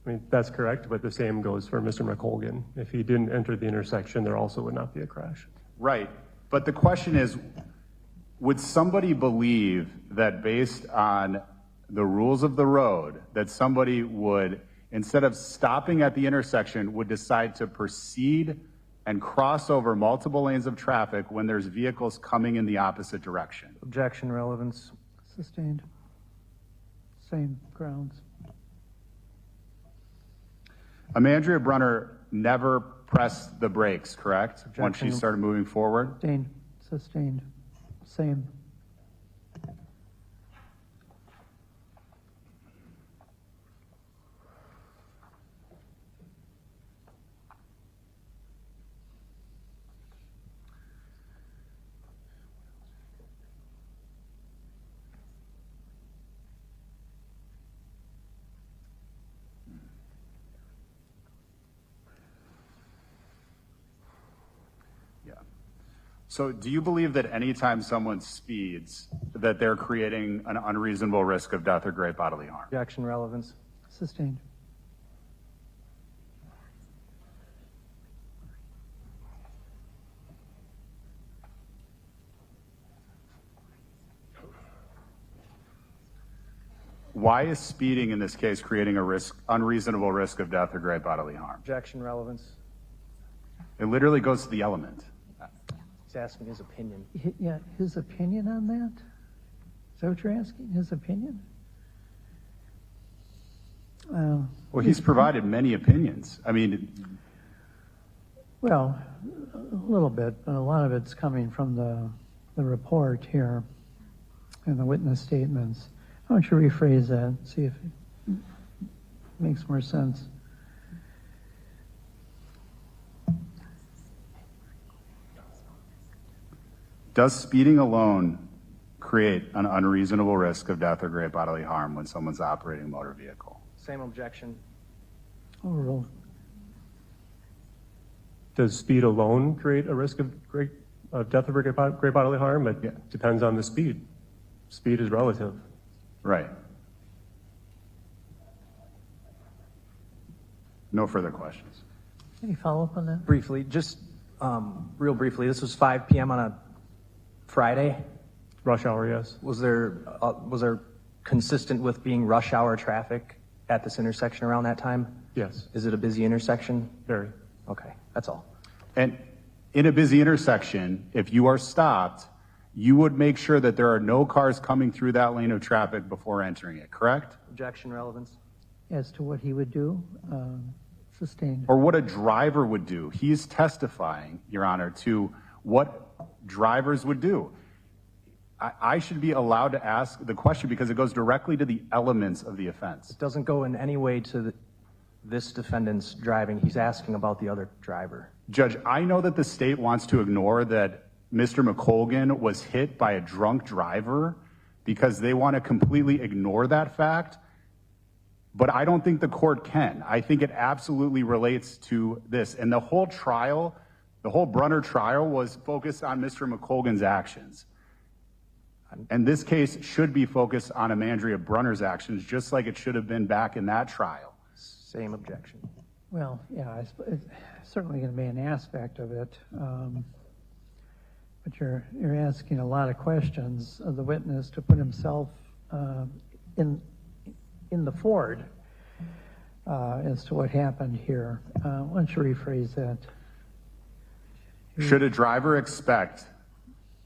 I mean, that's correct, but the same goes for Mr. McColgan. If he didn't enter the intersection, there also would not be a crash. Right. But the question is, would somebody believe that based on the rules of the road, that somebody would, instead of stopping at the intersection, would decide to proceed and cross over multiple lanes of traffic when there's vehicles coming in the opposite direction? Objection, relevance. Sustained. Same grounds. Amandria Brunner never pressed the brakes, correct? Objection. Once she started moving forward? Sustained. Sustained. Same. So do you believe that anytime someone speeds, that they're creating an unreasonable risk of death or great bodily harm? Objection, relevance. Sustained. Why is speeding in this case creating a unreasonable risk of death or great bodily harm? Objection, relevance. It literally goes to the element. He's asking his opinion. Yeah, his opinion on that? Is that what you're asking? His opinion? Well, he's provided many opinions. I mean, well, a little bit, but a lot of it's coming from the report here and the witness statements. Why don't you rephrase that, see if it makes more sense? does speeding alone create an unreasonable risk of death or great bodily harm when someone's operating a motor vehicle? Same objection. Overruled. Does speed alone create a risk of death or great bodily harm? It depends on the speed. Speed is relative. Right. No further questions. Any follow-up on that? Briefly, just real briefly, this was 5 p.m. on a Friday? Rush hour, yes. Was there consistent with being rush hour traffic at this intersection around that time? Yes. Is it a busy intersection? Very. Okay, that's all. And in a busy intersection, if you are stopped, you would make sure that there are no cars coming through that lane of traffic before entering it, correct? Objection, relevance. As to what he would do, sustained. Or what a driver would do. He's testifying, Your Honor, to what drivers would do. I should be allowed to ask the question because it goes directly to the elements of the offense. It doesn't go in any way to this defendant's driving. He's asking about the other driver. Judge, I know that the state wants to ignore that Mr. McColgan was hit by a drunk driver because they want to completely ignore that fact, but I don't think the court can. I think it absolutely relates to this. And the whole trial, the whole Brunner trial was focused on Mr. McColgan's actions. And this case should be focused on Amandria Brunner's actions, just like it should have been back in that trial. Same objection. Well, yeah, it's certainly going to be an aspect of it. But you're asking a lot of questions of the witness to put himself in the Ford as to what happened here. Why don't you rephrase that? Should a driver expect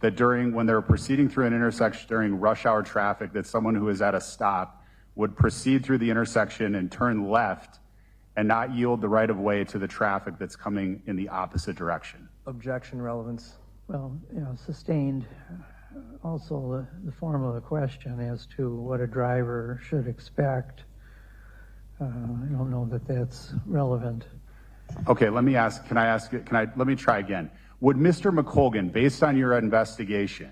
that when they're proceeding through an intersection during rush hour traffic, that someone who is at a stop would proceed through the intersection and turn left and not yield the right of way to the traffic that's coming in the opposite direction? Objection, relevance. Well, sustained. Also, the form of the question as to what a driver should expect. I don't know that that's relevant. Okay, let me try again. Would Mr. McColgan, based on your investigation,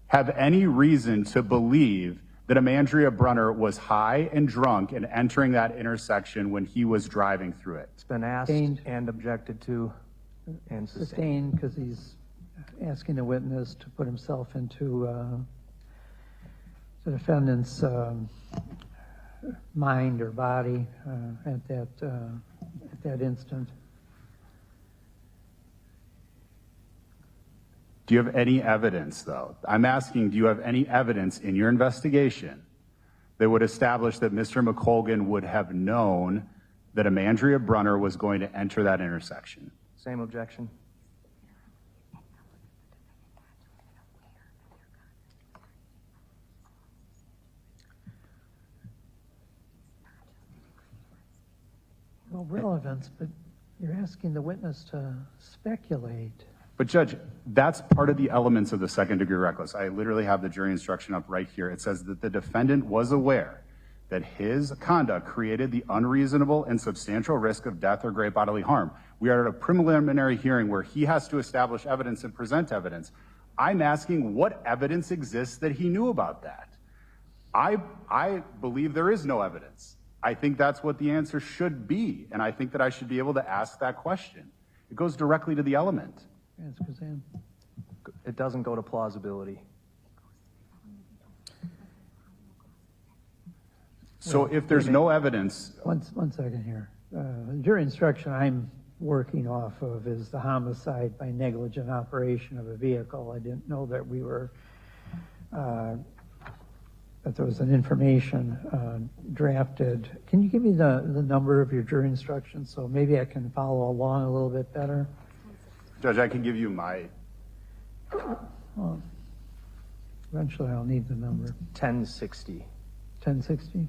have any reason to believe that Amandria Brunner was high and drunk and entering that intersection when he was driving through it? It's been asked and objected to and sustained because he's asking the witness to put himself into the defendant's mind or body at that instant. Do you have any evidence, though? I'm asking, do you have any evidence in your investigation that would establish that Mr. McColgan would have known that Amandria Brunner was going to enter that intersection? Same objection. Well, relevance, but you're asking the witness to speculate. But Judge, that's part of the elements of the second-degree reckless. I literally have the jury instruction up right here. It says that the defendant was aware that his conduct created the unreasonable and substantial risk of death or great bodily harm. We are at a preliminary hearing where he has to establish evidence and present evidence. I'm asking what evidence exists that he knew about that. I believe there is no evidence. I think that's what the answer should be, and I think that I should be able to ask that question. It goes directly to the element. It doesn't go to plausibility. So if there's no evidence... One second here. The jury instruction I'm working off of is the homicide by negligent operation of a vehicle. I didn't know that we were... that there was an information drafted. Can you give me the number of your jury instructions so maybe I can follow along a little bit better? Judge, I can give you my... Well, eventually I'll need the number. 1060. 1060?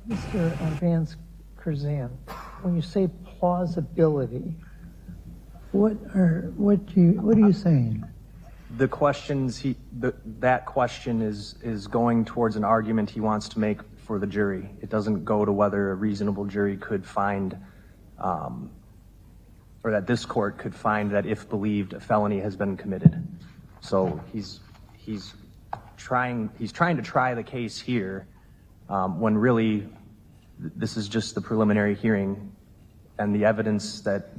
Mr. Vance Curzan, when you say plausibility, what are you saying? The questions that question is going towards an argument he wants to make for the jury. It doesn't go to whether a reasonable jury could find, or that this court could find that if believed, a felony has been committed. So he's trying to try the case here when really this is just the preliminary hearing, and the evidence that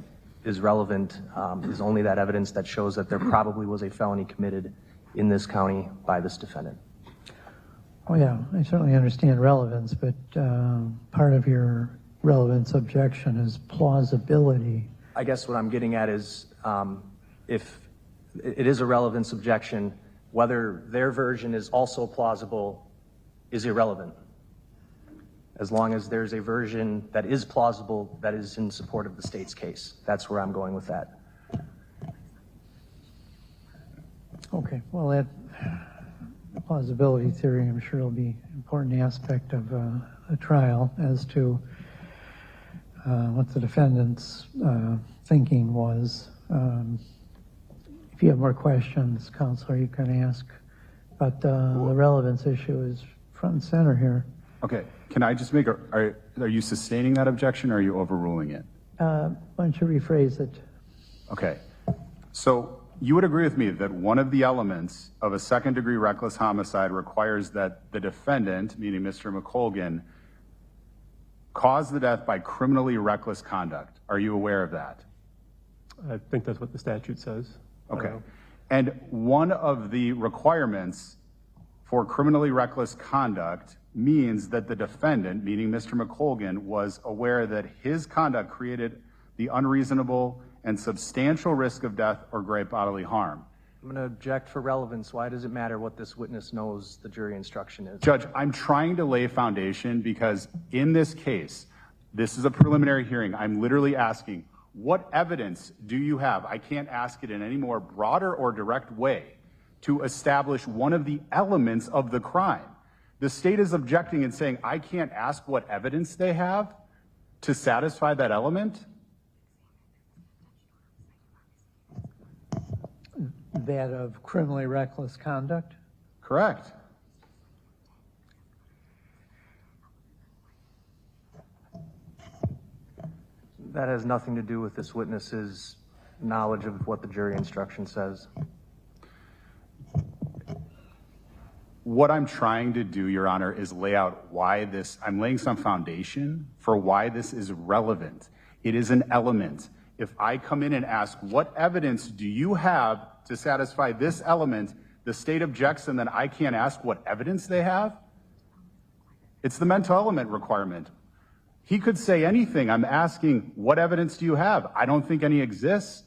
is relevant is only that evidence that shows that there probably was a felony committed in this county by this defendant. Oh yeah, I certainly understand relevance, but part of your relevance objection is plausibility. I guess what I'm getting at is if it is a relevance objection, whether their version is also plausible is irrelevant. As long as there's a version that is plausible that is in support of the state's case. That's where I'm going with that. Okay, well, that plausibility theory, I'm sure, will be an important aspect of a trial as to what the defendant's thinking was. If you have more questions, Counselor, you can ask. But the relevance issue is front and center here. Okay, can I just make are you sustaining that objection or are you overruling it? Why don't you rephrase it? Okay, so you would agree with me that one of the elements of a second-degree reckless homicide requires that the defendant, meaning Mr. McColgan, cause the death by criminally reckless conduct. Are you aware of that? I think that's what the statute says. Okay. And one of the requirements for criminally reckless conduct means that the defendant, meaning Mr. McColgan, was aware that his conduct created the unreasonable and substantial risk of death or great bodily harm. I'm going to object for relevance. Why does it matter what this witness knows the jury instruction is? Judge, I'm trying to lay foundation because in this case, this is a preliminary hearing. I'm literally asking, what evidence do you have? I can't ask it in any more broader or direct way to establish one of the elements of the crime. The state is objecting and saying, I can't ask what evidence they have to satisfy that element? That of criminally reckless conduct? Correct. That has nothing to do with this witness's knowledge of what the jury instruction says. What I'm trying to do, Your Honor, is lay out why this, I'm laying some foundation for why this is relevant. It is an element. If I come in and ask, what evidence do you have to satisfy this element, the state objects and then I can't ask what evidence they have? It's the mental element requirement. He could say anything. I'm asking, what evidence do you have? I don't think any exists.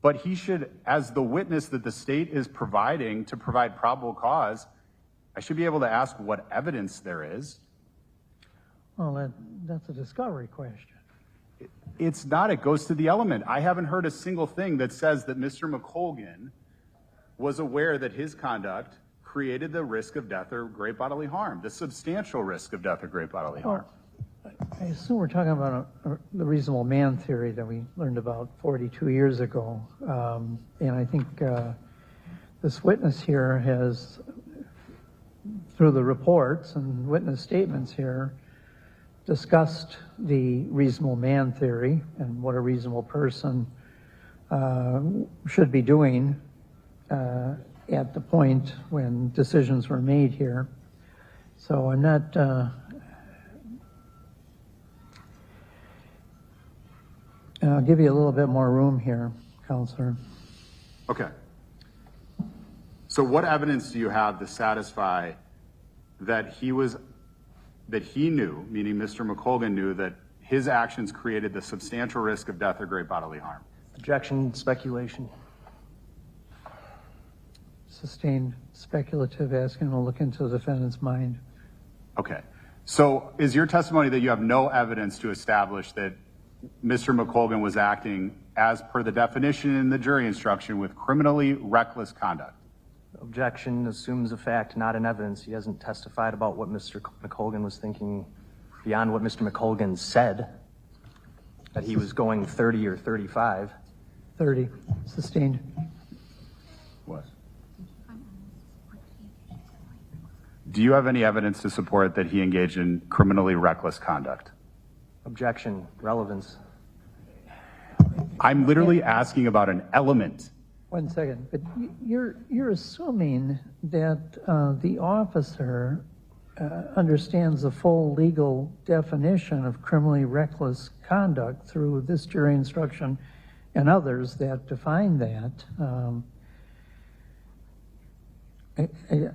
But he should, as the witness that the state is providing to provide probable cause, I should be able to ask what evidence there is. Well, that's a discovery question. It's not. It goes to the element. I haven't heard a single thing that says that Mr. McColgan was aware that his conduct created the risk of death or great bodily harm, the substantial risk of death or great bodily harm. I assume we're talking about the reasonable man theory that we learned about 42 years ago. And I think this witness here has, through the reports and witness statements here, discussed the reasonable man theory and what a reasonable person should be doing at the point when decisions were made here. So I'm not... I'll give you a little bit more room here, Counselor. Okay. So what evidence do you have to satisfy that he knew, meaning Mr. McColgan knew, that his actions created the substantial risk of death or great bodily harm? Objection, speculation. Sustained speculative, asking him to look into the defendant's mind. Okay. So is your testimony that you have no evidence to establish that Mr. McColgan was acting as per the definition in the jury instruction with criminally reckless conduct? Objection assumes a fact, not an evidence. He hasn't testified about what Mr. McColgan was thinking beyond what Mr. McColgan said, that he was going 30 or 35. 30. Sustained. What? Do you have any evidence to support that he engaged in criminally reckless conduct? Objection. Relevance. I'm literally asking about an element. 1 second, but you're assuming that the officer understands the full legal definition of criminally reckless conduct through this jury instruction and others that define that.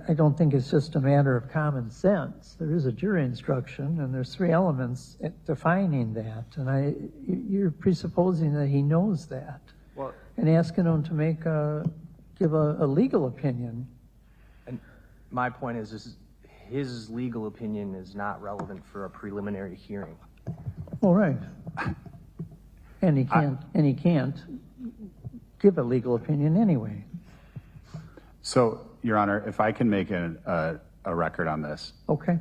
I don't think it's just a matter of common sense. There is a jury instruction, and there's 3 elements defining that, and you're presupposing that he knows that, Well, and asking him to give a legal opinion. and my point is his legal opinion is not relevant for a preliminary hearing. All right, and he can't give a legal opinion anyway. So, Your Honor, if I can make a record on this. Okay.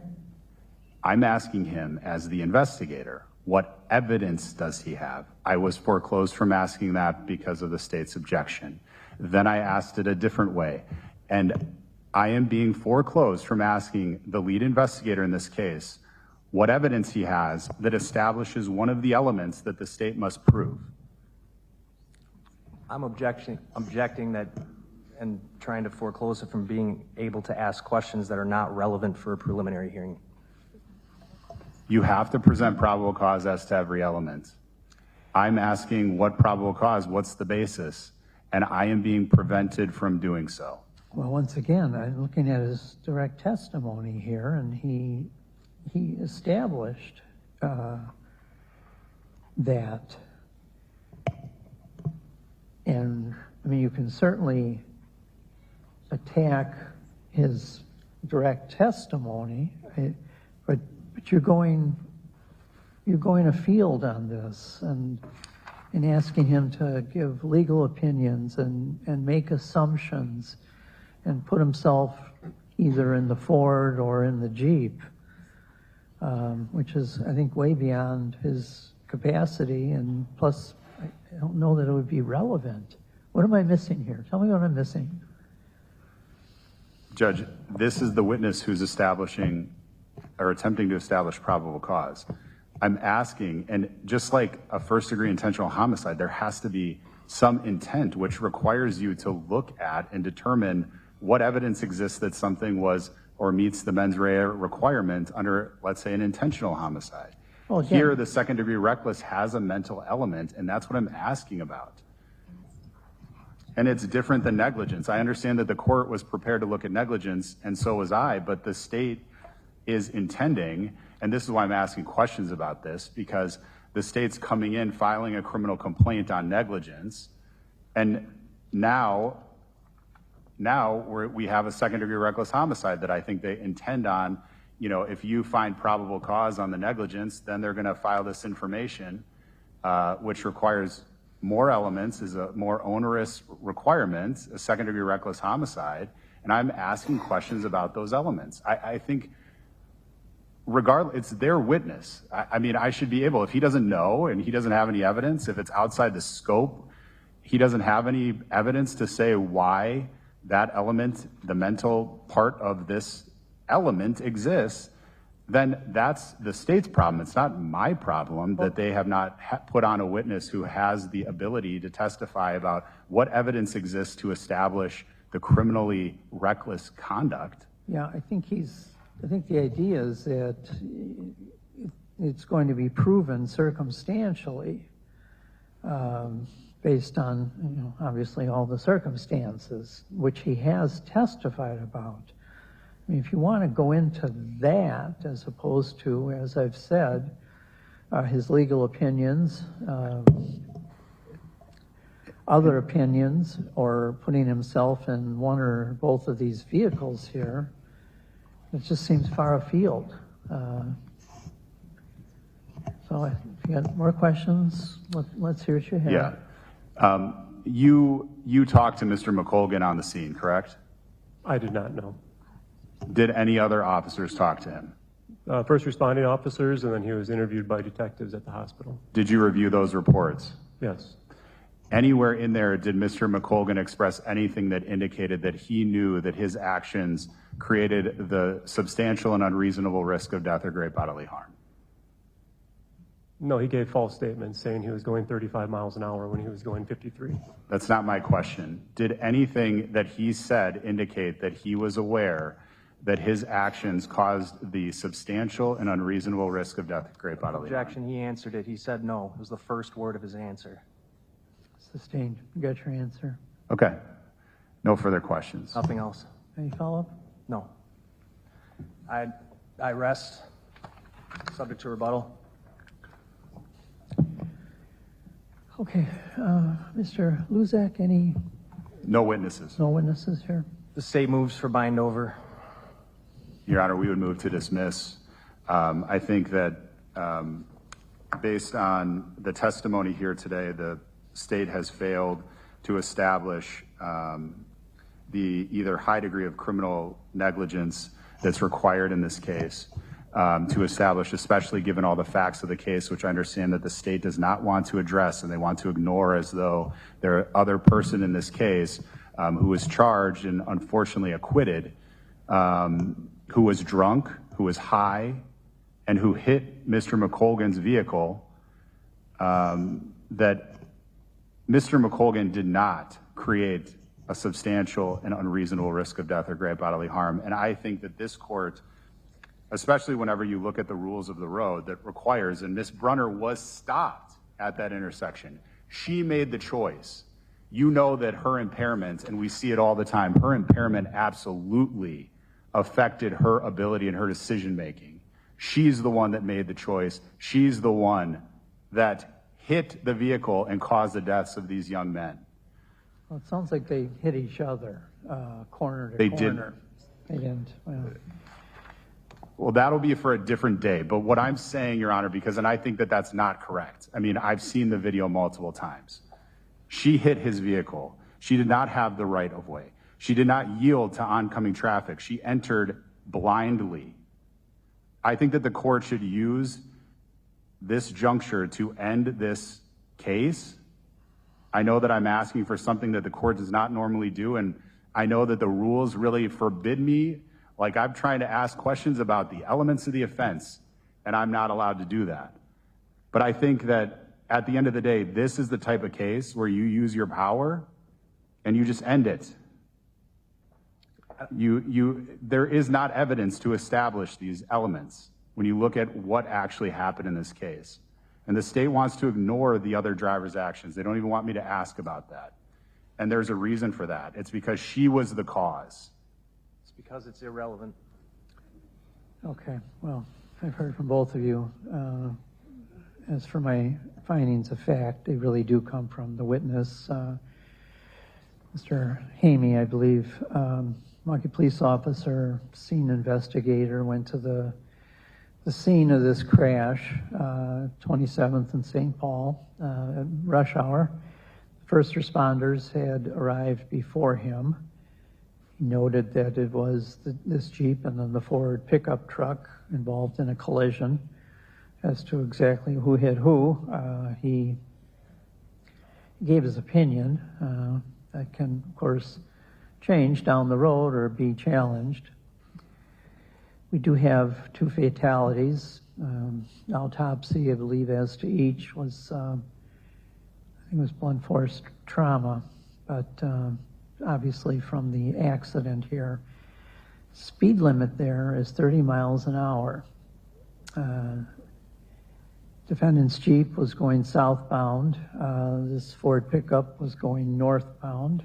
I'm asking him as the investigator, what evidence does he have? I was foreclosed from asking that because of the state's objection. Then I asked it a different way. And I am being foreclosed from asking the lead investigator in this case what evidence he has that establishes one of the elements that the state must prove. I'm objecting that and trying to foreclose it from being able to ask questions that are not relevant for a preliminary hearing. You have to present probable cause as to every element. I'm asking what probable cause, what's the basis, and I am being prevented from doing so. Well, once again, I'm looking at his direct testimony here, and he established that. And I mean, you can certainly attack his direct testimony, but you're going afield on this and asking him to give legal opinions and make assumptions and put himself either in the Ford or in the Jeep, which is, I think, way beyond his capacity, and plus I don't know that it would be relevant. What am I missing here? Tell me what I'm missing. Judge, this is the witness who's establishing or attempting to establish probable cause. I'm asking, and just like a first-degree intentional homicide, there has to be some intent which requires you to look at and determine what evidence exists that something was or meets the mens rea requirement under, let's say, an intentional homicide. Well, here, the second-degree reckless has a mental element, and that's what I'm asking about. And it's different than negligence. I understand that the court was prepared to look at negligence, and so was I, but the state is intending, and this is why I'm asking questions about this, because the state's coming in, filing a criminal complaint on negligence, and now we have a second-degree reckless homicide that I think they intend on. You know, if you find probable cause on the negligence, then they're going to file this information, which requires more elements, is a more onerous requirement, a second-degree reckless homicide, and I'm asking questions about those elements. I think, regardless, it's their witness. I mean, I should be able, if he doesn't know and he doesn't have any evidence, if it's outside the scope, he doesn't have any evidence to say why that element, the mental part of this element exists, then that's the state's problem. It's not my problem that they have not put on a witness who has the ability to testify about what evidence exists to establish the criminally reckless conduct. Yeah, I think the idea is that it's going to be proven circumstantially, based on, you know, obviously all the circumstances, which he has testified about. I mean, if you want to go into that, as opposed to, as I've said, his legal opinions, other opinions, or putting himself in one or both of these vehicles here, it just seems far afield. So if you got more questions, let's hear what you have. Yeah. You talked to Mr. McColgan on the scene, correct? I did not know. Did any other officers talk to him? First responding officers, and then he was interviewed by detectives at the hospital. Did you review those reports? Yes. Anywhere in there did Mr. McColgan express anything that indicated that he knew that his actions created the substantial and unreasonable risk of death or great bodily harm? No, he gave false statements saying he was going 35 miles an hour when he was going 53. That's not my question. Did anything that he said indicate that he was aware that his actions caused the substantial and unreasonable risk of death or great bodily harm? Objection, he answered it. He said no. It was the first word of his answer. Sustained. You got your answer. Okay. No further questions. Nothing else. Any follow-up? No. I rest. Subject to rebuttal. Okay. Mr. Luzak, any? No witnesses. No witnesses here? The state moves for bind over. Your Honor, we would move to dismiss. I think that based on the testimony here today, the state has failed to establish the either high degree of criminal negligence that's required in this case to establish, especially given all the facts of the case, which I understand that the state does not want to address and they want to ignore as though there other person in this case who was charged and unfortunately acquitted, who was drunk, who was high, and who hit Mr. McColgan's vehicle, that Mr. McColgan did not create a substantial and unreasonable risk of death or great bodily harm. And I think that this court, especially whenever you look at the rules of the road, that requires, and Ms. Brunner was stopped at that intersection. She made the choice. You know that her impairment, and we see it all the time, her impairment absolutely affected her ability and her decision making. She's the one that made the choice. She's the one that hit the vehicle and caused the deaths of these young men. Well, it sounds like they hit each other, corner to They corner. They didn't. Well, that'll be for a different day. But what I'm saying, Your Honor, and I think that that's not correct. I mean, I've seen the video multiple times. She hit his vehicle. She did not have the right of way. She did not yield to oncoming traffic. She entered blindly. I think that the court should use this juncture to end this case. I know that I'm asking for something that the court does not normally do, and I know that the rules really forbid me. Like, I'm trying to ask questions about the elements of the offense, and I'm not allowed to do that. But I think that at the end of the day, this is the type of case where you use your power and you just end it. There is not evidence to establish these elements when you look at what actually happened in this case. And the state wants to ignore the other driver's actions. They don't even want me to ask about that. And there's a reason for that. It's because she was the cause. It's because it's irrelevant. Okay, well, I've heard from both of you. As for my findings of fact, they really do come from the witness, Mr. Hamey, I believe. Milwaukee police officer, scene investigator, went to the scene of this crash, 27th and St. Paul, at rush hour. First responders had arrived before him. He noted that it was this Jeep and then the Ford pickup truck involved in a collision. As to exactly who hit who, he gave his opinion. That can, of course, change down the road or be challenged. We do have 2 fatalities. Autopsy, I believe, as to each was, I think it was blunt force trauma, but obviously from the accident here. Speed limit there is 30 miles an hour. Defendant's Jeep was going southbound. This Ford pickup was going northbound.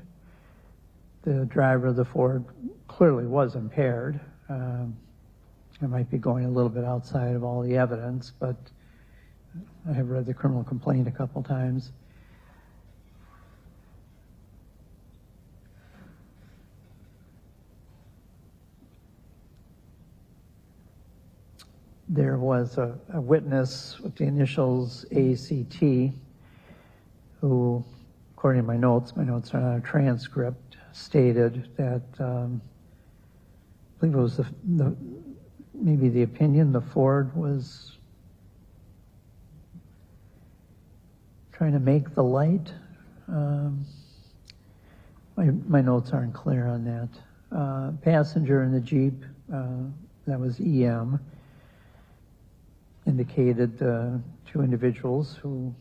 The driver of the Ford clearly was impaired. It might be going a little bit outside of all the evidence, but I have read the criminal complaint a couple times. There was a witness with the initials ACT who, according to my notes are not a transcript, stated that, I believe it was maybe the opinion the Ford was trying to make the light My notes aren't clear on that. Passenger in the Jeep, that was EM, indicated 2 individuals who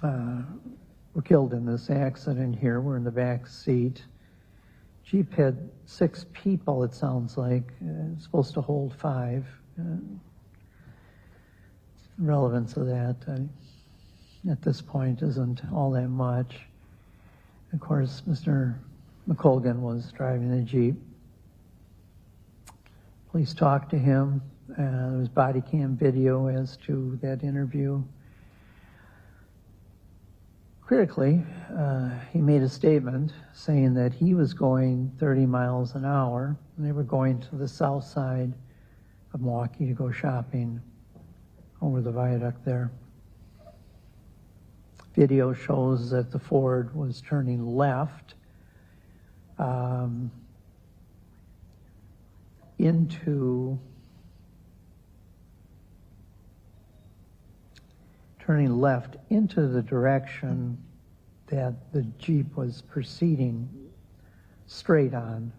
were killed in this accident here were in the back seat. Jeep had 6 people, it sounds like. It's supposed to hold 5. Relevance of that at this point isn't all that much. Of course, Mr. McColgan was driving the Jeep. Police talked to him. There was body cam video as to that interview. Critically, he made a statement saying that he was going 30 miles an hour, and they were going to the south side of Milwaukee to go shopping over the viaduct there. Video shows that the Ford was turning left into the direction that the Jeep was proceeding straight on.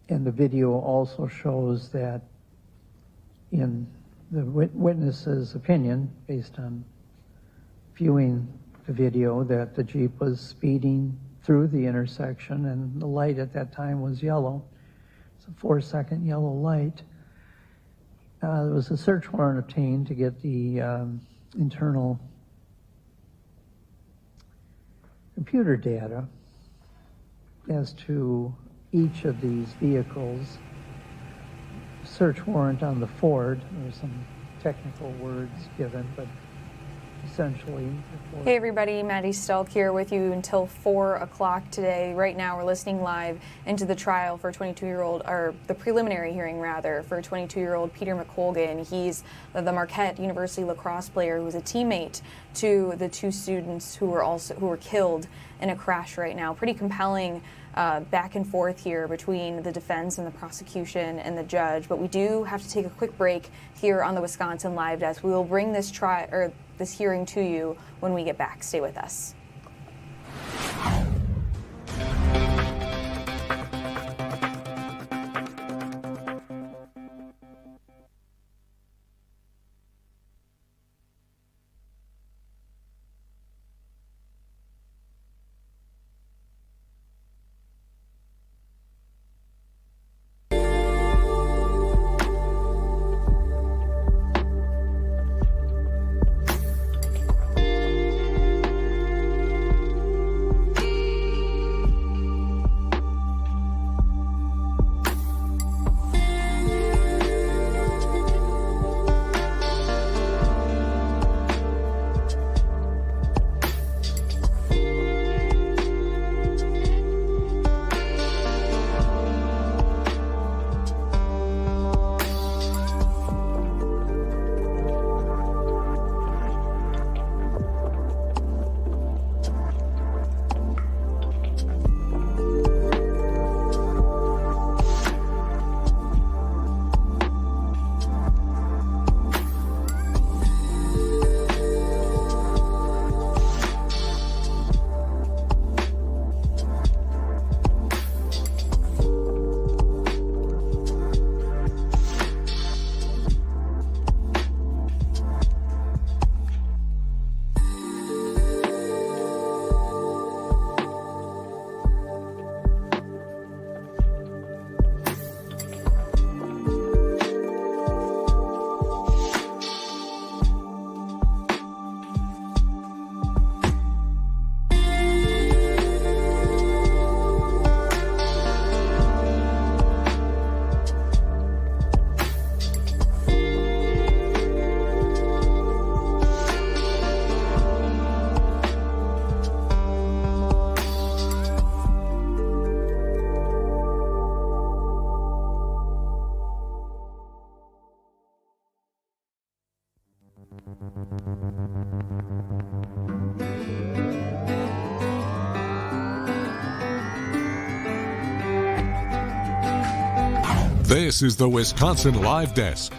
And the video also shows that, in the witness's opinion, based on viewing the video, that the Jeep was speeding through the intersection, and the light at that time was yellow. It's a 4-second yellow light. There was a search warrant obtained to get the internal computer data as to each of these vehicles. Search warrant on the Ford. There were some technical words given, but essentially. Hey everybody, Maddie Stelk here with you until 4 o'clock today. Right now we're listening live into the trial for 22-year-old, or the preliminary hearing rather, for 22-year-old Peter McColgan. He's the Marquette University lacrosse player who was a teammate to the 2 students who were killed in a crash right now. Pretty compelling back and forth here between the defense and the prosecution and the judge. But we do have to take a quick break here on the Wisconsin Live Desk. We will bring this hearing to you when we get back. Stay with us. This is the Wisconsin Live Desk.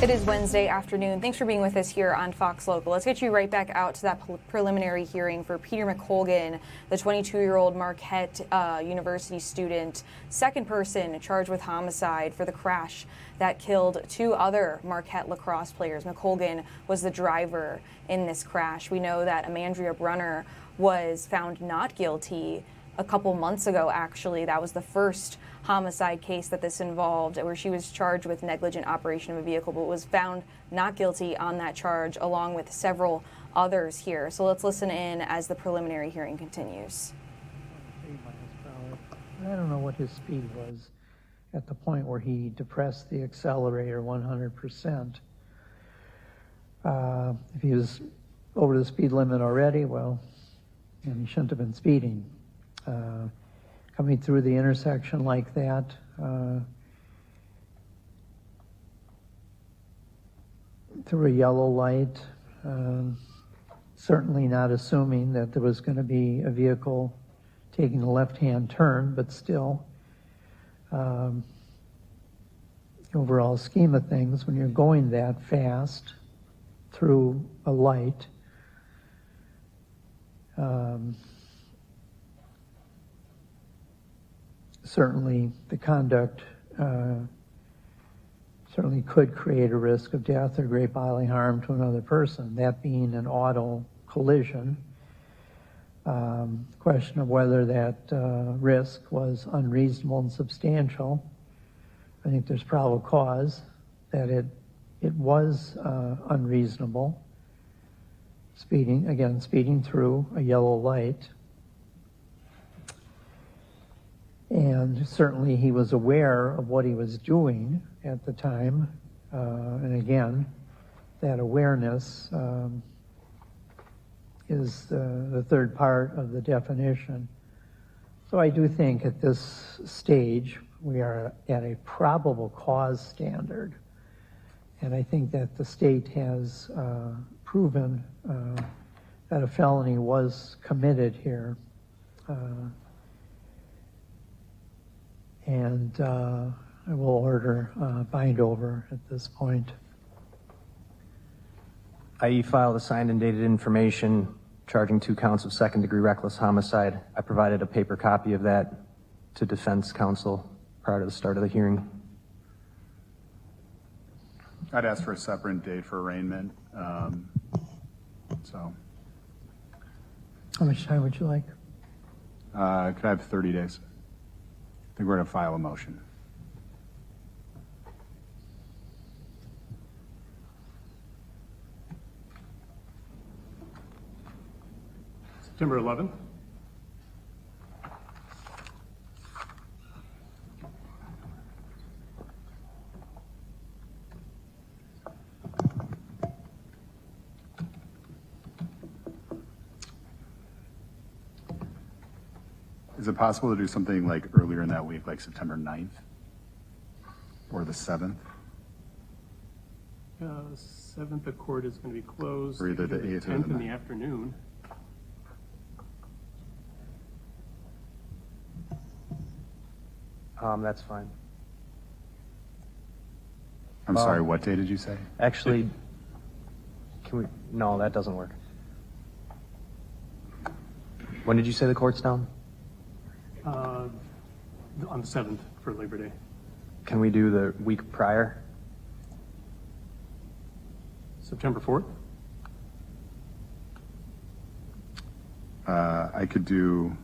It is Wednesday afternoon. Thanks for being with us here on Fox Local. Let's get you right back out to that preliminary hearing for Peter McColgan, the 22-year-old Marquette University student, second person charged with homicide for the crash that killed two other Marquette lacrosse players. McColgan was the driver in this crash. We know that Amandrea Brunner was found not guilty a couple months ago, actually. That was the first homicide case that this involved, where she was charged with negligent operation of a vehicle, but was found not guilty on that charge, along with several others here. So let's listen in as the preliminary hearing continues. I don't know what his speed was at the point where he depressed the accelerator 100%. If he was over the speed limit already, well, he shouldn't have been speeding. Coming through the intersection like that, through a yellow light, certainly not assuming that there was going to be a vehicle taking a left-hand turn, but still, overall scheme of things, when you're going that fast through a light, certainly the conduct certainly could create a risk of death or great bodily harm to another person, that being an auto collision. Question of whether that risk was unreasonable and substantial. I think there's probable cause that it was unreasonable. Speeding through a yellow light. And certainly he was aware of what he was doing at the time. And again, that awareness is the third part of the definition. So I do think at this stage we are at a probable cause standard. And I think that the state has proven that a felony was committed here. And I will order bind over at this point. I filed a signed and dated information charging 2 counts of second-degree reckless homicide. I provided a paper copy of that to defense counsel prior to the start of the hearing. I'd ask for a separate date for arraignment. How much time would you like? Could I have 30 days? I think we're going to file a motion. September 11th. Is it possible to do something like earlier in that week, like September 9th or the 7th? 7th, the court is going to be closed. Or either the 8th or the 10th in the 9th. afternoon. That's fine. I'm sorry, what day did you say? Actually, no, that doesn't work. When did you say the court's down? On the 7th for Labor Day. Can we do the week prior? September 4th? I could do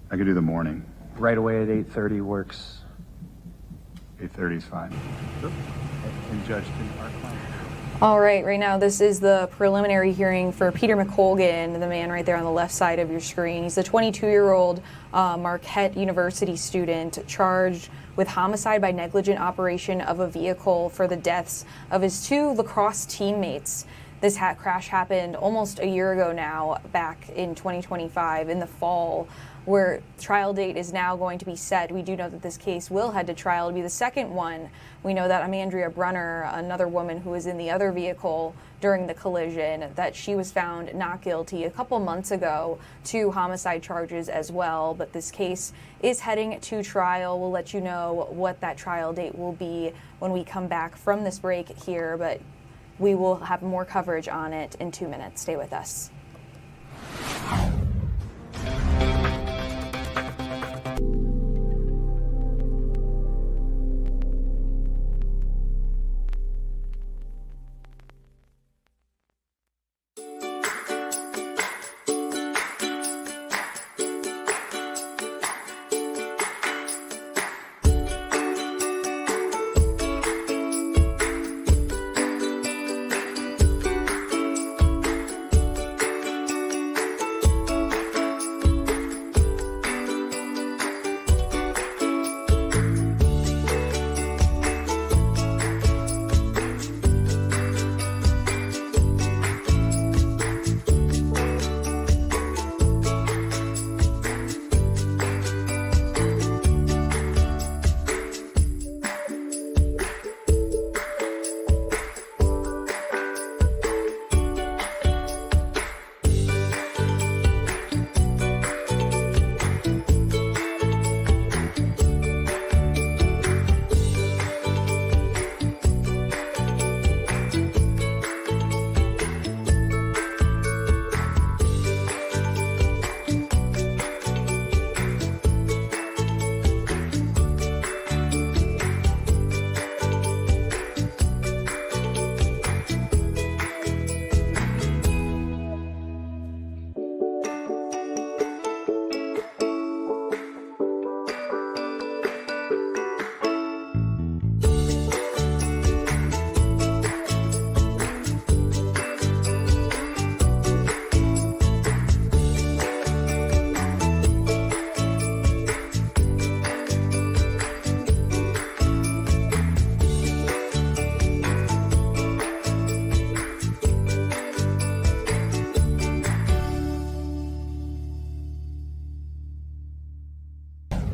the morning. Right away at 8:30 works. 8:30 is fine. And Judge, can our client... All right, right now this is the preliminary hearing for Peter McColgan, the man right there on the left side of your screen. He's a 22-year-old Marquette University student charged with homicide by negligent operation of a vehicle for the deaths of his 2 lacrosse teammates. This crash happened almost a year ago now, back in 2025 in the fall, where trial date is now going to be set. We do know that this case will head to trial. It'll be the second one. We know that Amandrea Brunner, another woman who was in the other vehicle, during the collision, that she was found not guilty a couple months ago to homicide charges as well. But this case is heading to trial. We'll let you know what that trial date will be when we come back from this break here, but we will have more coverage on it in 2 minutes. Stay with us.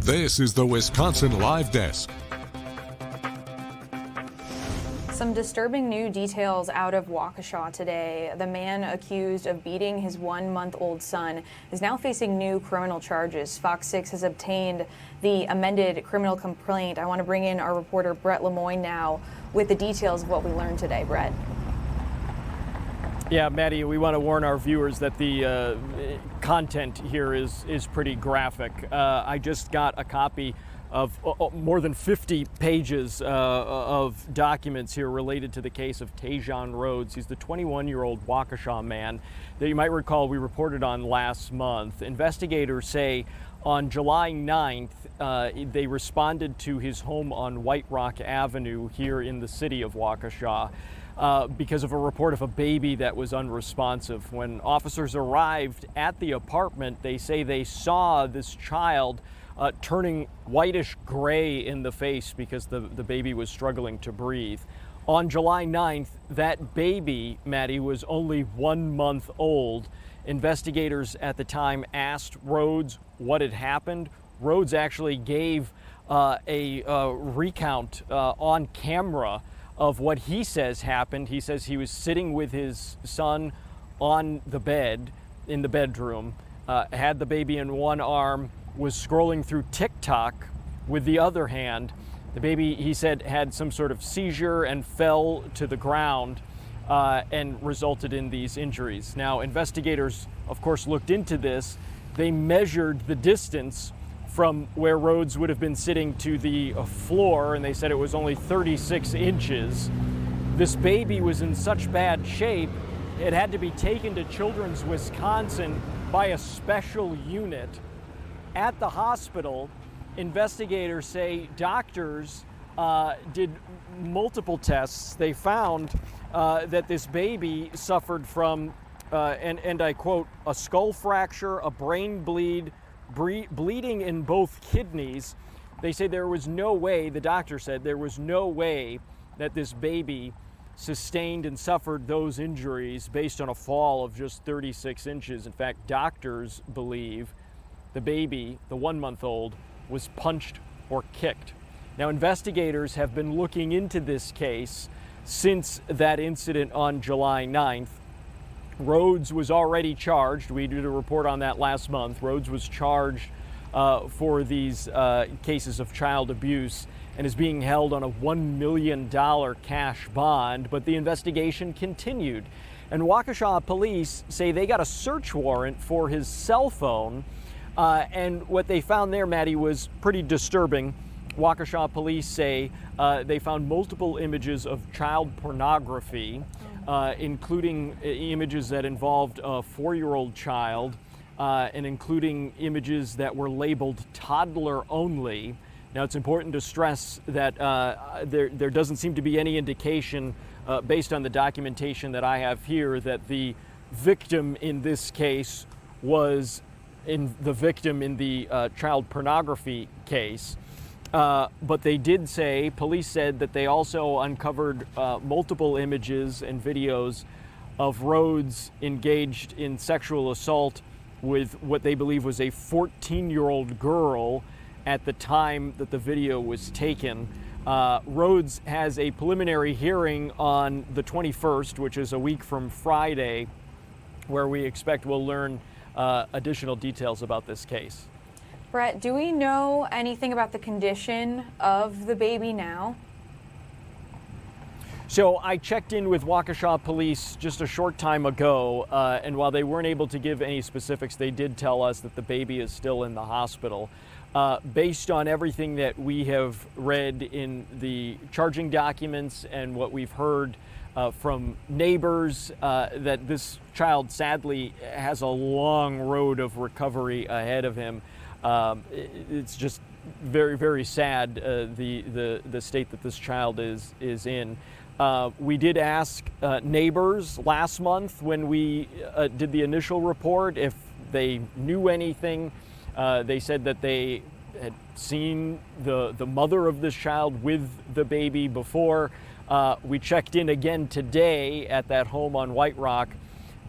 This is the Wisconsin Live Desk. Some disturbing new details out of Waukesha today. The man accused of beating his 1-month-old son is now facing new criminal charges. Fox 6 has obtained the amended criminal complaint. I want to bring in our reporter Brett Lemoyne now with the details of what we learned today. Brett. Yeah, Maddie, we want to warn our viewers that the content here is pretty graphic. I just got a copy of more than 50 pages of documents here related to the case of Tajon Rhodes. He's the 21-year-old Waukesha man that you might recall we reported on last month. Investigators say on July 9th, they responded to his home on White Rock Avenue here in the city of Waukesha. Because of a report of a baby that was unresponsive. When officers arrived at the apartment, they say they saw this child turning whitish gray in the face because the baby was struggling to breathe. On July 9th, that baby, Maddie, was only 1 month old. Investigators at the time asked Rhodes what had happened. Rhodes actually gave a recount on camera of what he says happened. He says he was sitting with his son on the bed in the bedroom, had the baby in one arm, was scrolling through TikTok with the other hand. The baby, he said, had some sort of seizure and fell to the ground and resulted in these injuries. Now, investigators, of course, looked into this. They measured the distance from where Rhodes would have been sitting to the floor, and they said it was only 36 inches. This baby was in such bad shape, it had to be taken to Children's Wisconsin by a special unit. At the hospital, investigators say doctors did multiple tests. They found that this baby suffered from, and I quote, a skull fracture, a brain bleed, bleeding in both kidneys. They say there was no way, the doctor said, there was no way that this baby sustained and suffered those injuries based on a fall of just 36 inches. In fact, doctors believe the baby, the 1-month-old, was punched or kicked. Now, investigators have been looking into this case since that incident on July 9th. Rhodes was already charged. We did a report on that last month. Rhodes was charged for these cases of child abuse and is being held on a $1 million cash bond, but the investigation continued. And Waukesha police say they got a search warrant for his cell phone, and what they found there, Maddie, was pretty disturbing. Waukesha police say they found multiple images of child pornography, including images that involved a 4-year-old child, and including images that were labeled toddler only. Now, it's important to stress that there doesn't seem to be any indication, based on the documentation that I have here, that the victim in this case was the victim in the child pornography case. But they did say, police said that they also uncovered multiple images and videos of Rhodes engaged in sexual assault with what they believe was a 14-year-old girl at the time that the video was taken. Rhodes has a preliminary hearing on the 21st, which is a week from Friday, where we expect we'll learn additional details about this case. Brett, do we know anything about the condition of the baby now? So I checked in with Waukesha police just a short time ago, and while they weren't able to give any specifics, they did tell us that the baby is still in the hospital. Based on everything that we have read in the charging documents and what we've heard from neighbors, that this child sadly has a long road of recovery ahead of him. It's just very, very sad, the state that this child is in. We did ask neighbors last month when we did the initial report if they knew anything. They said that they had seen the mother of this child with the baby before. We checked in again today at that home on White Rock,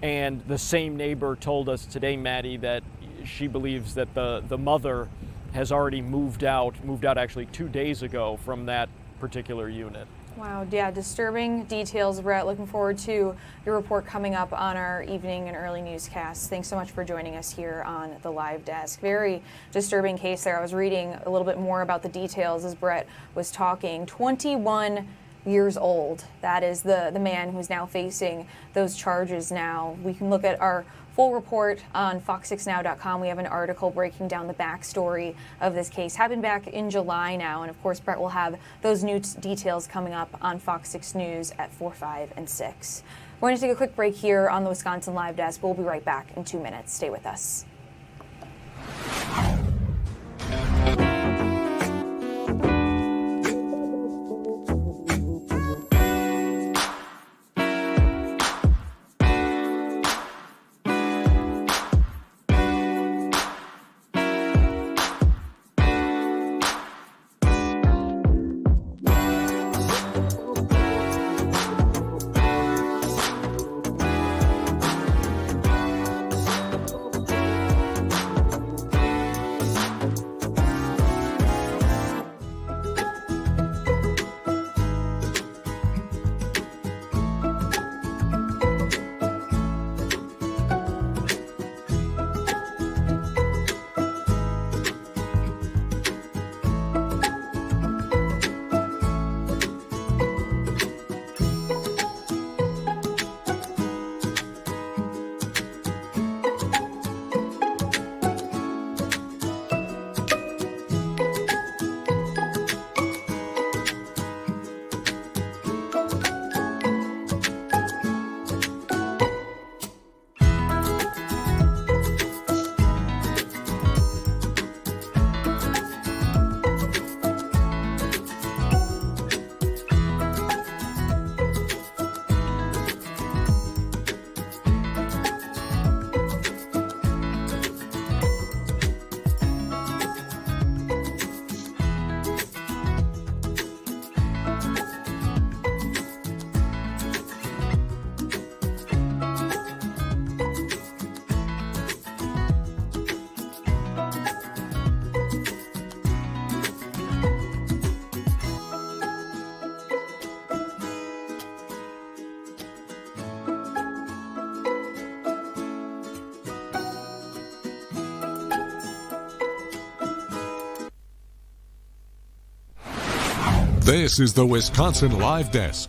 and the same neighbor told us today, Maddie, that she believes that the mother has already moved out actually 2 days ago from that particular unit. Wow, yeah, disturbing details, Brett. Looking forward to your report coming up on our evening and early newscasts. Thanks so much for joining us here on the live desk. Very disturbing case there. I was reading a little bit more about the details as Brett was talking. 21 years old. That is the man who's now facing those charges now. We can look at our full report on fox6now.com. We have an article breaking down the backstory of this case. Happened back in July now, and of course, Brett will have those new details coming up on Fox 6 News at 4, 5, and 6. We're going to take a quick break here on the Wisconsin Live Desk. We'll be right back in 2 minutes. Stay with us. This is the Wisconsin Live Desk.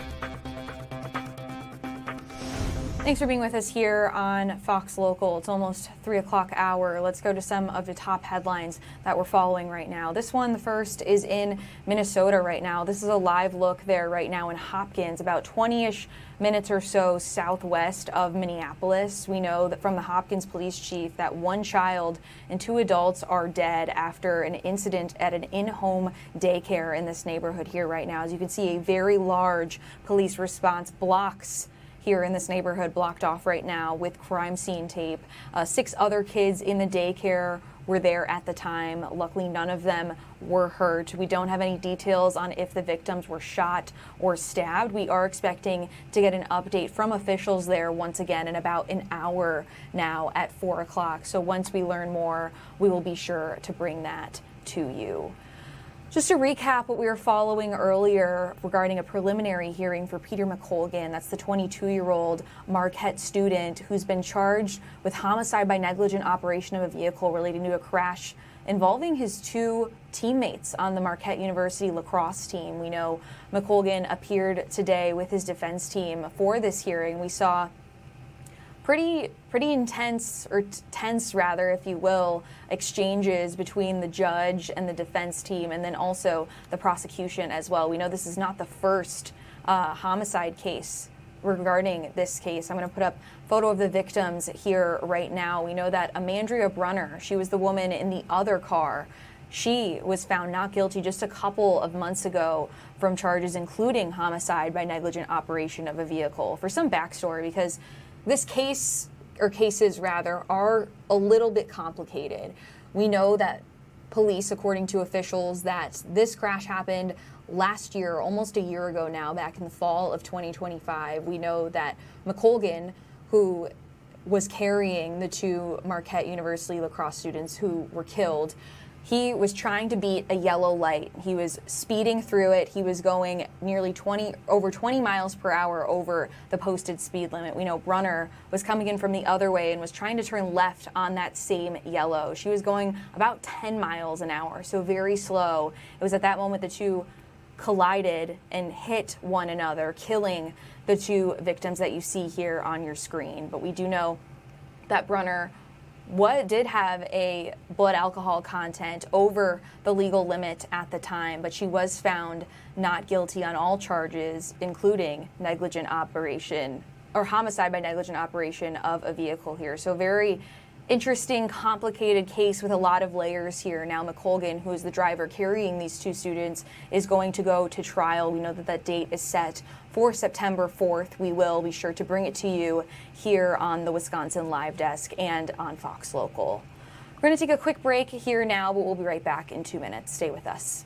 Thanks for being with us here on Fox Local. It's almost 3 o'clock hour. Let's go to some of the top headlines that we're following right now. This one, the first, is in Minnesota right now. This is a live look there right now in Hopkins, about 20-ish minutes or so southwest of Minneapolis. We know that from the Hopkins police chief that 1 child and 2 adults are dead after an incident at an in-home daycare in this neighborhood here right now. As you can see, a very large police response blocks here in this neighborhood blocked off right now with crime scene tape. 6 other kids in the daycare were there at the time. Luckily, none of them were hurt. We don't have any details on if the victims were shot or stabbed. We are expecting to get an update from officials there once again in about an hour now at 4 o'clock. So once we learn more, we will be sure to bring that to you. Just to recap what we were following earlier regarding a preliminary hearing for Peter McColgan, that's the 22-year-old Marquette student who's been charged with homicide by negligent operation of a vehicle relating to a crash involving his 2 teammates on the Marquette University lacrosse team. We know McColgan appeared today with his defense team for this hearing. We saw pretty intense, or tense rather, if you will, exchanges between the judge and the defense team, and then also the prosecution as well. We know this is not the first homicide case regarding this case. I'm going to put up a photo of the victims here right now. We know that Amandria Brunner, she was the woman in the other car. She was found not guilty just a couple of months ago from charges including homicide by negligent operation of a vehicle. For some backstory, because this case, or cases rather, are a little bit complicated. We know that police, according to officials, that this crash happened last year, almost a year ago now, back in the fall of 2025. We know that McColgan, who was carrying the 2 Marquette University lacrosse students who were killed, he was trying to beat a yellow light. He was speeding through it. He was going nearly over 20 miles per hour over the posted speed limit. We know Brunner was coming in from the other way and was trying to turn left on that same yellow. She was going about 10 miles an hour, so very slow. It was at that moment the 2 collided and hit one another, killing the 2 victims that you see here on your screen. But we do know that Brunner did have a blood alcohol content over the legal limit at the time, but she was found not guilty on all charges, including negligent operation or homicide by negligent operation of a vehicle here. So very interesting, complicated case with a lot of layers here. Now McColgan, who is the driver carrying these 2 students, is going to go to trial. We know that that date is set for September 4th. We will be sure to bring it to you here on the Wisconsin Live Desk and on Fox Local. We're going to take a quick break here now, but we'll be right back in 2 minutes. Stay with us.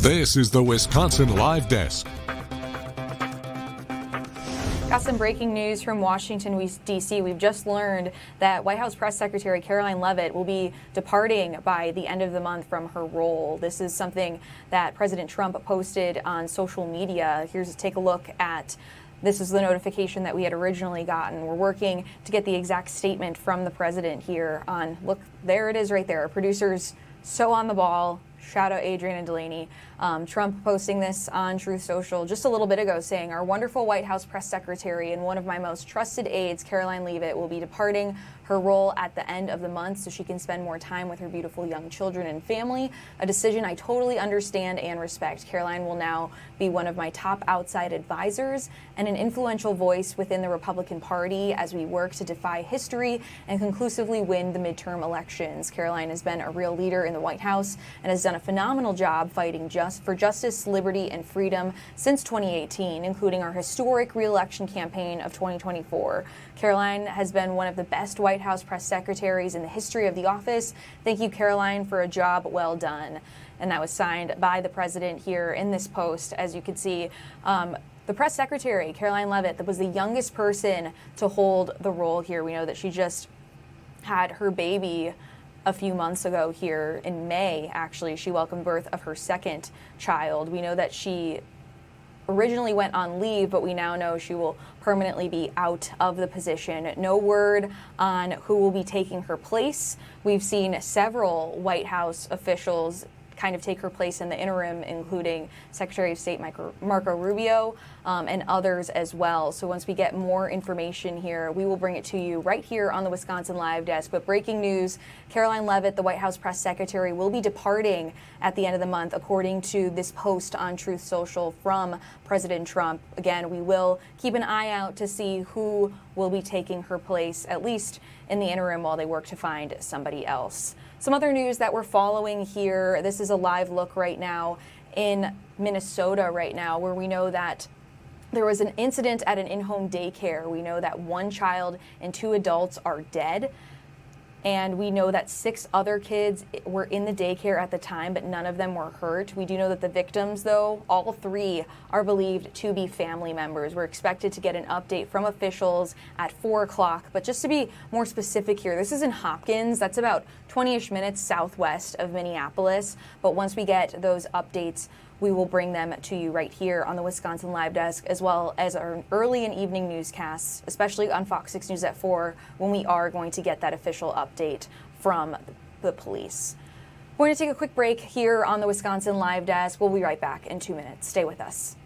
This is the Wisconsin Live Desk. Got some breaking news from Washington, D.C. We've just learned that White House Press Secretary Caroline Leavitt will be departing by the end of the month from her role. This is something that President Trump posted on social media. Here's a take a look at. This is the notification that we had originally gotten. We're working to get the exact statement from the president here on, look, there it is right there. Our producers so on the ball. Shout out Adrian and Delaney. Trump posting this on Truth Social just a little bit ago, saying our wonderful White House press secretary and one of my most trusted aides, Caroline Leavitt, will be departing her role at the end of the month so she can spend more time with her beautiful young children and family, a decision I totally understand and respect. Caroline will now be one of my top outside advisors and an influential voice within the Republican Party as we work to defy history and conclusively win the midterm elections. Caroline has been a real leader in the White House and has done a phenomenal job fighting for justice, liberty, and freedom since 2018, including our historic re-election campaign of 2024. Caroline has been one of the best White House press secretaries in the history of the office. Thank you, Caroline, for a job well done. And that was signed by the president here in this post. As you can see, the press secretary, Caroline Leavitt, that was the youngest person to hold the role here. We know that she just had her baby a few months ago here in May, actually. She welcomed birth of her second child. We know that she originally went on leave, but we now know she will permanently be out of the position. No word on who will be taking her place. We've seen several White House officials kind of take her place in the interim, including Secretary of State Marco Rubio and others as well. So once we get more information here, we will bring it to you right here on the Wisconsin Live Desk. But breaking news, Caroline Leavitt, the White House press secretary, will be departing at the end of the month, according to this post on Truth Social from President Trump. Again, we will keep an eye out to see who will be taking her place, at least in the interim, while they work to find somebody else. Some other news that we're following here, this is a live look right now in Minnesota right now, where we know that there was an incident at an in-home daycare. We know that one child and 2 adults are dead. And we know that 6 other kids were in the daycare at the time, but none of them were hurt. We do know that the victims, though, all 3 are believed to be family members. We're expected to get an update from officials at 4 o'clock. But just to be more specific here, this is in Hopkins. That's about 20-ish minutes southwest of Minneapolis. But once we get those updates, we will bring them to you right here on the Wisconsin Live Desk, as well as our early and evening newscasts, especially on FOX6 News at 4, when we are going to get that official update from the police. We're going to take a quick break here on the Wisconsin Live Desk. We'll be right back in 2 minutes. Stay with us.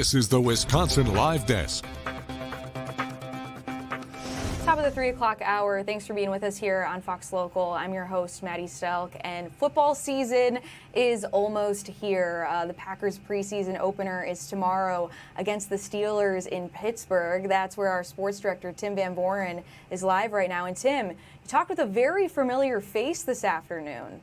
This is the Wisconsin Live Desk. Top of the 3 o'clock hour. Thanks for being with us here on Fox Local. I'm your host, Maddie Stelk, and football season is almost here. The Packers preseason opener is tomorrow against the Steelers in Pittsburgh. That's where our sports director, Tim Van Voren, is live right now. And Tim, you talked with a very familiar face this afternoon.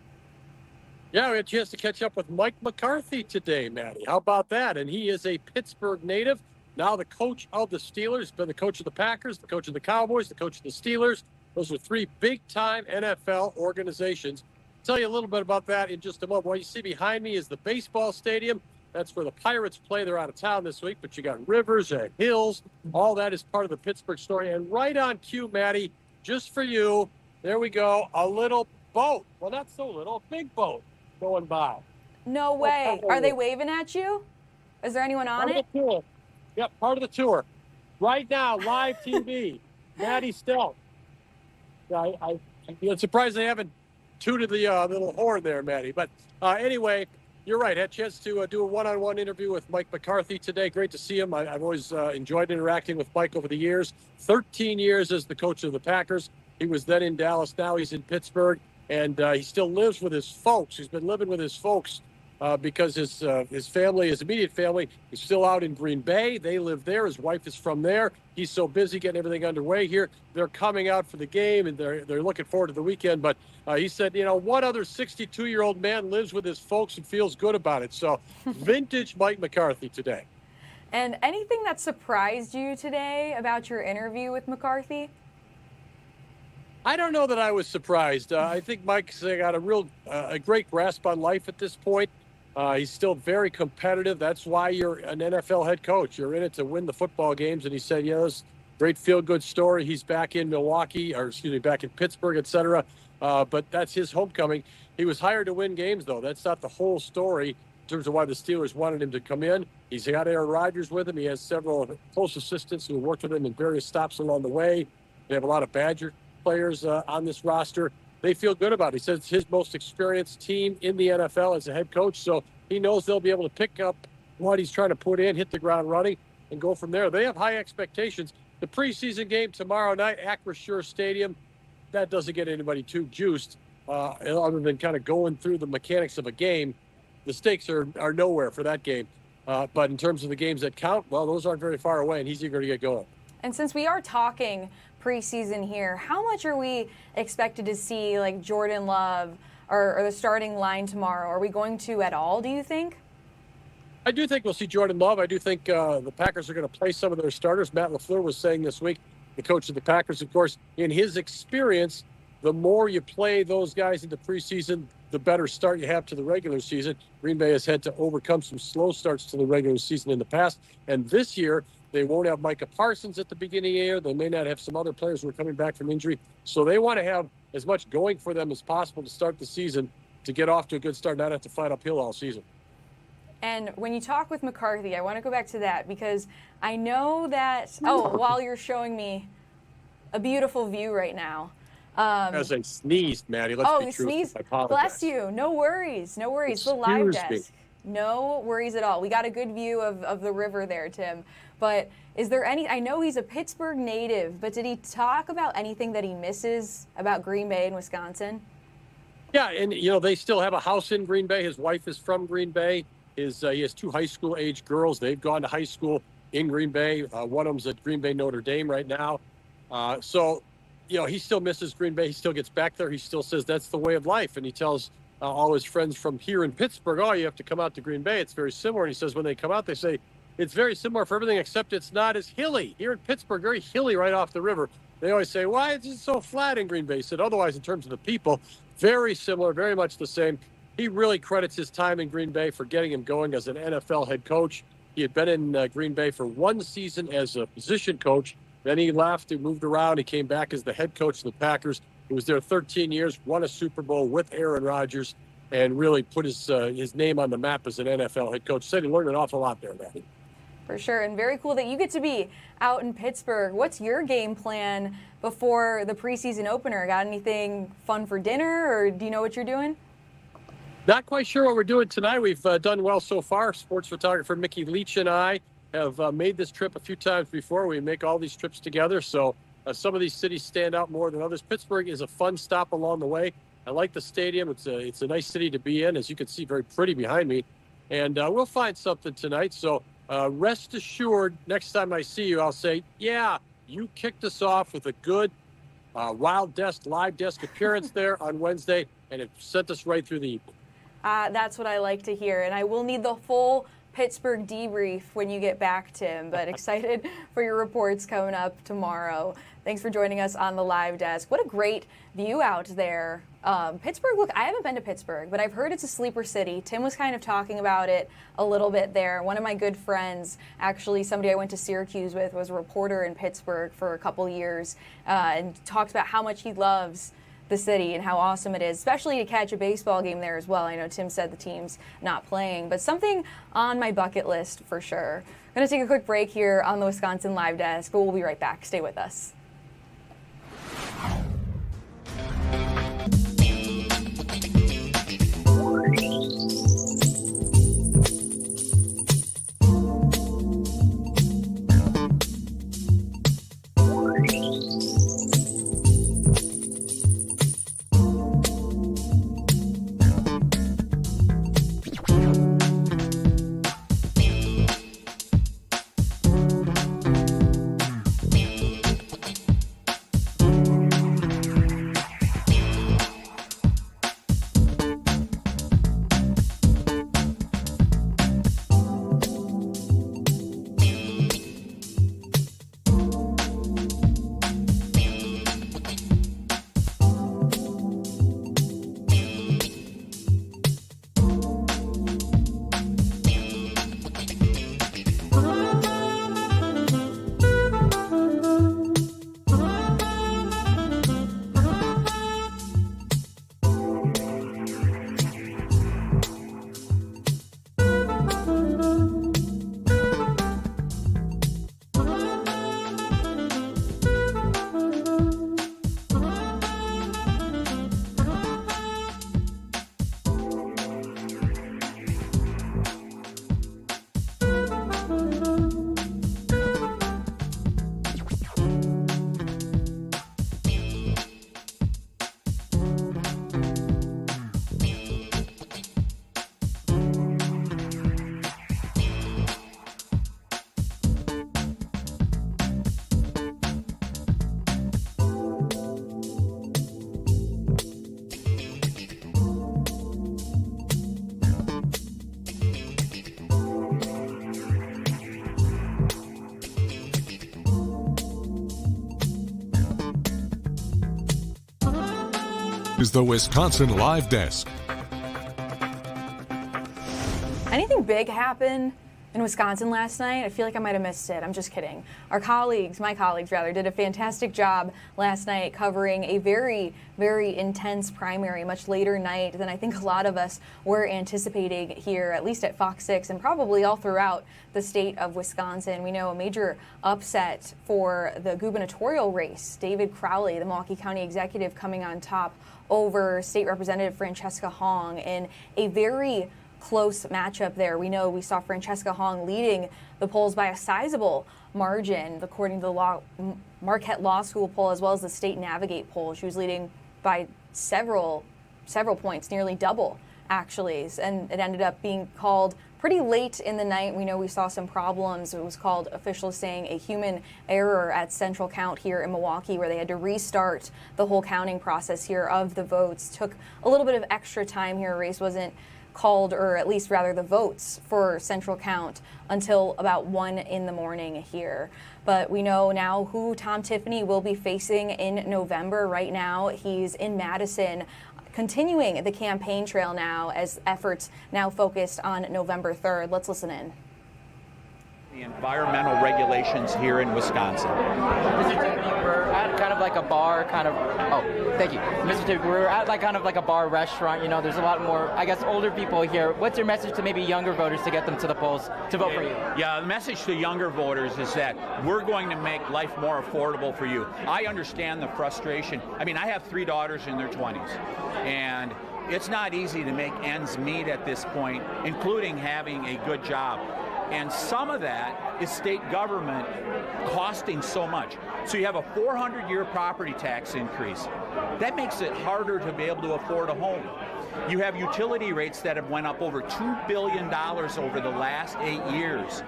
Yeah, we had a chance to catch up with Mike McCarthy today, Maddie. How about that? And he is a Pittsburgh native. Now the coach of the Steelers, been the coach of the Packers, the coach of the Cowboys, the coach of the Steelers. Those are 3 big-time NFL organizations. I'll tell you a little bit about that in just a moment. What you see behind me is the baseball stadium. That's where the Pirates play. They're out of town this week, but you got rivers and hills. All that is part of the Pittsburgh story. And right on cue, Maddie, just for you, there we go, a little boat. Well, not so little, a big boat going by. No way. Are they waving at you? Is there anyone on it? Yep, part of the tour. Right now, live TV, Maddie Stelk. I'm surprised they haven't tooted the little horn there, Maddie. But anyway, you're right. Had a chance to do a one-on-one interview with Mike McCarthy today. Great to see him. I've always enjoyed interacting with Mike over the years. 13 years as the coach of the Packers. He was then in Dallas. Now he's in Pittsburgh. And he still lives with his folks. He's been living with his folks because his family, his immediate family, is still out in Green Bay. They live there. His wife is from there. He's so busy getting everything underway here. They're coming out for the game, and they're looking forward to the weekend. But he said, what other 62-year-old man lives with his folks and feels good about it? So vintage Mike McCarthy today. And anything that surprised you today about your interview with McCarthy? I don't know that I was surprised. I think Mike's got a great grasp on life at this point. He's still very competitive. That's why you're an NFL head coach. You're in it to win the football games. And he said, this great feel-good story. He's back in Milwaukee, back in Pittsburgh, et cetera. But that's his homecoming. He was hired to win games, though. That's not the whole story in terms of why the Steelers wanted him to come in. He's got Aaron Rodgers with him. He has several close assistants who worked with him in various stops along the way. They have a lot of Badger players on this roster. They feel good about it. He says it's his most experienced team in the NFL as a head coach, so he knows they'll be able to pick up what he's trying to put in, hit the ground running, and go from there. They have high expectations. The preseason game tomorrow night, Acrisure Stadium, that doesn't get anybody too juiced, other than kind of going through the mechanics of a game. The stakes are nowhere for that game. But in terms of the games that count, well, those aren't very far away, and he's eager to get going. And since we are talking preseason here, how much are we expected to see, like Jordan Love or the starting line tomorrow? Are we going to at all, do you think? I do think we'll see Jordan Love. I do think the Packers are going to play some of their starters. Matt LaFleur was saying this week, the coach of the Packers, of course, in his experience, the more you play those guys into preseason, the better start you have to the regular season. Green Bay has had to overcome some slow starts to the regular season in the past. And this year, they won't have Micah Parsons at the beginning of the year. They may not have some other players who are coming back from injury. So they want to have as much going for them as possible to start the season, to get off to a good start, not have to fight uphill all season. And when you talk with McCarthy, I want to go back to that because I know that, while you're showing me a beautiful view right now. As I sneezed, Maddie, let's be truthful. Sneezed. I apologize. Bless you. No worries. No worries. The live desk. No worries at all. We got a good view of the river there, Tim. But is there I know he's a Pittsburgh native, but did he talk about anything that he misses about Green Bay and Wisconsin? Yeah, and, they still have a house in Green Bay. His wife is from Green Bay. He has 2 high school age girls. They've gone to high school in Green Bay. One of them's at Green Bay Notre Dame right now. So he still misses Green Bay. He still gets back there. He still says that's the way of life. And he tells all his friends from here in Pittsburgh, you have to come out to Green Bay. It's very similar. And he says when they come out, they say, it's very similar for everything except it's not as hilly. Here in Pittsburgh, very hilly right off the river. They always say, why is it so flat in Green Bay? He said, otherwise, in terms of the people, very similar, very much the same. He really credits his time in Green Bay for getting him going as an NFL head coach. He had been in Green Bay for 1 season as a position coach. Then he left, he moved around, he came back as the head coach of the Packers. He was there 13 years, won a Super Bowl with Aaron Rodgers, and really put his name on the map as an NFL head coach. Said he learned an awful lot there, Matthew. For sure, and very cool that you get to be out in Pittsburgh. What's your game plan before the preseason opener? Got anything fun for dinner, or do you know what you're doing? Not quite sure what we're doing tonight. We've done well so far. Sports photographer Mickey Leach and I have made this trip a few times before. We make all these trips together, so some of these cities stand out more than others. Pittsburgh is a fun stop along the way. I like the stadium. It's a nice city to be in, as you can see, very pretty behind me. And we'll find something tonight. So rest assured, next time I see you, I'll say, yeah, you kicked us off with a good live desk appearance there on Wednesday, and it sent us right through the evening. That's what I like to hear. And I will need the full Pittsburgh debrief when you get back, Tim, but excited for your reports coming up tomorrow. Thanks for joining us on the live desk. What a great view out there. Pittsburgh, look, I haven't been to Pittsburgh, but I've heard it's a sleeper city. Tim was kind of talking about it a little bit there. One of my good friends, actually somebody I went to Syracuse with, was a reporter in Pittsburgh for a couple years and talks about how much he loves the city and how awesome it is, especially to catch a baseball game there as well. I know Tim said the team's not playing, but something on my bucket list for sure. I'm going to take a quick break here on the Wisconsin Live Desk, but we'll be right back. Stay with us. Is the Wisconsin Live Desk. Anything big happen in Wisconsin last night? I feel like I might have missed it. I'm just kidding. My colleagues did a fantastic job last night covering a very, very intense primary, much later night than I think a lot of us were anticipating here, at least at Fox 6 and probably all throughout the state of Wisconsin. We know a major upset for the gubernatorial race. David Crowley, the Milwaukee County executive, coming on top over State Representative Francesca Hong in a very close matchup there. We saw Francesca Hong leading the polls by a sizable margin, according to the Marquette Law School poll as well as the State Navigate poll. She was leading by several points, nearly double actually, and it ended up being called pretty late in the night. We saw some problems. It was called, officials saying, a human error at Central Count here in Milwaukee, where they had to restart the whole counting process here of the votes. Took a little bit of extra time here. A race wasn't called, or at least rather the votes for Central Count, until about 1 in the morning here. But we know now who Tom Tiffany will be facing in November. Right now, he's in Madison, continuing the campaign trail now as efforts now focused on November 3rd. Let's listen in. The environmental regulations here in Wisconsin. Mr. Tiffany, we're at kind of like a bar, thank you. Mr. Tiffany, we're at kind of like a bar restaurant. There's a lot more, I guess, older people here. What's your message to maybe younger voters to get them to the polls to vote for you? Yeah, the message to younger voters is that we're going to make life more affordable for you. I understand the frustration. I have 3 daughters in their 20s, and it's not easy to make ends meet at this point, including having a good job. And some of that is state government costing so much? So you have a 400-year property tax increase. That makes it harder to be able to afford a home. You have utility rates that have went up over $2 billion over the last 8 years.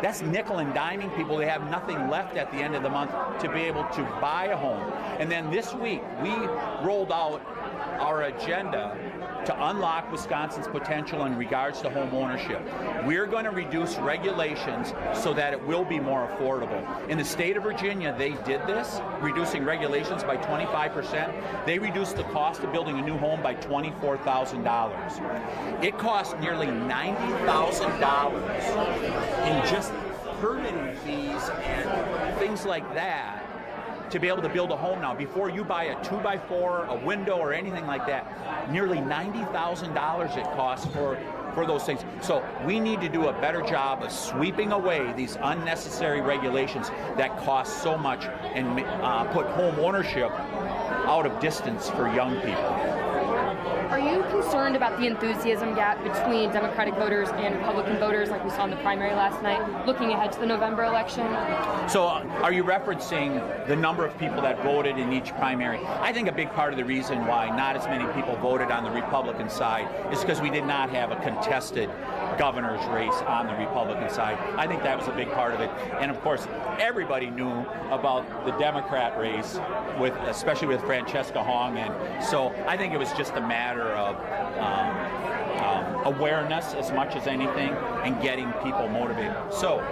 That's nickel and diming people. They have nothing left at the end of the month to be able to buy a home. And then this week, we rolled out our agenda to unlock Wisconsin's potential in regards to home ownership. We're going to reduce regulations so that it will be more affordable. In the state of Virginia, they did this, reducing regulations by 25%. They reduced the cost of building a new home by $24,000. It costs nearly $90,000 in just permitting fees and things like that to be able to build a home now. Before you buy a 2x4, a window, or anything like that, nearly $90,000 it costs for those things. So we need to do a better job of sweeping away these unnecessary regulations that cost so much and put home ownership out of distance for young people. Are you concerned about the enthusiasm gap between Democratic voters and Republican voters like we saw in the primary last night, looking ahead to the November election? So are you referencing the number of people that voted in each primary? I think a big part of the reason why not as many people voted on the Republican side is because we did not have a contested governor's race on the Republican side. I think that was a big part of it. And of course, everybody knew about the Democrat race, especially with Francesca Hong. And so I think it was just a matter of awareness as much as anything and getting people motivated. So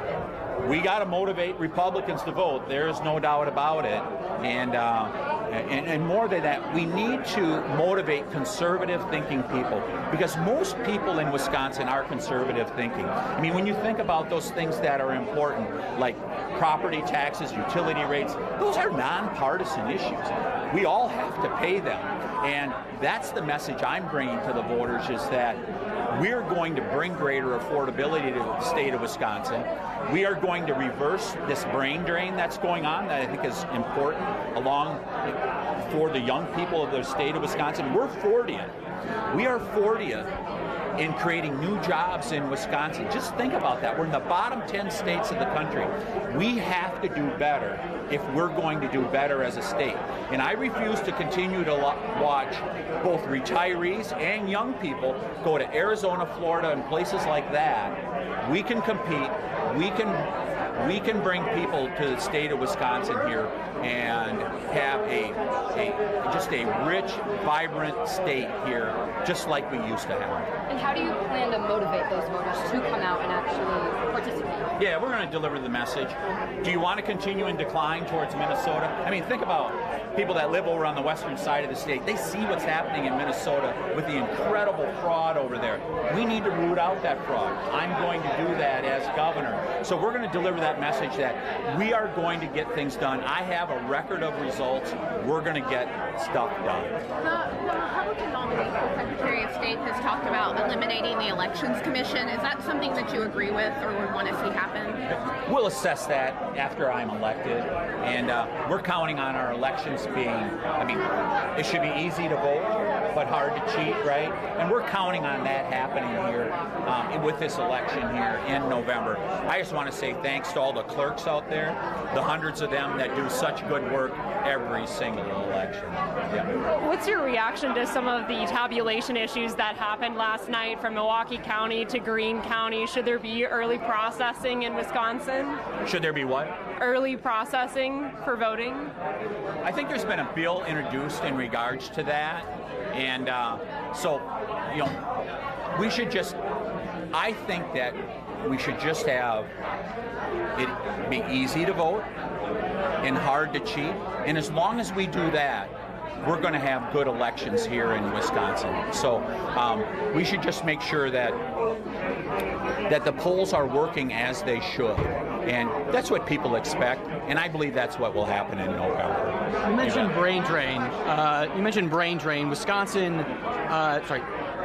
we got to motivate Republicans to vote. There is no doubt about it. And more than that, we need to motivate conservative thinking people, because most people in Wisconsin are conservative thinking. I mean, when you think about those things that are important, like property taxes, utility rates, those are nonpartisan issues. We all have to pay them. And that's the message I'm bringing to the voters, is that we're going to bring greater affordability to the state of Wisconsin. We are going to reverse this brain drain that's going on that I think is important for the young people of the state of Wisconsin. We're 40th. We are 40th in creating new jobs in Wisconsin. Just think about that. We're in the bottom 10 states of the country. We have to do better if we're going to do better as a state. And I refuse to continue to watch both retirees and young people go to Arizona, Florida, and places like that. We can compete. We can bring people to the state of Wisconsin here and have just a rich, vibrant state here, just like we used to have. And how do you plan to motivate those voters to come out and actually participate? Yeah, we're going to deliver the message. Do you want to continue in decline towards Minnesota? I mean, think about people that live over on the western side of the state. They see what's happening in Minnesota with the incredible fraud over there. We need to root out that fraud. I'm going to do that as governor. So we're going to deliver that message that we are going to get things done. I have a record of results. We're going to get stuff done. The Republican nominee for Secretary of State has talked about eliminating the Elections Commission. Is that something that you agree with or would want to see happen? We'll assess that after I'm elected, and we're counting on our elections being, I mean, it should be easy to vote, but hard to cheat, right? And we're counting on that happening here with this election here in November. I just want to say thanks to all the clerks out there, the hundreds of them that do such good work every single election. Yeah. What's your reaction to some of the tabulation issues that happened last night from Milwaukee County to Greene County? Should there be early processing in Wisconsin? Should there be what? Early processing for voting? I think there's been a bill introduced in regards to that. And so, you know, we should just, I think that we should just have it be easy to vote and hard to cheat. And as long as we do that, we're going to have good elections here in Wisconsin. So we should just make sure that the polls are working as they should. And that's what people expect, and I believe that's what will happen in November. You mentioned brain drain. Wisconsin,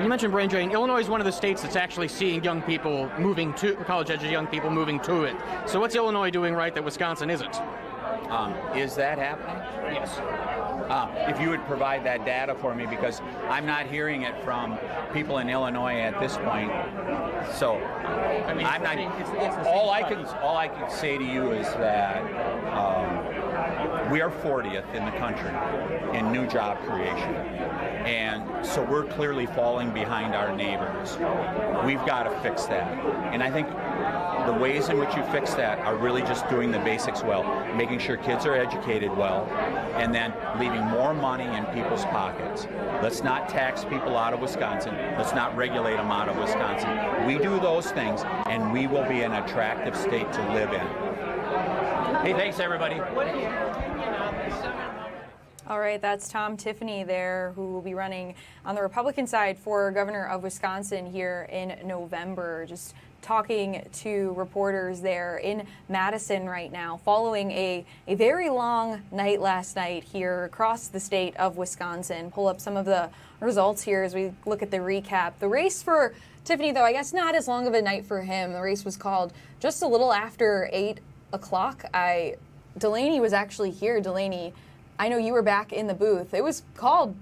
you mentioned brain drain. Illinois is one of the states that's actually seeing young people moving to college-age young people moving to it. So what's Illinois doing right that Wisconsin isn't? Is that happening? Yes. If you would provide that data for me, because I'm not hearing it from people in Illinois at this point. So I mean, I'm not. it's the All same I can say to you is that we are 40th in the country in new job creation, and so we're clearly falling behind our neighbors. We've got to fix that, and I think the ways in which you fix that are really just doing the basics well, making sure kids are educated well, and then leaving more money in people's pockets. Let's not tax people out of Wisconsin. Let's not regulate them out of Wisconsin. We do those things, and we will be an attractive state to live in. Hey, thanks, everybody. All right, that's Tom Tiffany there, who will be running on the Republican side for governor of Wisconsin here in November. Just talking to reporters there in Madison right now, following a very long night last night here across the state of Wisconsin. Pull up some of the results here as we look at the recap. The race for Tiffany, though, I guess not as long of a night for him. The race was called just a little after 8 o'clock. Delaney was actually here. Delaney, I know you were back in the booth. It was called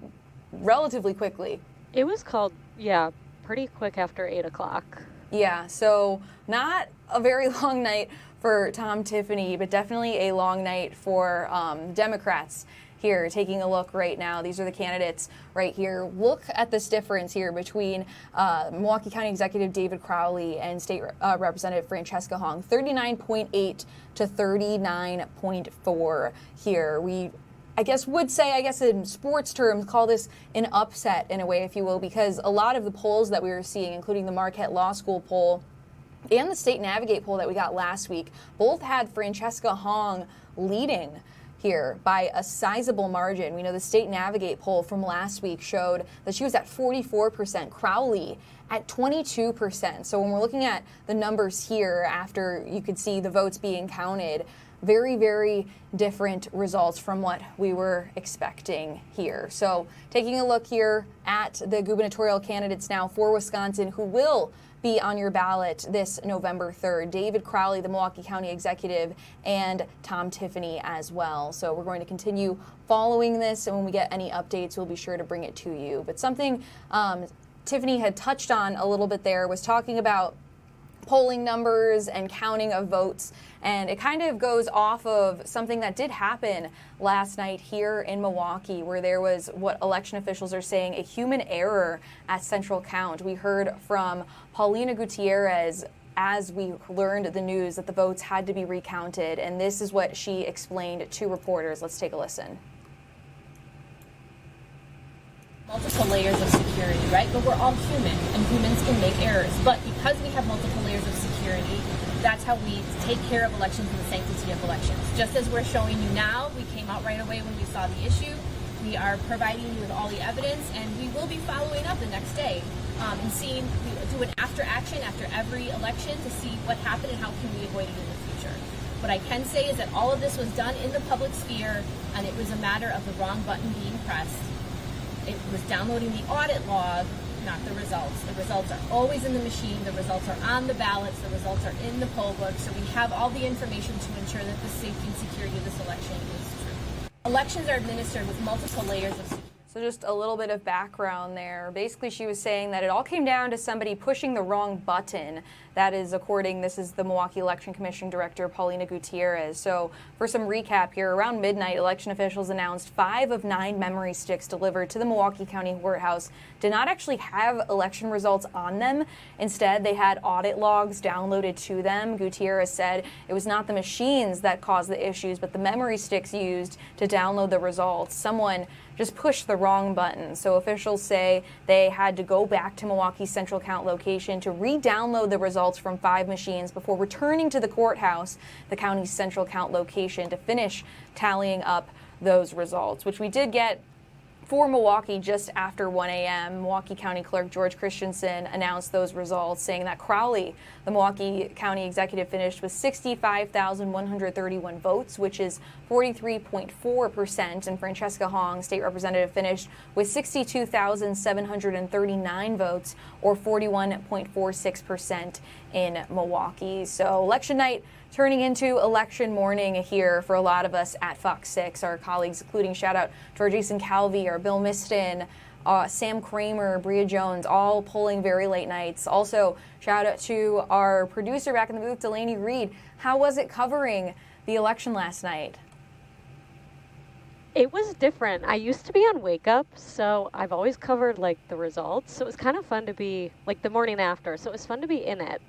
relatively quickly. It was called, yeah, pretty quick after 8 o'clock. Yeah, so not a very long night for Tom Tiffany, but definitely a long night for Democrats here. Taking a look right now, these are the candidates right here. Look at this difference here between Milwaukee County Executive David Crowley and State Representative Francesca Hong, 39.8 to 39.4 here. I guess in sports terms, call this an upset in a way, if you will, because a lot of the polls that we were seeing, including the Marquette Law School poll and the State Navigate poll that we got last week, both had Francesca Hong leading here by a sizable margin. We know the State Navigate poll from last week showed that she was at 44%, Crowley at 22%. So when we're looking at the numbers here after you could see the votes being counted, very, very different results from what we were expecting here. So taking a look here at the gubernatorial candidates now for Wisconsin who will be on your ballot this November 3rd. David Crowley, the Milwaukee County Executive, and Tom Tiffany as well. So we're going to continue following this, and when we get any updates, we'll be sure to bring it to you. But something Tiffany had touched on a little bit there was talking about polling numbers and counting of votes, and it kind of goes off of something that did happen last night here in Milwaukee, where there was what election officials are saying a human error at central count. We heard from Paulina Gutierrez as we learned the news that the votes had to be recounted, and this is what she explained to reporters. Let's take a listen. Multiple layers of security, right? But we're all human, and humans can make errors. But because we have multiple layers of security, that's how we take care of elections and the sanctity of elections. Just as we're showing you now, we came out right away when we saw the issue. We are providing you with all the evidence, and we will be following up the next day and we do an after action after every election to see what happened and how can we avoid it in the future. What I can say is that all of this was done in the public sphere, and it was a matter of the wrong button being pressed. It was downloading the audit log, not the results. The results are always in the machine. The results are on the ballots. The results are in the poll book. So we have all the information to ensure that the safety and security of this election is true. Elections are administered with multiple layers of security. So just a little bit of background there. Basically, she was saying that it all came down to somebody pushing the wrong button. That is this is the Milwaukee Election Commission Director, Paulina Gutierrez. So for some recap here, around midnight, election officials announced 5 of 9 memory sticks delivered to the Milwaukee County Courthouse did not actually have election results on them. Instead, they had audit logs downloaded to them. Gutierrez said it was not the machines that caused the issues, but the memory sticks used to download the results. Someone just pushed the wrong button. So officials say they had to go back to Milwaukee's central count location to re-download the results from 5 machines before returning to the courthouse, the county's central count location, to finish tallying up those results, which we did get for Milwaukee just after 1 a.m. Milwaukee County Clerk George Christensen announced those results, saying that Crowley, the Milwaukee County Executive, finished with 65,131 votes, which is 43.4%, and Francesca Hong, State Representative, finished with 62,739 votes, or 41.46% in Milwaukee. So election night turning into election morning here for a lot of us at Fox 6, our colleagues, including shout out to our Jason Calvi, our Bill Miston, Sam Kramer, Bria Jones, all polling very late nights. Also, shout out to our producer back in the booth, Delaney Reed. How was it covering the election last night? It was different. I used to be on Wake Up, so I've always covered like the results. So it was kind of fun to be like the morning after. So it was fun to be in it.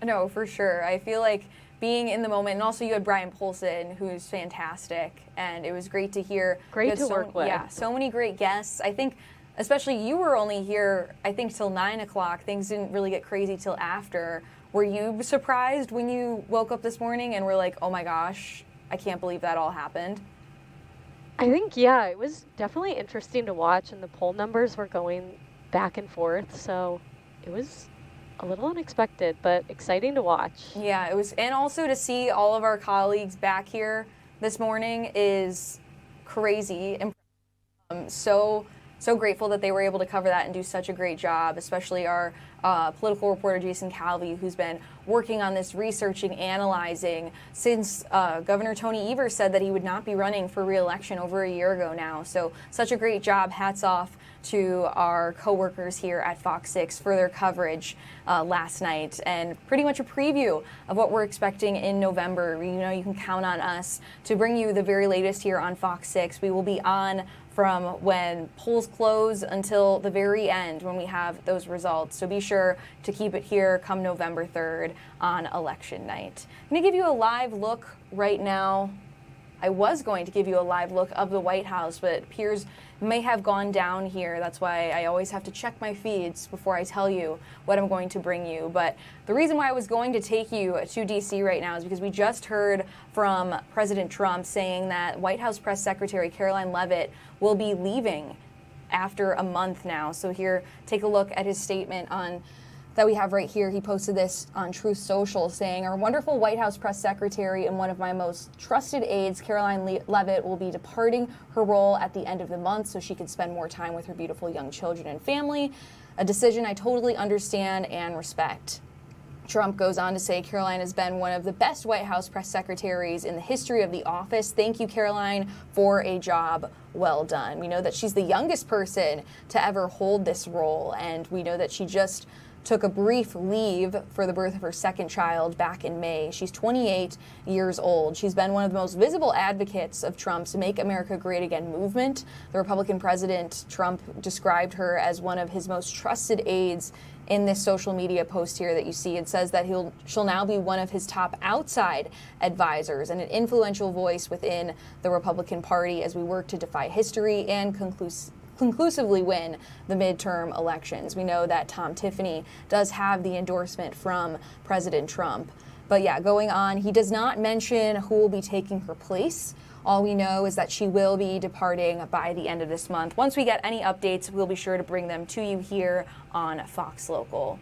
No, for sure. I feel like being in the moment, and also you had Brian Polson, who's fantastic, and it was great to hear. Great to work with. Yeah, so many great guests. I think, especially you were only here, I think, till 9 o'clock. Things didn't really get crazy till after. Were you surprised when you woke up this morning and were like, oh my gosh, I can't believe that all happened? I think, yeah, it was definitely interesting to watch, and the poll numbers were going back and forth, so it was a little unexpected, but exciting to watch. Yeah, it was, and also to see all of our colleagues back here this morning is crazy. So grateful that they were able to cover that and do such a great job, especially our political reporter, Jason Calvi, who's been working on this, researching, analyzing since Governor Tony Evers said that he would not be running for re-election over a year ago now. So such a great job. Hats off to our coworkers here at Fox 6 for their coverage last night, and pretty much a preview of what we're expecting in November. You know, you can count on us to bring you the very latest here on Fox 6. We will be on from when polls close until the very end when we have those results. So be sure to keep it here come November 3rd on election night. I'm going to give you a live look right now. I was going to give you a live look of the White House, but it appears may have gone down here. That's why I always have to check my feeds before I tell you what I'm going to bring you. But the reason why I was going to take you to D.C. right now is because we just heard from President Trump saying that White House Press Secretary Caroline Leavitt will be leaving after a month now. So here, take a look at his statement on that we have right here. He posted this on Truth Social saying, our wonderful White House press secretary and one of my most trusted aides, Caroline Leavitt, will be departing her role at the end of the month so she can spend more time with her beautiful young children and family, a decision I totally understand and respect. Trump goes on to say, Caroline has been one of the best White House press secretaries in the history of the office. Thank you, Caroline, for a job well done. We know that she's the youngest person to ever hold this role, and we know that she just took a brief leave for the birth of her second child back in May. She's 28 years old. She's been one of the most visible advocates of Trump's Make America Great Again movement. The Republican president, Trump, described her as one of his most trusted aides in this social media post here that you see. It says that she'll now be one of his top outside advisors and an influential voice within the Republican Party as we work to defy history and conclusively win the midterm elections. We know that Tom Tiffany does have the endorsement from President Trump. But yeah, going on, he does not mention who will be taking her place. All we know is that she will be departing by the end of this month. Once we get any updates, we'll be sure to bring them to you here on Fox Local.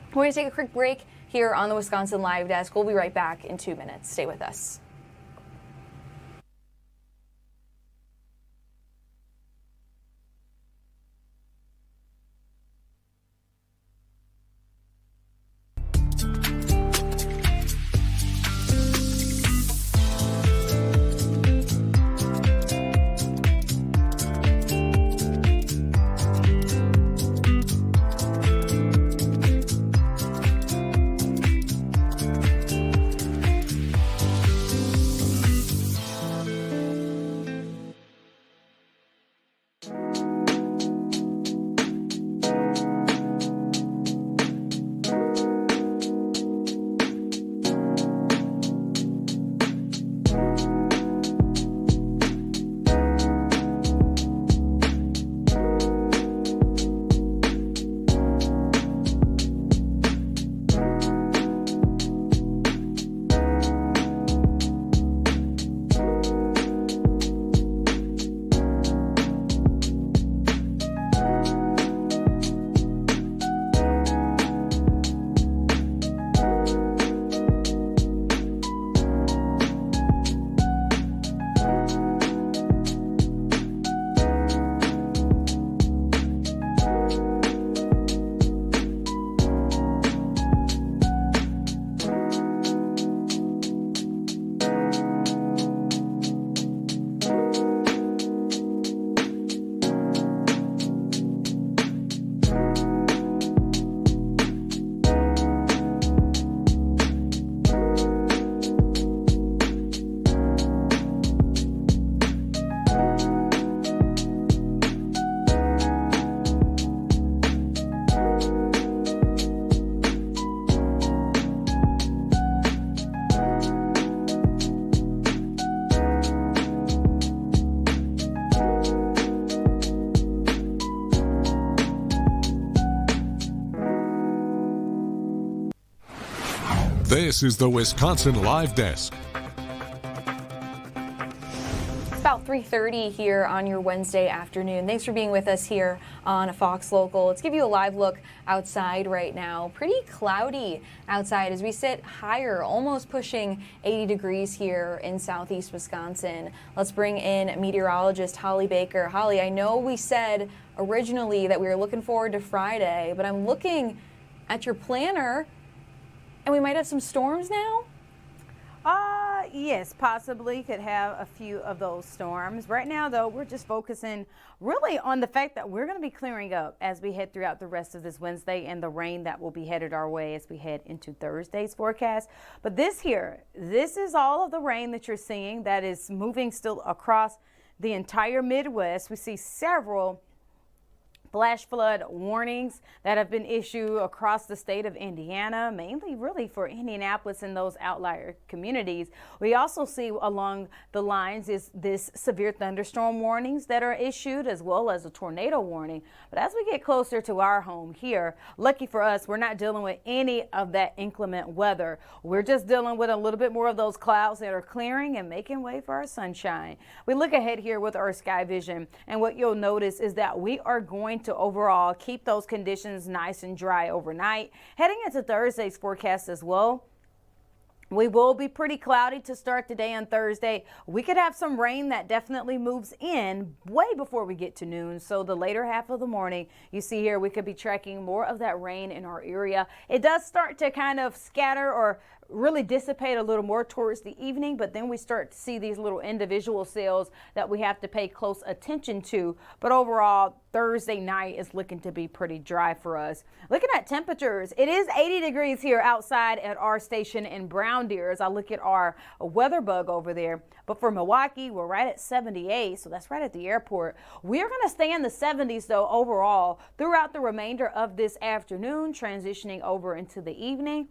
We're going to take a quick break here on the Wisconsin Live Desk. We'll be right back in 2 minutes. Stay with us. This is the Wisconsin Live Desk. It's about 3:30 here on your Wednesday afternoon. Thanks for being with us here on Fox Local. Let's give you a live look outside right now. Pretty cloudy outside as we sit higher, almost pushing 80 degrees here in southeast Wisconsin. Let's bring in meteorologist Holly Baker. Holly, I know we said originally that we were looking forward to Friday, but I'm looking at your planner and we might have some storms now? Yes, possibly could have a few of those storms. Right now, though, we're just focusing really on the fact that we're going to be clearing up as we head throughout the rest of this Wednesday and the rain that will be headed our way as we head into Thursday's forecast. But this is all of the rain that you're seeing that is moving still across the entire Midwest. We see several flash flood warnings that have been issued across the state of Indiana, mainly really for Indianapolis and those outlier communities. We also see along the lines is this severe thunderstorm warnings that are issued, as well as a tornado warning. But as we get closer to our home here, lucky for us, we're not dealing with any of that inclement weather. We're just dealing with a little bit more of those clouds that are clearing and making way for our sunshine. We look ahead here with our sky vision, and what you'll notice is that we are going to overall keep those conditions nice and dry overnight. Heading into Thursday's forecast as well, we will be pretty cloudy to start the day on Thursday. We could have some rain that definitely moves in way before we get to noon. So the later half of the morning, you see here, we could be tracking more of that rain in our area. It does start to kind of scatter or really dissipate a little more towards the evening, but then we start to see these little individual cells that we have to pay close attention to. But overall, Thursday night is looking to be pretty dry for us. Looking at temperatures, it is 80 degrees here outside at our station in Brown Deer as I look at our weather bug over there. But for Milwaukee, we're right at 78, so that's right at the airport. We're going to stay in the 70s though overall throughout the remainder of this afternoon, transitioning over into the evening.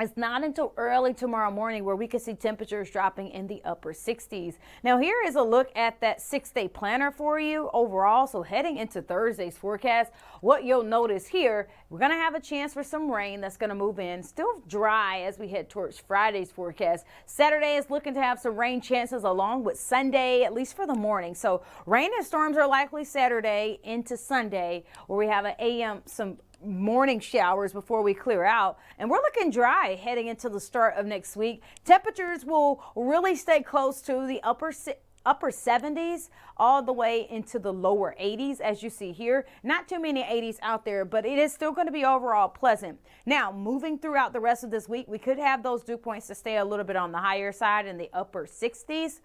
It's not until early tomorrow morning where we can see temperatures dropping in the upper 60s. Now here is a look at that 6-day planner for you overall. So heading into Thursday's forecast, what you'll notice here, we're going to have a chance for some rain that's going to move in. Still dry as we head towards Friday's forecast. Saturday is looking to have some rain chances along with Sunday, at least for the morning. So rain and storms are likely Saturday into Sunday, where we have some morning showers before we clear out, and we're looking dry heading into the start of next week. Temperatures will really stay close to the upper 70s all the way into the lower 80s as you see here. Not too many 80s out there, but it is still going to be overall pleasant. Now moving throughout the rest of this week, we could have those dew points to stay a little bit on the higher side in the upper 60s.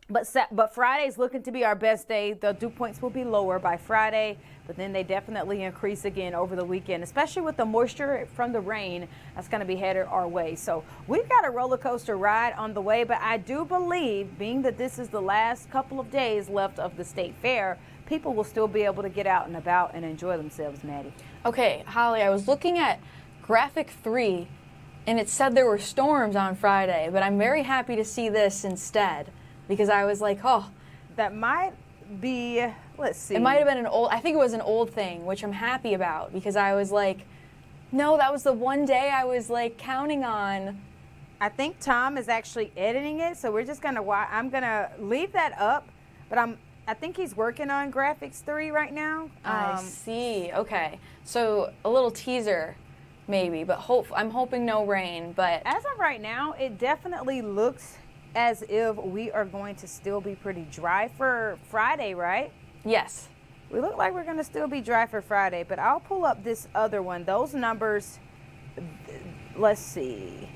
But Friday's looking to be our best day. The dew points will be lower by Friday, but then they definitely increase again over the weekend, especially with the moisture from the rain that's going to be headed our way. So we've got a roller coaster ride on the way, but I do believe, being that this is the last couple of days left of the state fair, people will still be able to get out and about and enjoy themselves, Maddie. Okay, Holly, I was looking at graphic 3, and it said there were storms on Friday, but I'm very happy to see this instead. Because I was like, oh, that might be, let's see. It might have been I think it was an old thing, which I'm happy about because I was like, no, that was the one day I was like counting on. I think Tom is actually editing it, so we're just going to, I'm going to leave that up, but I think he's working on graphics 3 right now. I see, okay. So a little teaser maybe, but I'm hoping no rain, but. As of right now, it definitely looks as if we are going to still be pretty dry for Friday, right? Yes. We look like we're going to still be dry for Friday, but I'll pull up this other one. Those numbers, let's see.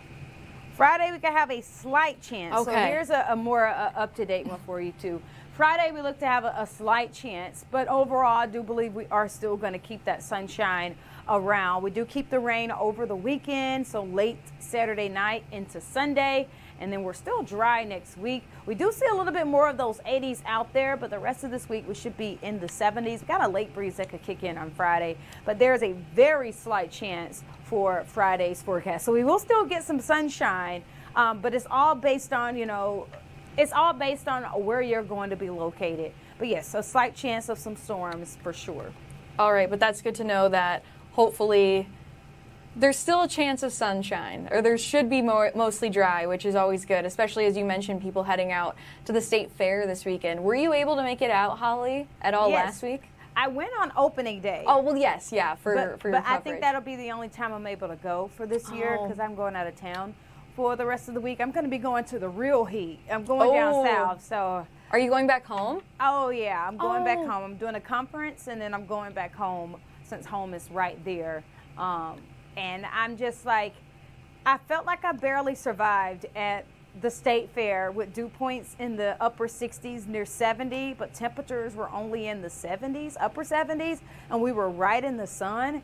Friday, we could have a slight chance. Okay. So here's a more up-to-date one for you, too. Friday, we look to have a slight chance, but overall, I do believe we are still going to keep that sunshine around. We do keep the rain over the weekend, so late Saturday night into Sunday. And then we're still dry next week. We do see a little bit more of those 80s out there, but the rest of this week we should be in the 70s. We got a late breeze that could kick in on Friday, but there's a very slight chance for Friday's forecast. So we will still get some sunshine, but it's all based on, it's all based on where you're going to be located. But yes, a slight chance of some storms for sure. All right, but that's good to know that hopefully there's still a chance of sunshine, or there should be mostly dry, which is always good, especially as you mentioned, people heading out to the state fair this weekend. Were you able to make it out, Holly, at all last week? I went on opening day. Oh, well, yes, yeah, for your But coverage. I think that'll be the only time I'm able to go for this year because I'm going out of town for the rest of the week. I'm going to be going to the real heat. I'm going down south, so. Are you going back home? Oh, yeah, I'm going back home. I'm doing a conference, and then I'm going back home since home is right there. And I'm just like, I felt like I barely survived at the state fair with dew points in the upper 60s, near 70, but temperatures were only in the 70s, upper 70s, and we were right in the sun.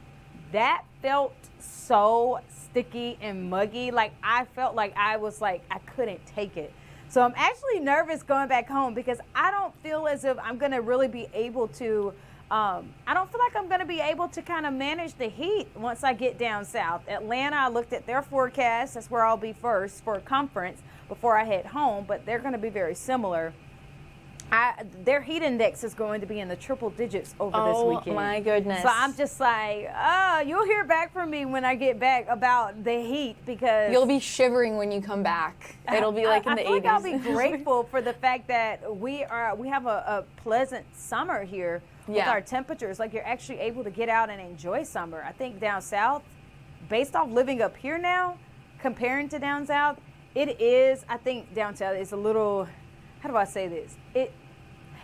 That felt so sticky and muggy. Like, I felt like I couldn't take it. So I'm actually nervous going back home because I don't feel as if I'm going to really be able to I don't feel like I'm going to be able to kind of manage the heat once I get down south. Atlanta, I looked at their forecast. That's where I'll be first for a conference before I head home, but they're going to be very similar. Their heat index is going to be in the triple digits over this weekend. Oh, my goodness. So I'm just like, you'll hear back from me when I get back about the heat because... You'll be shivering when you come back. It'll be like in the 80s. I feel like I'll be grateful for the fact that we have a pleasant summer here with our temperatures. Like, you're actually able to get out and enjoy summer. I think down south, based off living up here now, comparing to down south, I think down south is a little... How do I say this?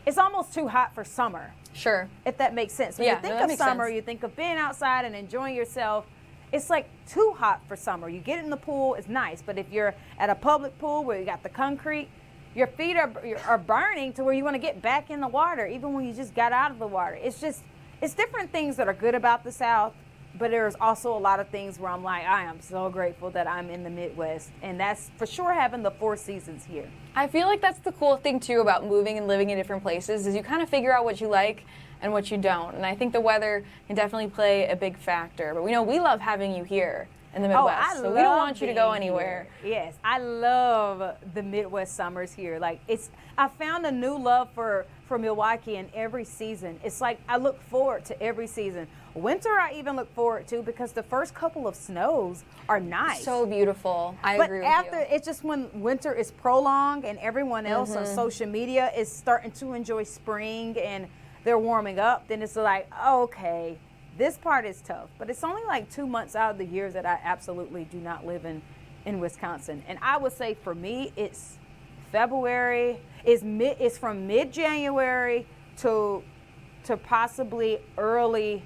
It's almost too hot for summer. Sure. If that makes sense. When you think of summer, you think of being outside and enjoying yourself. It's like too hot for summer. You get in the pool, it's nice. But if you're at a public pool where you got the concrete, your feet are burning to where you want to get back in the water, even when you just got out of the water. It's different things that are good about the South. But there's also a lot of things where I'm like, I am so grateful that I'm in the Midwest. And that's for sure having the 4 seasons here. I feel like that's the cool thing, too, about moving and living in different places is you kind of figure out what you like and what you don't. And I think the weather can definitely play a big factor. But we know we love having you here in the Midwest. So we don't want you to go anywhere. Here. Yes, I love the Midwest summers here. Like, I found a new love for Milwaukee in every season. It's like I look forward to every season. Winter I even look forward to because the first couple of snows are nice. So beautiful. I agree with you. But it's just when winter is prolonged and everyone else on social media is starting to enjoy spring and they're warming up, then it's like, okay, this part is tough. But it's only like 2 months out of the year that I absolutely do not live in Wisconsin. And I would say for me, it's February. It's from mid-January to possibly early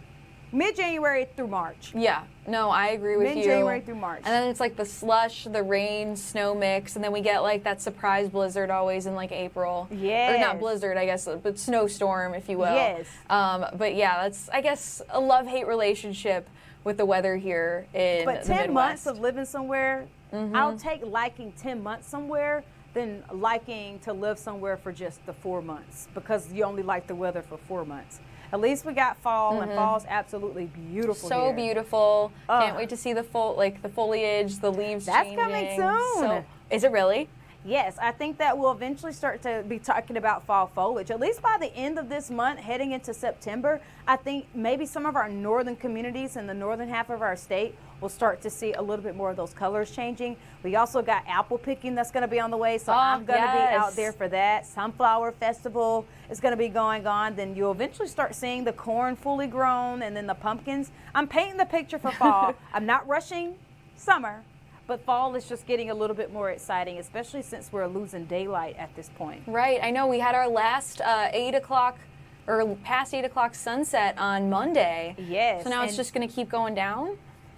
mid-January through March. Yeah, no, I agree with you. Mid-January through March. And then it's like the slush, the rain, snow mix, and then we get like that surprise blizzard always in like April. Yes. Or not blizzard, I guess, but snowstorm, if you will. Yes. But yeah, that's, I guess, a love-hate relationship with the weather here in the Midwest. But 10 months of living somewhere, I'll take liking 10 months somewhere than liking to live somewhere for just the 4 months because you only like the weather for 4 months. At least we got fall, and fall's absolutely beautiful. So here. beautiful. Can't wait to see the foliage, the leaves changing. That's coming soon. Is it really? Yes, I think that we'll eventually start to be talking about fall foliage, at least by the end of this month, heading into September. I think maybe some of our northern communities in the northern half of our state will start to see a little bit more of those colors changing. We also got apple picking that's going to be on the way, so I'm going to be out there for that. Sunflower Festival is going to be going on. Then you'll eventually start seeing the corn fully grown and then the pumpkins. I'm painting the picture for fall. I'm not rushing summer. But fall is just getting a little bit more exciting, especially since we're losing daylight at this point. Right. I know we had our last 8 o'clock or past 8 o'clock sunset on Monday. Yes. So now it's just going to keep going down?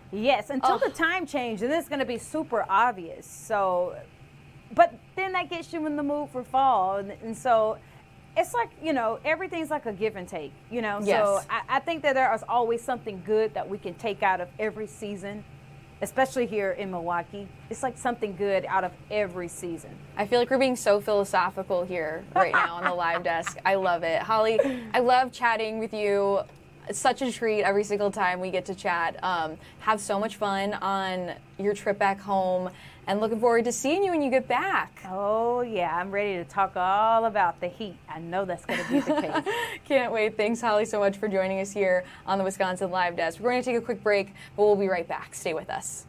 Yes, until the time change, and it's going to be super obvious. So, but then that gets you in the mood for fall. And so it's like, you know, everything's like a give and take, you know. Yes. So I think that there is always something good that we can take out of every season. Especially here in Milwaukee. It's like something good out of every season. I feel like we're being so philosophical here right now on the live desk. I love it. Holly, I love chatting with you. It's such a treat every single time we get to chat. Have so much fun on your trip back home. and looking forward to seeing you when you get back. Oh, yeah, I'm ready to talk all about the heat. I know that's going to be the case. Can't wait. Thanks, Holly, so much for joining us here on the Wisconsin Live Desk. We're going to take a quick break, but we'll be right back. Stay with us.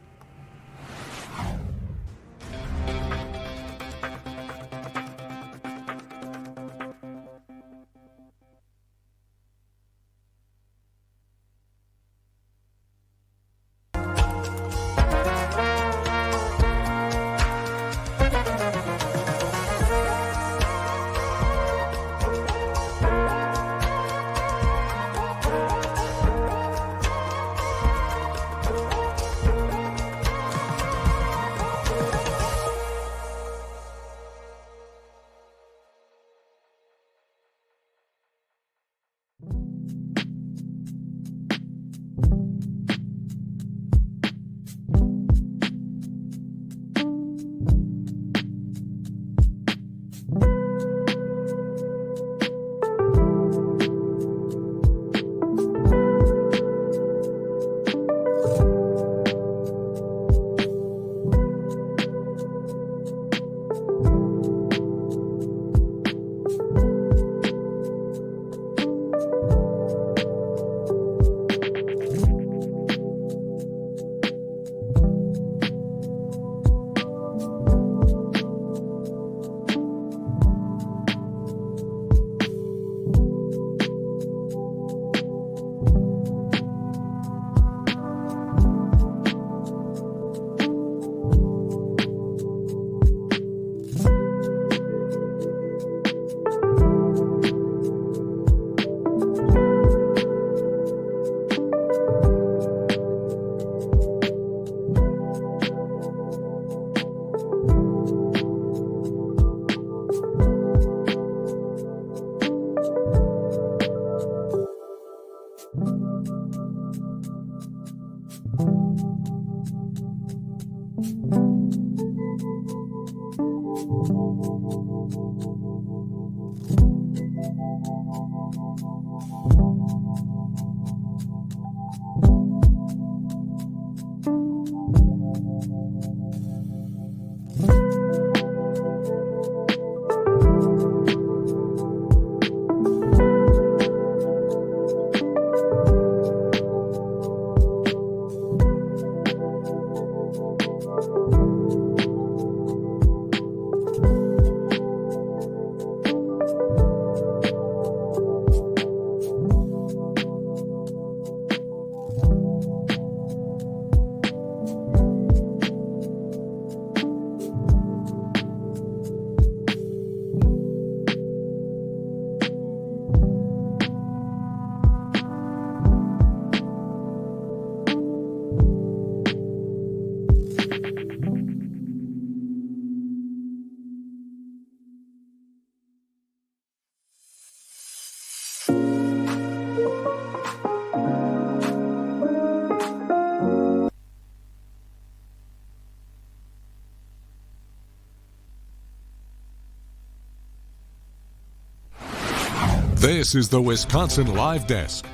This is the Wisconsin Live Desk.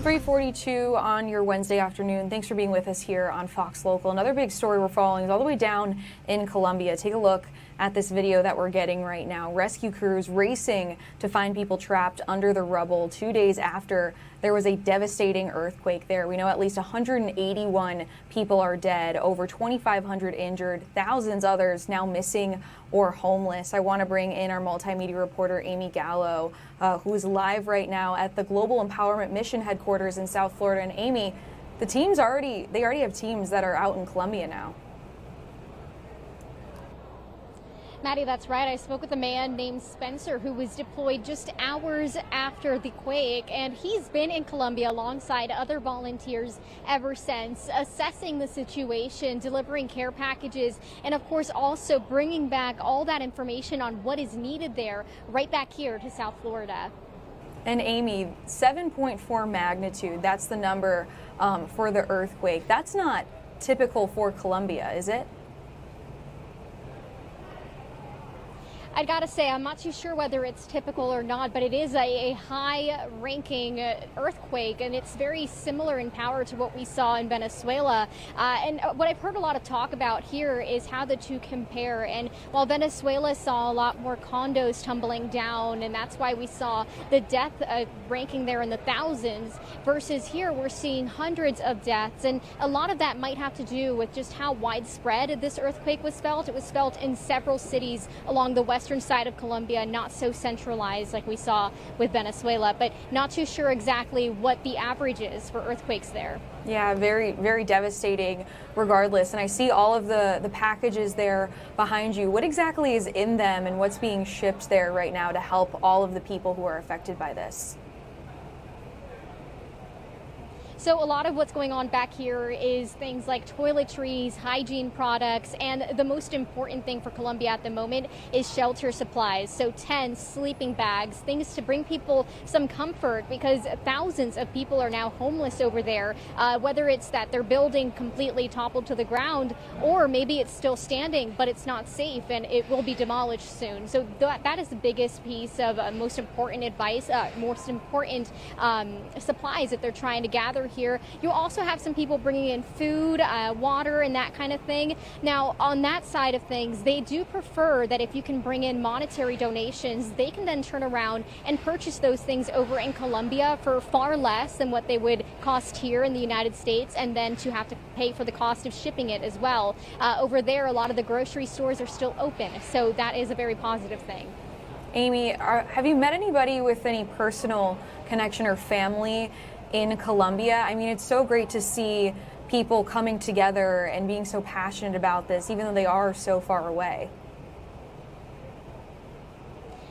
3:42 on your Wednesday afternoon. Thanks for being with us here on Fox Local. Another big story we're following is all the way down in Columbia. Take a look at this video that we're getting right now. Rescue crews racing to find people trapped under the rubble 2 days after there was a devastating earthquake there. We know at least 181 people are dead, over 2,500 injured, thousands others now missing or homeless. I want to bring in our multimedia reporter, Amy Gallo, who is live right now at the Global Empowerment Mission headquarters in South Florida. And Amy, they already have teams that are out in Columbia now. Maddie, that's right. I spoke with a man named Spencer who was deployed just hours after the quake, and he's been in Columbia alongside other volunteers ever since, assessing the situation, delivering care packages, and of course also bringing back all that information on what is needed there right back here to South Florida. And Amy, 7.4 magnitude, that's the number for the earthquake. That's not typical for Columbia, is it? I'd got to say, I'm not too sure whether it's typical or not, but it is a high-ranking earthquake, and it's very similar in power to what we saw in Venezuela. And what I've heard a lot of talk about here is how the two compare. And while Venezuela saw a lot more condos tumbling down, and that's why we saw the death ranking there in the thousands, versus here we're seeing hundreds of deaths. And a lot of that might have to do with just how widespread this earthquake was felt. It was felt in several cities along the western side of Colombia, not so centralized like we saw with Venezuela, but not too sure exactly what the average is for earthquakes there. Yeah, very, very devastating regardless. And I see all of the packages there behind you. What exactly is in them and what's being shipped there right now to help all of the people who are affected by this? So a lot of what's going on back here is things like toiletries, hygiene products, and the most important thing for Colombia at the moment is shelter supplies. So tents, sleeping bags, things to bring people some comfort, because thousands of people are now homeless over there, whether it's that their building completely toppled to the ground, or maybe it's still standing but it's not safe and it will be demolished soon. So that is the biggest piece of most important advice, most important supplies that they're trying to gather here. You'll also have some people bringing in food, water, and that kind of thing. Now, on that side of things, they do prefer that if you can bring in monetary donations, they can then turn around and purchase those things over in Colombia for far less than what they would cost here in the United States, and then to have to pay for the cost of shipping it as well. Over there, a lot of the grocery stores are still open, so that is a very positive thing. Amy, have you met anybody with any personal connection or family in Colombia? I mean, it's so great to see people coming together and being so passionate about this, even though they are so far away.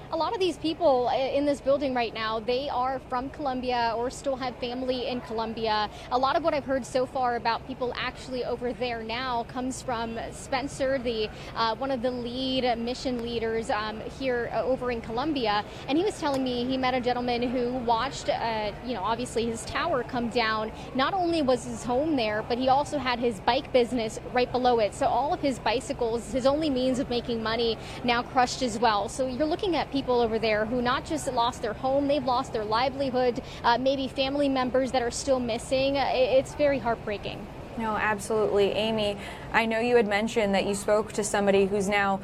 A lot of these people in this building right now, they are from Colombia or still have family in Colombia. A lot of what I've heard so far about people actually over there now comes from Spencer, the one of the lead mission leaders here over in Colombia. And he was telling me he met a gentleman who watched, obviously his tower come down. Not only was his home there, but he also had his bike business right below it. So all of his bicycles, his only means of making money, now crushed as well. So you're looking at people over there who not just lost their home, they've lost their livelihood, maybe family members that are still missing. It's very heartbreaking. No, absolutely. Amy, I know you had mentioned that you spoke to somebody who's now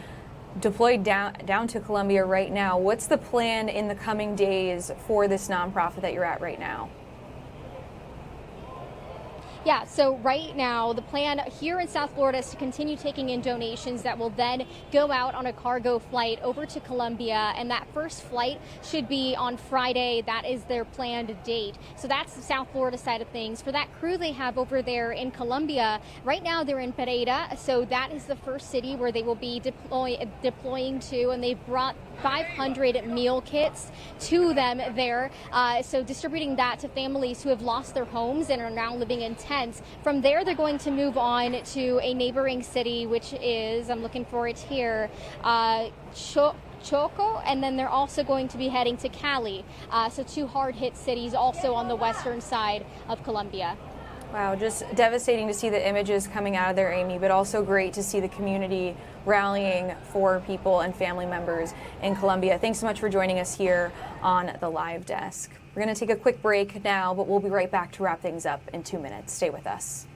deployed down to Colombia right now. What's the plan in the coming days for this nonprofit that you're at right now? Yeah, so right now the plan here in South Florida is to continue taking in donations that will then go out on a cargo flight over to Colombia, and that first flight should be on Friday. That is their planned date. So that's the South Florida side of things. For that crew they have over there in Colombia, right now they're in Pereira, so that is the first city where they will be deploying to, and they've brought 500 meal kits to them there, so distributing that to families who have lost their homes and are now living in tents. From there, they're going to move on to a neighboring city, which is, I'm looking for it here, Choco, and then they're also going to be heading to Cali, so two hard-hit cities also on the western side of Colombia. Wow, just devastating to see the images coming out of there, Amy, but also great to see the community rallying for people and family members in Colombia. Thanks so much for joining us here on the live desk. We're going to take a quick break now, but we'll be right back to wrap things up in 2 minutes. Stay with us.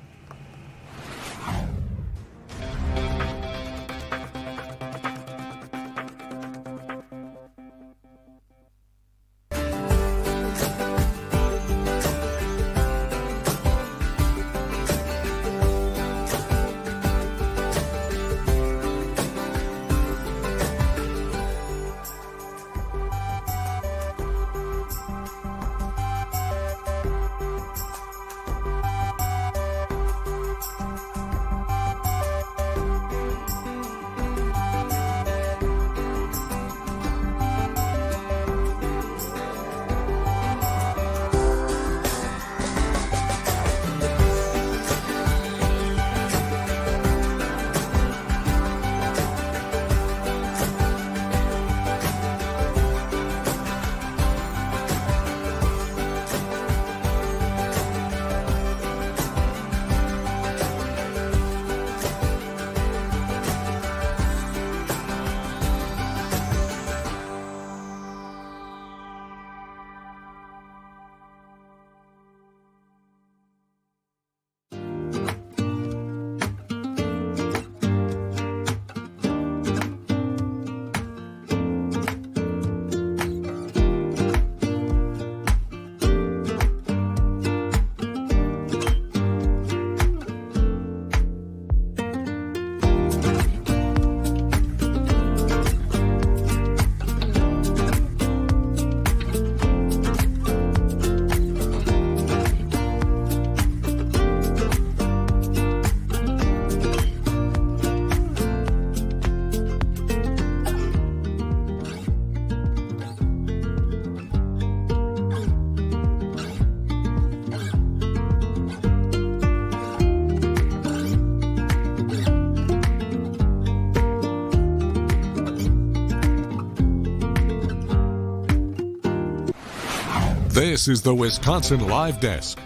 This is the Wisconsin Live Desk.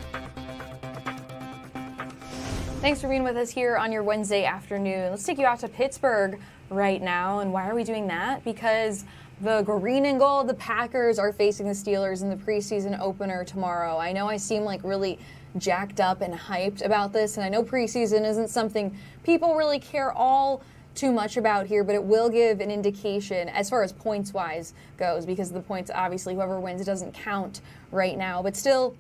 Thanks for being with us here on your Wednesday afternoon. Let's take you out to Pittsburgh right now. And why are we doing that? Because the green and gold, the Packers, are facing the Steelers in the preseason opener tomorrow. I know I seem like really jacked up and hyped about this, and I know preseason isn't something people really care all too much about here, but it will give an indication as far as points-wise goes, because the points, obviously, whoever wins doesn't count right now. But still,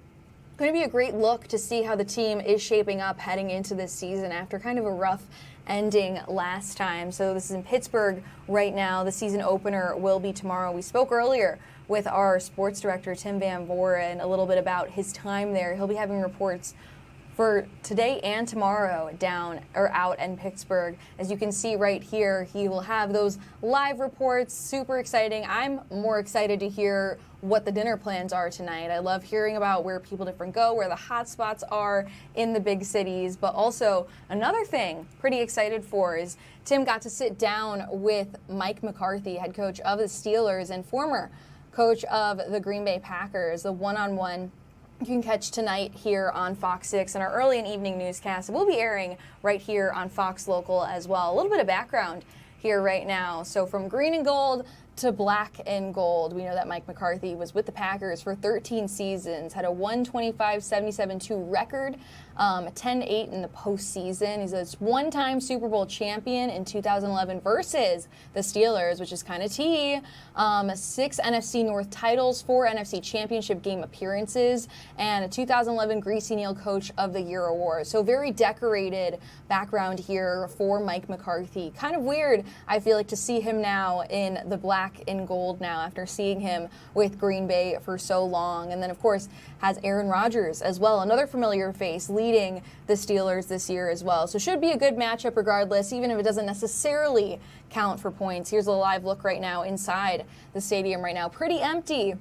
going to be a great look to see how the team is shaping up heading into this season after kind of a rough ending last time. So this is in Pittsburgh right now. The season opener will be tomorrow. We spoke earlier with our sports director, Tim Van Voren, a little bit about his time there. He'll be having reports for today and tomorrow out in Pittsburgh. As you can see right here, he will have those live reports. Super exciting. I'm more excited to hear what the dinner plans are tonight. I love hearing about where people different go, where the hot spots are in the big cities. But also another thing pretty excited for is Tim got to sit down with Mike McCarthy, head coach of the Steelers and former coach of the Green Bay Packers. The one-on-one you can catch tonight here on Fox 6 in our early and evening newscast. It will be airing right here on Fox Local as well. A little bit of background here right now. So from green and gold to black and gold, we know that Mike McCarthy was with the Packers for 13 seasons, had a 125-77-2 record, 10-8 in the postseason. He's a one-time Super Bowl champion in 2011 versus the Steelers, which is kind of T. 6 NFC North titles, 4 NFC Championship game appearances, and a 2011 Greasy Neal Coach of the Year award. So very decorated background here for Mike McCarthy. Kind of weird, I feel like, to see him now in the black and gold now after seeing him with Green Bay for so long. And then, of course, has Aaron Rodgers as well, another familiar face leading the Steelers this year as well. So should be a good matchup regardless, even if it doesn't necessarily count for points. Here's a live look right now inside the stadium right now. Pretty empty.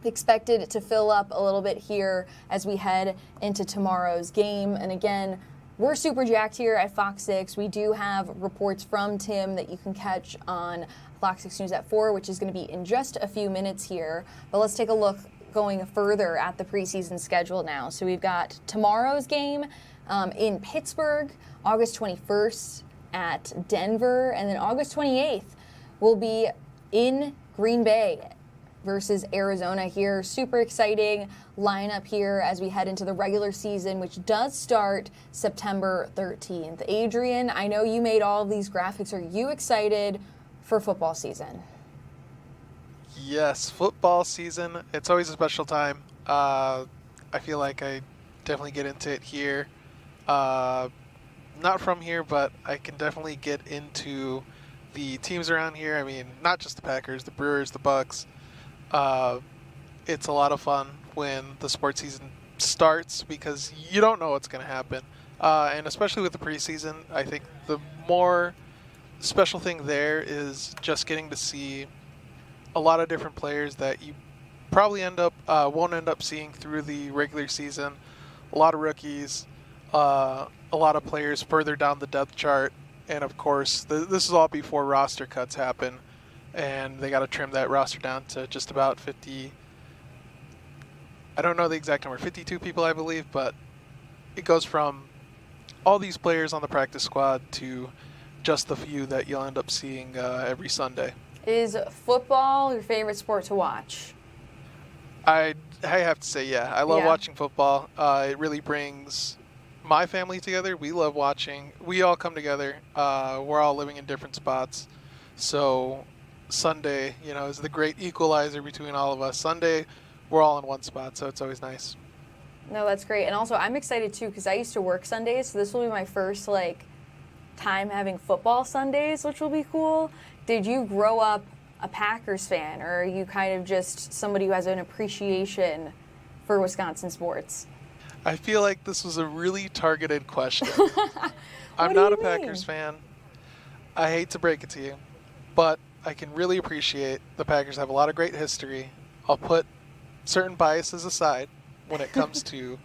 Expected to fill up a little bit here as we head into tomorrow's game. And again, we're super jacked here at Fox 6. We do have reports from Tim that you can catch on Fox 6 News at 4, which is going to be in just a few minutes here. But let's take a look going further at the preseason schedule now. So we've got tomorrow's game in Pittsburgh, August 21st at Denver, and then August 28th will be in Green Bay versus Arizona here. Super exciting lineup here as we head into the regular season, which does start September 13th. Adrian, I know you made all of these graphics. Are you excited for football season? Yes, football season. It's always a special time. I feel like I definitely get into it here. Not from here, but I can definitely get into the teams around here. I mean, not just the Packers, the Brewers, the Bucks. It's a lot of fun when the sports season starts because you don't know what's going to happen. And especially with the preseason, I think the more special thing there is just getting to see a lot of different players that you probably won't end up seeing through the regular season. A lot of rookies, a lot of players further down the depth chart, and of course, this is all before roster cuts happen, and they got to trim that roster down to just about 50. I don't know the exact number, 52 people, I believe, but it goes from all these players on the practice squad to just the few that you'll end up seeing every Sunday. Is football your favorite sport to watch? I have to say, yeah. I love watching football. It really brings my family together. We love watching. We all come together. We're all living in different spots. So Sunday, is the great equalizer between all of us. Sunday, we're all in one spot, so it's always nice. No, that's great. And also, I'm excited, too, because I used to work Sundays, so this will be my first, time having football Sundays, which will be cool. Did you grow up a Packers fan, or are you kind of just somebody who has an appreciation for Wisconsin sports? I feel like this was a really targeted question. I'm not a Packers fan. I hate to break it to you, but I can really appreciate the Packers have a lot of great history. I'll put certain biases aside when it comes to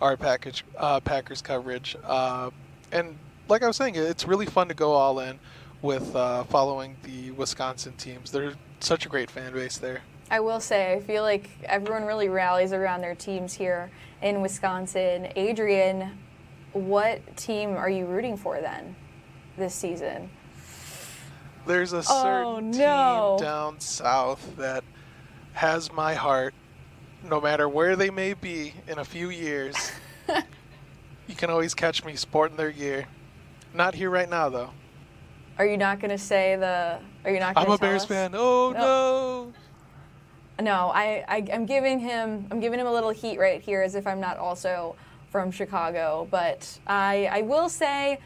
our Packers coverage. And like I was saying, it's really fun to go all in with following the Wisconsin teams. They're such a great fan base there. I will say, I feel like everyone really rallies around their teams here in Wisconsin. Adrian, what team are you rooting for then this season? There's a certain team down south that has my heart, no matter where they may be in a few years. You can always catch me sporting their gear. Not here right now, though. Are you not going to say the? Are you not going to? I'm a Bears fan. Oh no. No, I'm giving him a little heat right here, as if I'm not also from Chicago. But I will say,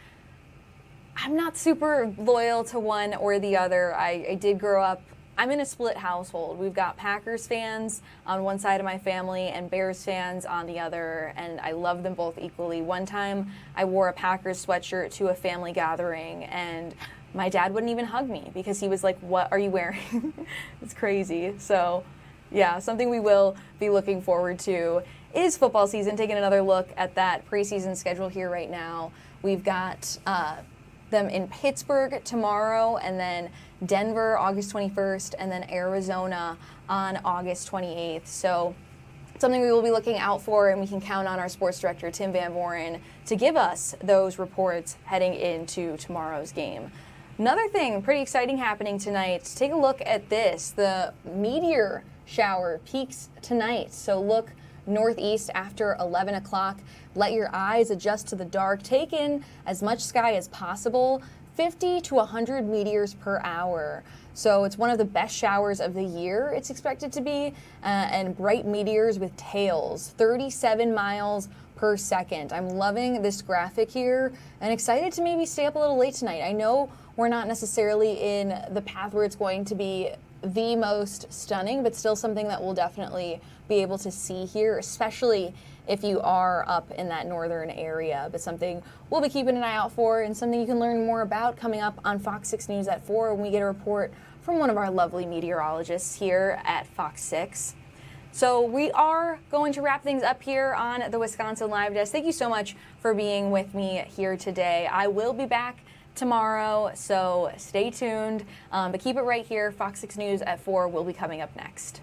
I'm not super loyal to one or the other. I did grow up. I'm in a split household. We've got Packers fans on one side of my family and Bears fans on the other, and I love them both equally. One time I wore a Packers sweatshirt to a family gathering, and my dad wouldn't even hug me because he was like, "What are you wearing?" It's crazy. So, yeah, something we will be looking forward to is football season. Taking another look at that preseason schedule here right now. We've got them in Pittsburgh tomorrow, and then Denver August 21st, and then Arizona on August 28th. So something we will be looking out for, and we can count on our sports director, Tim Van Voren, to give us those reports heading into tomorrow's game. Another thing pretty exciting happening tonight, take a look at this. The meteor shower peaks tonight, so look northeast after 11 o'clock. Let your eyes adjust to the dark. Take in as much sky as possible, 50 to 100 meteors per hour. So it's one of the best showers of the year, it's expected to be, and bright meteors with tails, 37 miles per second. I'm loving this graphic here and excited to maybe stay up a little late tonight. I know we're not necessarily in the path where it's going to be the most stunning, but still something that we'll definitely be able to see here, especially if you are up in that northern area. But something we'll be keeping an eye out for, and something you can learn more about coming up on Fox 6 News at 4 when we get a report from one of our lovely meteorologists here at Fox 6. So we are going to wrap things up here on the Wisconsin Live Desk. Thank you so much for being with me here today. I will be back tomorrow, so stay tuned. But keep it right here. Fox 6 News at 4 will be coming up next.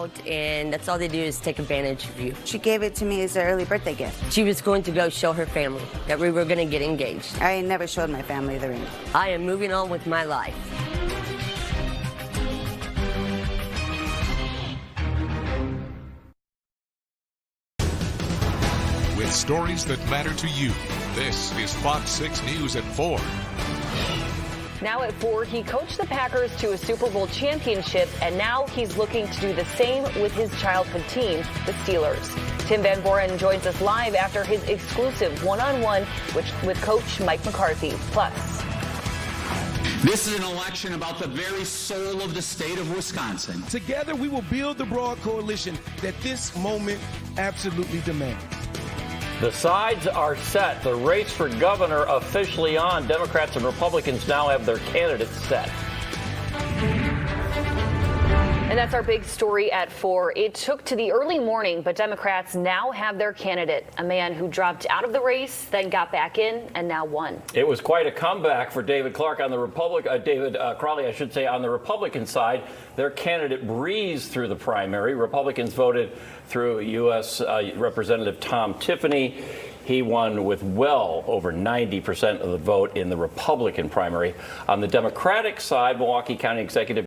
out, and that's all they do is take advantage of you. She gave it to me as an early birthday gift. She was going to go show her family that we were going to get engaged. I never showed my family the ring. I am moving on with my life. With stories that matter to you, this is Fox 6 News at 4. Now at 4, he coached the Packers to a Super Bowl championship, and now he's looking to do the same with his childhood team, the Steelers. Tim Van Boren joins us live after his exclusive one-on-one with Coach Mike McCarthy. Plus, this is an election about the very soul of the state of Wisconsin. Together, we will build the broad coalition that this moment absolutely demands. The sides are set. The race for governor officially on. Democrats and Republicans now have their candidates set. and that's our big story at 4. It took to the early morning, but Democrats now have their candidate, a man who dropped out of the race, then got back in, and now won. It was quite a comeback for David Clark on the David Crowley, I should say, on the Republican side. Their candidate breezed through the primary. Republicans voted through U.S. Representative Tom Tiffany. He won with well over 90% of the vote in the Republican primary. On the Democratic side, Milwaukee County Executive